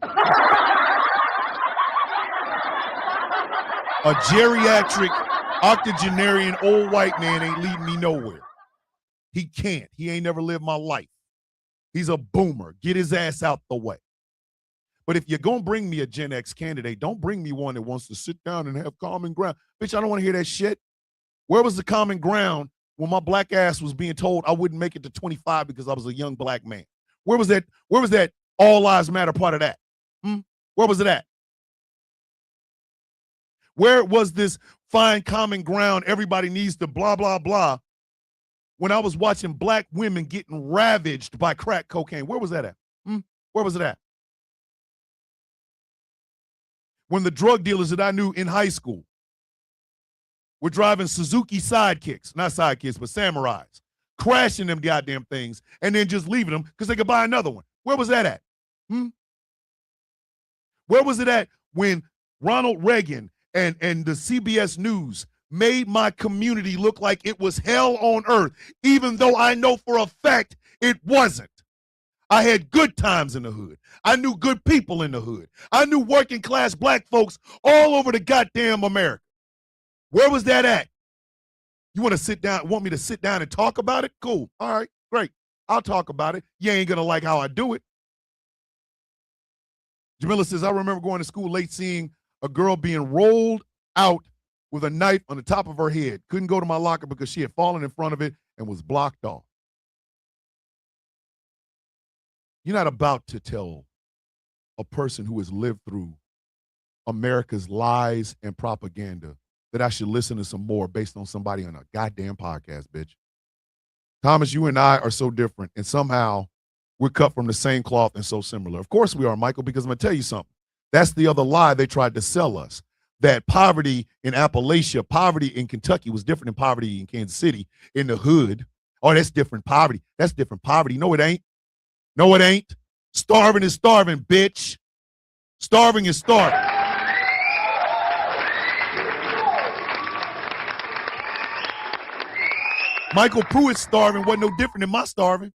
A geriatric, octogenarian old white man ain't leading me nowhere. He can't. He ain't never lived my life. He's a boomer. Get his ass out the way. But if you're going to bring me a Gen X candidate, don't bring me one that wants to sit down and have common ground. Bitch, I don't want to hear that shit. Where was the common ground when my black ass was being told I wouldn't make it to 25 because I was a young black man? Where was that? Where was that all lives matter part of that? Where was it at? Where was this find common ground, everybody needs to blah, blah, blah, when I was watching black women getting ravaged by crack cocaine? Where was that at? Where was it at? When the drug dealers that I knew in high school were driving Suzuki sidekicks, not sidekicks, but Samurais, crashing them goddamn things and then just leaving them because they could buy another one. Where was that at? Where was it at when Ronald Reagan and the CBS News made my community look like it was hell on earth, even though I know for a fact it wasn't? I had good times in the hood. I knew good people in the hood. I knew working class black folks all over the goddamn America. Where was that at? You want me to sit down and talk about it? Cool. All right, great. I'll talk about it. You ain't gonna like how I do it. Jamila says, I remember going to school late seeing a girl being rolled out with a knife on the top of her head. Couldn't go to my locker because she had fallen in front of it and was blocked off. You're not about to tell a person who has lived through America's lies and propaganda that I should listen to some more based on somebody on a goddamn podcast, bitch. Thomas, you and I are so different, and somehow we're cut from the same cloth and so similar. Of course we are, Michael, because I'm going to tell you something. That's the other lie they tried to sell us, that poverty in Appalachia, poverty in Kentucky was different than poverty in Kansas City in the hood. Oh, that's different poverty. That's different poverty. No, it ain't. No, it ain't. Starving is starving, bitch. Starving is starving. Michael Pruitt's starving wasn't no different than my starving.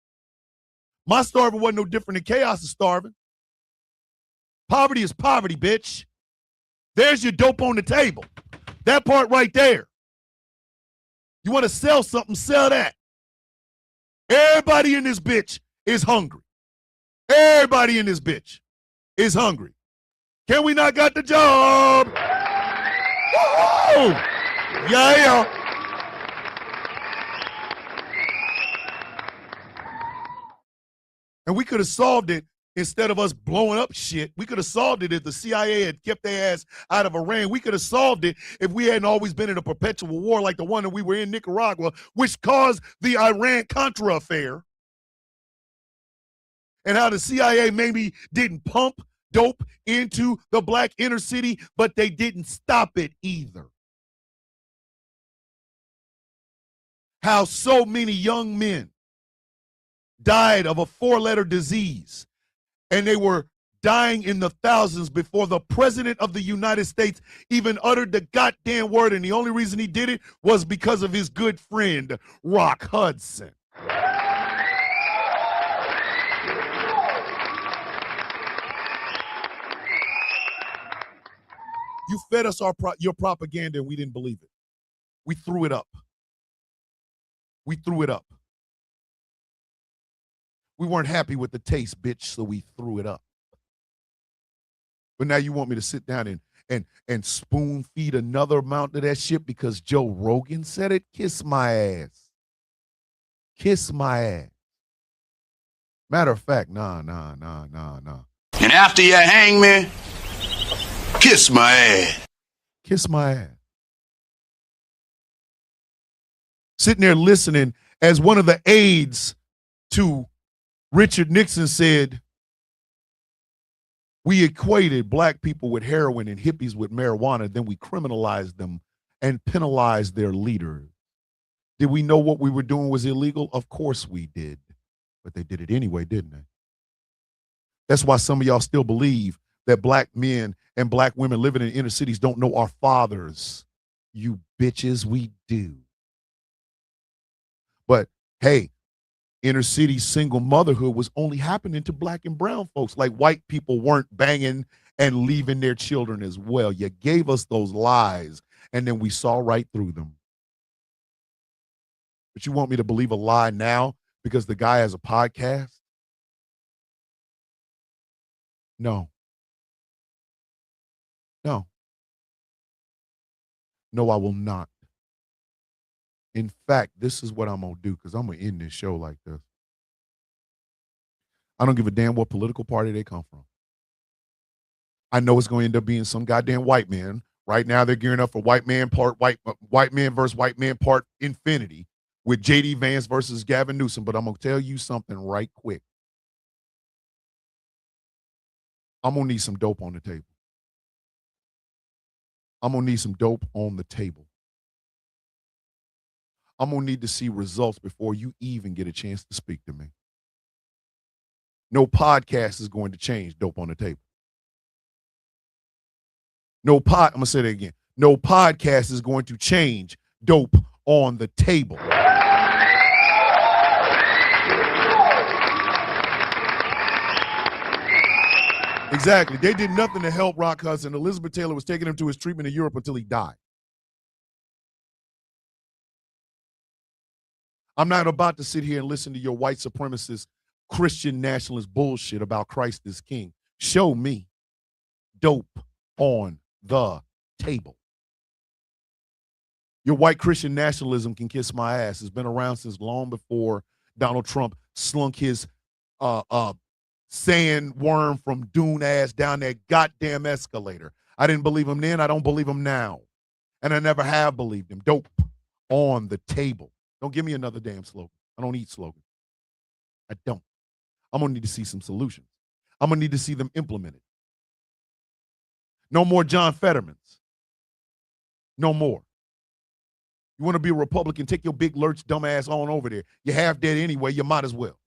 My starving wasn't no different than Chaos is starving. Poverty is poverty, bitch. There's your dope on the table. That part right there. You want to sell something, sell that. Everybody in this bitch is hungry. Everybody in this bitch is hungry. Can we not got the job? Woo! Yeah. And we could have solved it instead of us blowing up shit. We could have solved it if the CIA had kept their ass out of Iran. We could have solved it if we hadn't always been in a perpetual war like the one that we were in Nicaragua, which caused the Iran-Contra affair. And how the CIA maybe didn't pump dope into the black inner city, but they didn't stop it either. How so many young men died of a 4-letter disease, and they were dying in the thousands before the president of the United States even uttered the goddamn word, and the only reason he did it was because of his good friend, Rock Hudson. You fed us your propaganda, and we didn't believe it. We threw it up. We threw it up. We weren't happy with the taste, bitch, so we threw it up. But now you want me to sit down and spoon feed another amount of that shit because Joe Rogan said it? Kiss my ass. Kiss my ass. Matter of fact, nah. And after you hang me, kiss my ass. Kiss my ass. Sitting there listening as one of the aides to Richard Nixon said, we equated black people with heroin and hippies with marijuana, then we criminalized them and penalized their leaders. Did we know what we were doing was illegal? Of course we did. But they did it anyway, didn't they? That's why some of y'all still believe that black men and black women living in inner cities don't know our fathers. You bitches, we do. But hey, inner city single motherhood was only happening to black and brown folks. Like white people weren't banging and leaving their children as well. You gave us those lies, and then we saw right through them. But you want me to believe a lie now because the guy has a podcast? No. No. No, I will not. In fact, this is what I'm going to do because I'm going to end this show like this. I don't give a damn what political party they come from. I know it's going to end up being some goddamn white man. Right now they're gearing up for white man versus white man part infinity with J.D. Vance versus Gavin Newsom. But I'm going to tell you something right quick. I'm going to need some dope on the table. I'm going to need some dope on the table. I'm going to need to see results before you even get a chance to speak to me. No podcast is going to change dope on the table. I'm going to say that again. No podcast is going to change dope on the table. Exactly. They did nothing to help Rock Hudson. Elizabeth Taylor was taking him to his treatment in Europe until he died. I'm not about to sit here and listen to your white supremacist, Christian nationalist bullshit about Christ is king. Show me dope on the table. Your white Christian nationalism can kiss my ass. It's been around since long before Donald Trump slunk his sandworm from Dune ass down that goddamn escalator. I didn't believe him then. I don't believe him now. And I never have believed him. Dope on the table. Don't give me another damn slogan. I don't need slogans. I don't. I'm going to need to see some solutions. I'm going to need to see them implemented. No more John Fettermans. No more. You want to be a Republican, take your big lurch dumb ass on over there. You're half dead anyway. You might as well.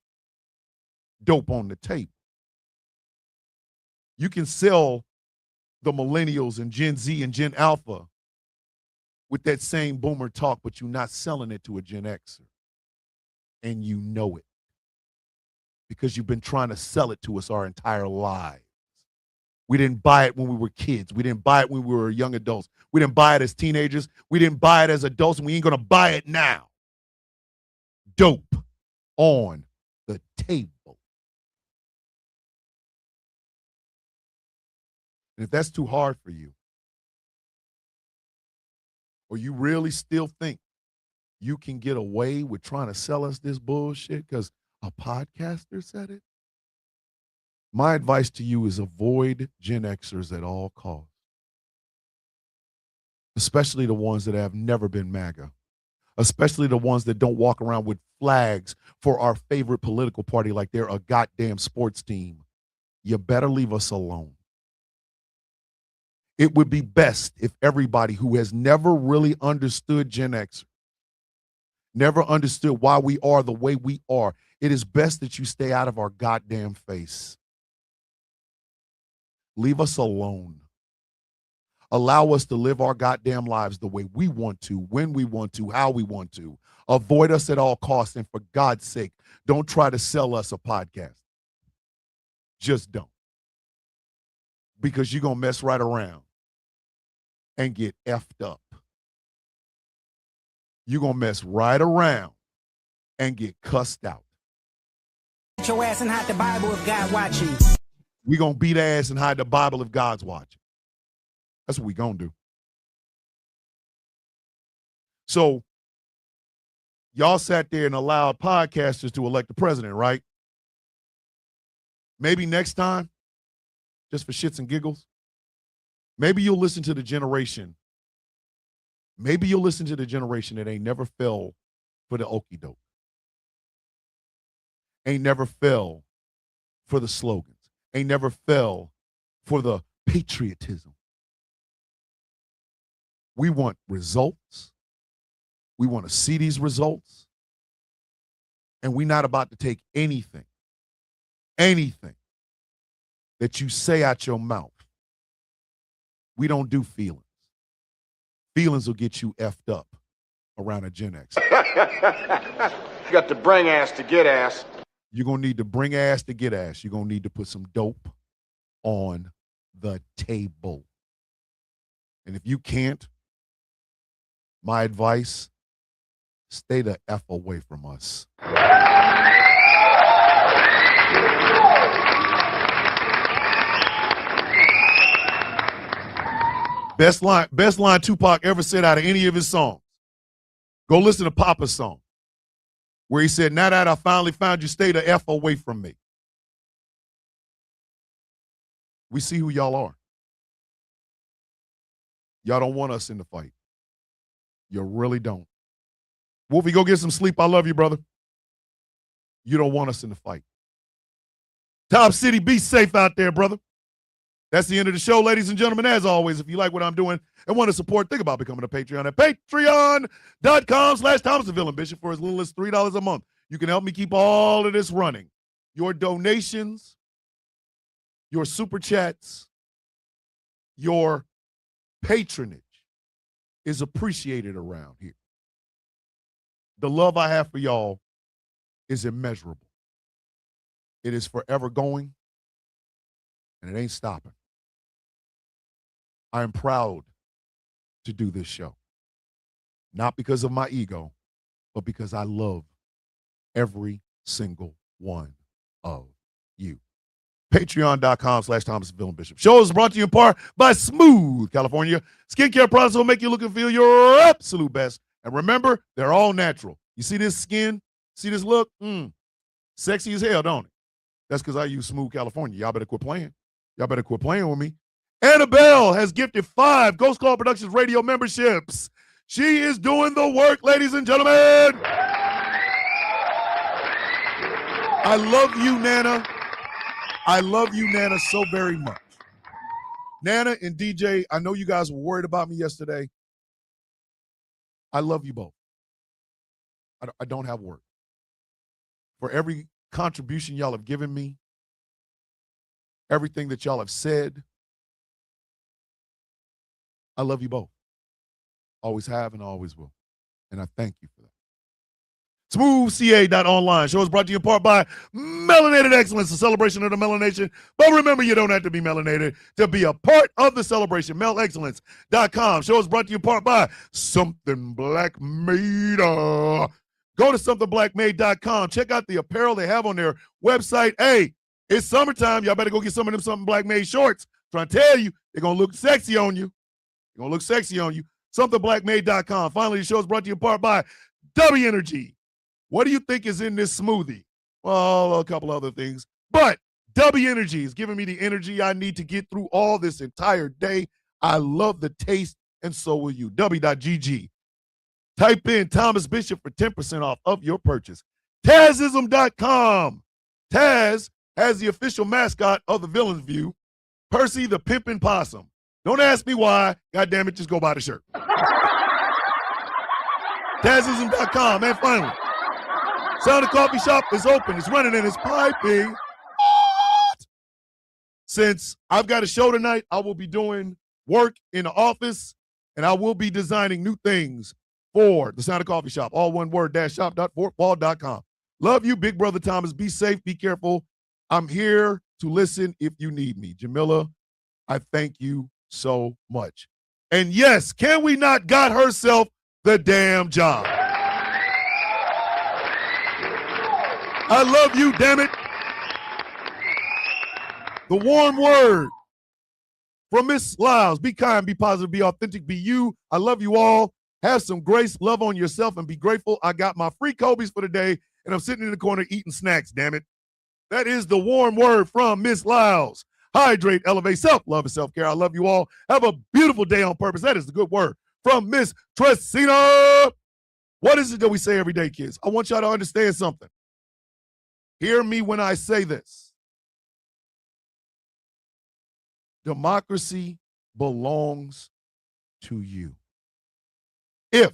Dope on the table. You can sell the millennials and Gen Z and Gen Alpha with that same boomer talk, but you're not selling it to a Gen Xer. And you know it. Because you've been trying to sell it to us our entire lives. We didn't buy it when we were kids. We didn't buy it when we were young adults. We didn't buy it as teenagers. We didn't buy it as adults, and we ain't going to buy it now. Dope on the table. And if that's too hard for you, or you really still think you can get away with trying to sell us this bullshit because a podcaster said it, my advice to you is avoid Gen Xers at all costs, especially the ones that have never been MAGA, especially the ones that don't walk around with flags for our favorite political party like they're a goddamn sports team. You better leave us alone. It would be best if everybody who has never really understood Gen X, never understood why we are the way we are, it is best that you stay out of our goddamn face. Leave us alone. Allow us to live our goddamn lives the way we want to, when we want to, how we want to. Avoid us at all costs, and for God's sake, don't try to sell us a podcast. Just don't. Because you're going to mess right around and get effed up. You're going to mess right around and get cussed out. Get your ass and hide the Bible if God watching. We're going to beat ass and hide the Bible if God's watching. That's what we're going to do. So, y'all sat there and allowed podcasters to elect the president, right? Maybe next time, just for shits and giggles, maybe you'll listen to the generation. Maybe you'll listen to the generation that ain't never fell for the okie doke. Ain't never fell for the slogans. Ain't never fell for the patriotism. We want results. We want to see these results. And we're not about to take anything that you say out your mouth. We don't do feelings. Feelings will get you effed up around a Gen X. You got to bring ass to get ass. You're going to need to bring ass to get ass. You're going to need to put some dope on the table. And if you can't, my advice, stay the F away from us. Best line Tupac ever said out of any of his songs. Go listen to Papa's song, where he said, "Now that I finally found you, stay the F away from me." We see who y'all are. Y'all don't want us in the fight. You really don't. Wolfie, go get some sleep. I love you, brother. You don't want us in the fight. Top City, be safe out there, brother. That's the end of the show, ladies and gentlemen. As always, if you like what I'm doing and want to support, think about becoming a Patreon at patreon.com/ThomasTheVillainBishop for as little as $3 a month. You can help me keep all of this running. Your donations, your super chats, your patronage is appreciated around here. The love I have for y'all is immeasurable. It is forever going, and it ain't stopping. I am proud to do this show. Not because of my ego, but because I love every single one of you. Patreon.com/ThomasVillainBishop. Show is brought to you in part by Smooth California. Skincare products will make you look and feel your absolute best. And remember, they're all natural. You see this skin? See this look? Sexy as hell, don't it? That's because I use Smooth California. Y'all better quit playing. Y'all better quit playing with me. Annabelle has gifted 5 Ghost Call Productions radio memberships. She is doing the work, ladies and gentlemen. I love you, Nana. I love you, Nana, so very much. Nana and DJ, I know you guys were worried about me yesterday. I love you both. I don't have work. For every contribution y'all have given me, everything that y'all have said. I love you both. Always have and always will. And I thank you for that. SmoothCA.online. Show is brought to you in part by Melanated Excellence, a celebration of the melanation. But remember, you don't have to be melanated to be a part of the celebration. MELExcellence.com. Show is brought to you in part by Something Black Made. Go to somethingblackmade.com. Check out the apparel they have on their website. Hey, it's summertime. Y'all better go get some of them Something Black Made shorts. Trying to tell you, they're going to look sexy on you. They're going to look sexy on you. Somethingblackmade.com. Finally, the show is brought to you in part by W Energy. What do you think is in this smoothie? Well, a couple other things. But W Energy is giving me the energy I need to get through all this entire day. I love the taste, and so will you. W.GG. Type in Thomas Bishop for 10% off of your purchase. Tazism.com. Taz has the official mascot of the Villain's View, Percy the Pimpin' Possum. Don't ask me why. God damn it, just go buy the shirt. Tazism.com. And finally, Sound of Coffee Shop is open. It's running and it's piping. What? Since I've got a show tonight, I will be doing work in the office, and I will be designing new things for the Sound of Coffee Shop. All one word, shop.fortball.com. Love you, Big Brother Thomas. Be safe. Be careful. I'm here to listen if you need me. Jamila, I thank you so much. And yes, can we not got herself the damn job? I love you, damn it. The warm word from Miss Lyles. Be kind, be positive, be authentic, be you. I love you all. Have some grace, love on yourself, and be grateful. I got my free Kobe's for the day, and I'm sitting in the corner eating snacks, damn it. That is the warm word from Miss Lyles. Hydrate, elevate, self-love, and self-care. I love you all. Have a beautiful day on purpose. That is the good word from Miss Tressina. What is it that we say every day, kids? I want y'all to understand something. Hear me when I say this. Democracy belongs to you if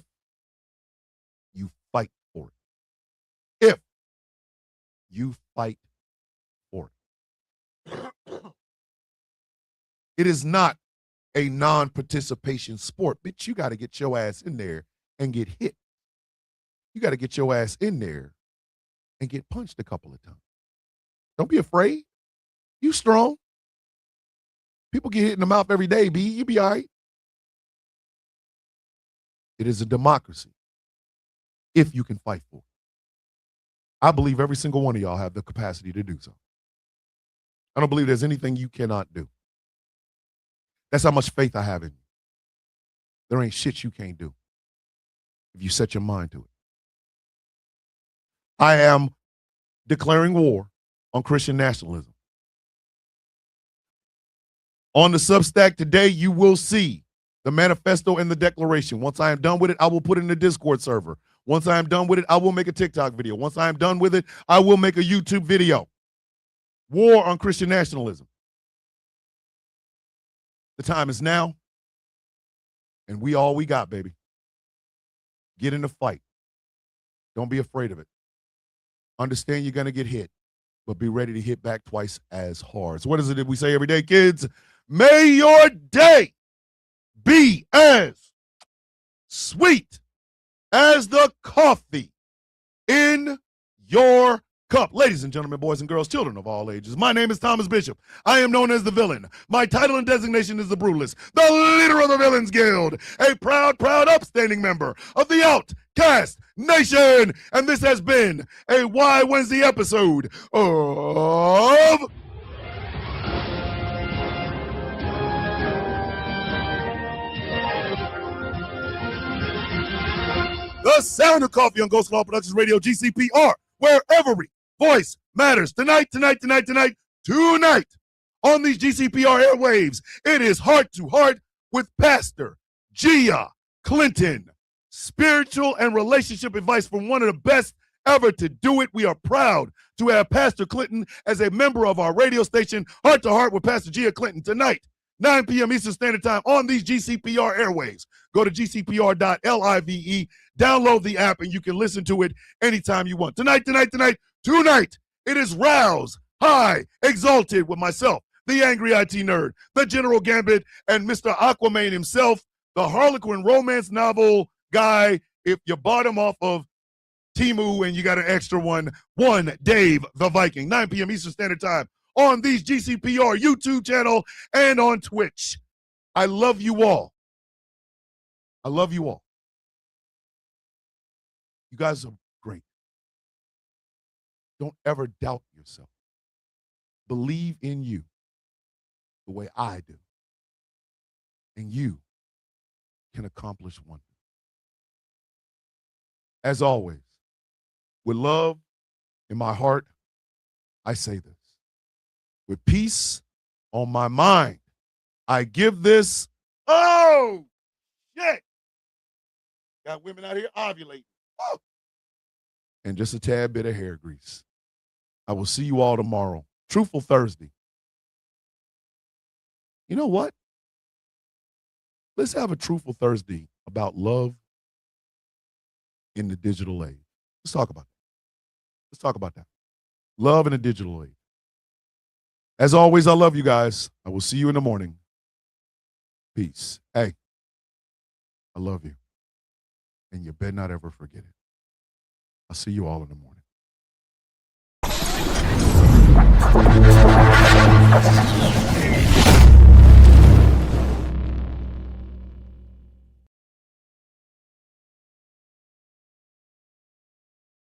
you fight for it. If you fight for it. It is not a non-participation sport, bitch. You got to get your ass in there and get hit. You got to get your ass in there and get punched a couple of times. Don't be afraid. You strong. People get hit in the mouth every day, B. You be all right. It is a democracy if you can fight for it. I believe every single one of y'all have the capacity to do so. I don't believe there's anything you cannot do. That's how much faith I have in you. There ain't shit you can't do if you set your mind to it. I am declaring war on Christian nationalism. On the Substack today, you will see the manifesto and the declaration. Once I am done with it, I will put it in the Discord server. Once I am done with it, I will make a TikTok video. Once I am done with it, I will make a YouTube video. War on Christian nationalism. The time is now, and we all we got, baby. Get in the fight. Don't be afraid of it. Understand you're going to get hit, but be ready to hit back twice as hard. So what is it that we say every day, kids? May your day be as sweet as the coffee in your cup. Ladies and gentlemen, boys and girls, children of all ages, my name is Thomas Bishop. I am known as the Villain. My title and designation is the Brutalist, the leader of the Villains Guild, a proud, upstanding member of the Outcast Nation. And this has been a Why Wednesday episode of The Sound of Coffee on Ghost Law Productions Radio, GCPR, where every voice matters. Tonight, on these GCPR airwaves, it is Heart to Heart with Pastor Gia Clinton. Spiritual and relationship advice from one of the best ever to do it. We are proud to have Pastor Clinton as a member of our radio station, Heart to Heart with Pastor Gia Clinton, tonight, 9 p.m. Eastern Standard Time on these GCPR airwaves. Go to gcpr.live, download the app, and you can listen to it anytime you want. Tonight, it is Rouse High Exalted with myself, the Angry IT Nerd, the General Gambit, and Mr. Aquaman himself, the Harlequin romance novel guy. If you bought him off of Temu and you got an extra one, Dave the Viking, 9 p.m. Eastern Standard Time on these GCPR YouTube channel and on Twitch. I love you all. I love you all. You guys are great. Don't ever doubt yourself. Believe in you the way I do. And you can accomplish wonders. As always, with love in my heart, I say this. With peace on my mind, I give this. Oh, shit. Got women out here ovulating. Oh. And just a tad bit of hair grease. I will see you all tomorrow. Truthful Thursday. You know what? Let's have a Truthful Thursday about love in the digital age. Let's talk about that. Let's talk about that. Love in the digital age. As always, I love you guys. I will see you in the morning. Peace. Hey, I love you. And you better not ever forget it. I'll see you all in the morning.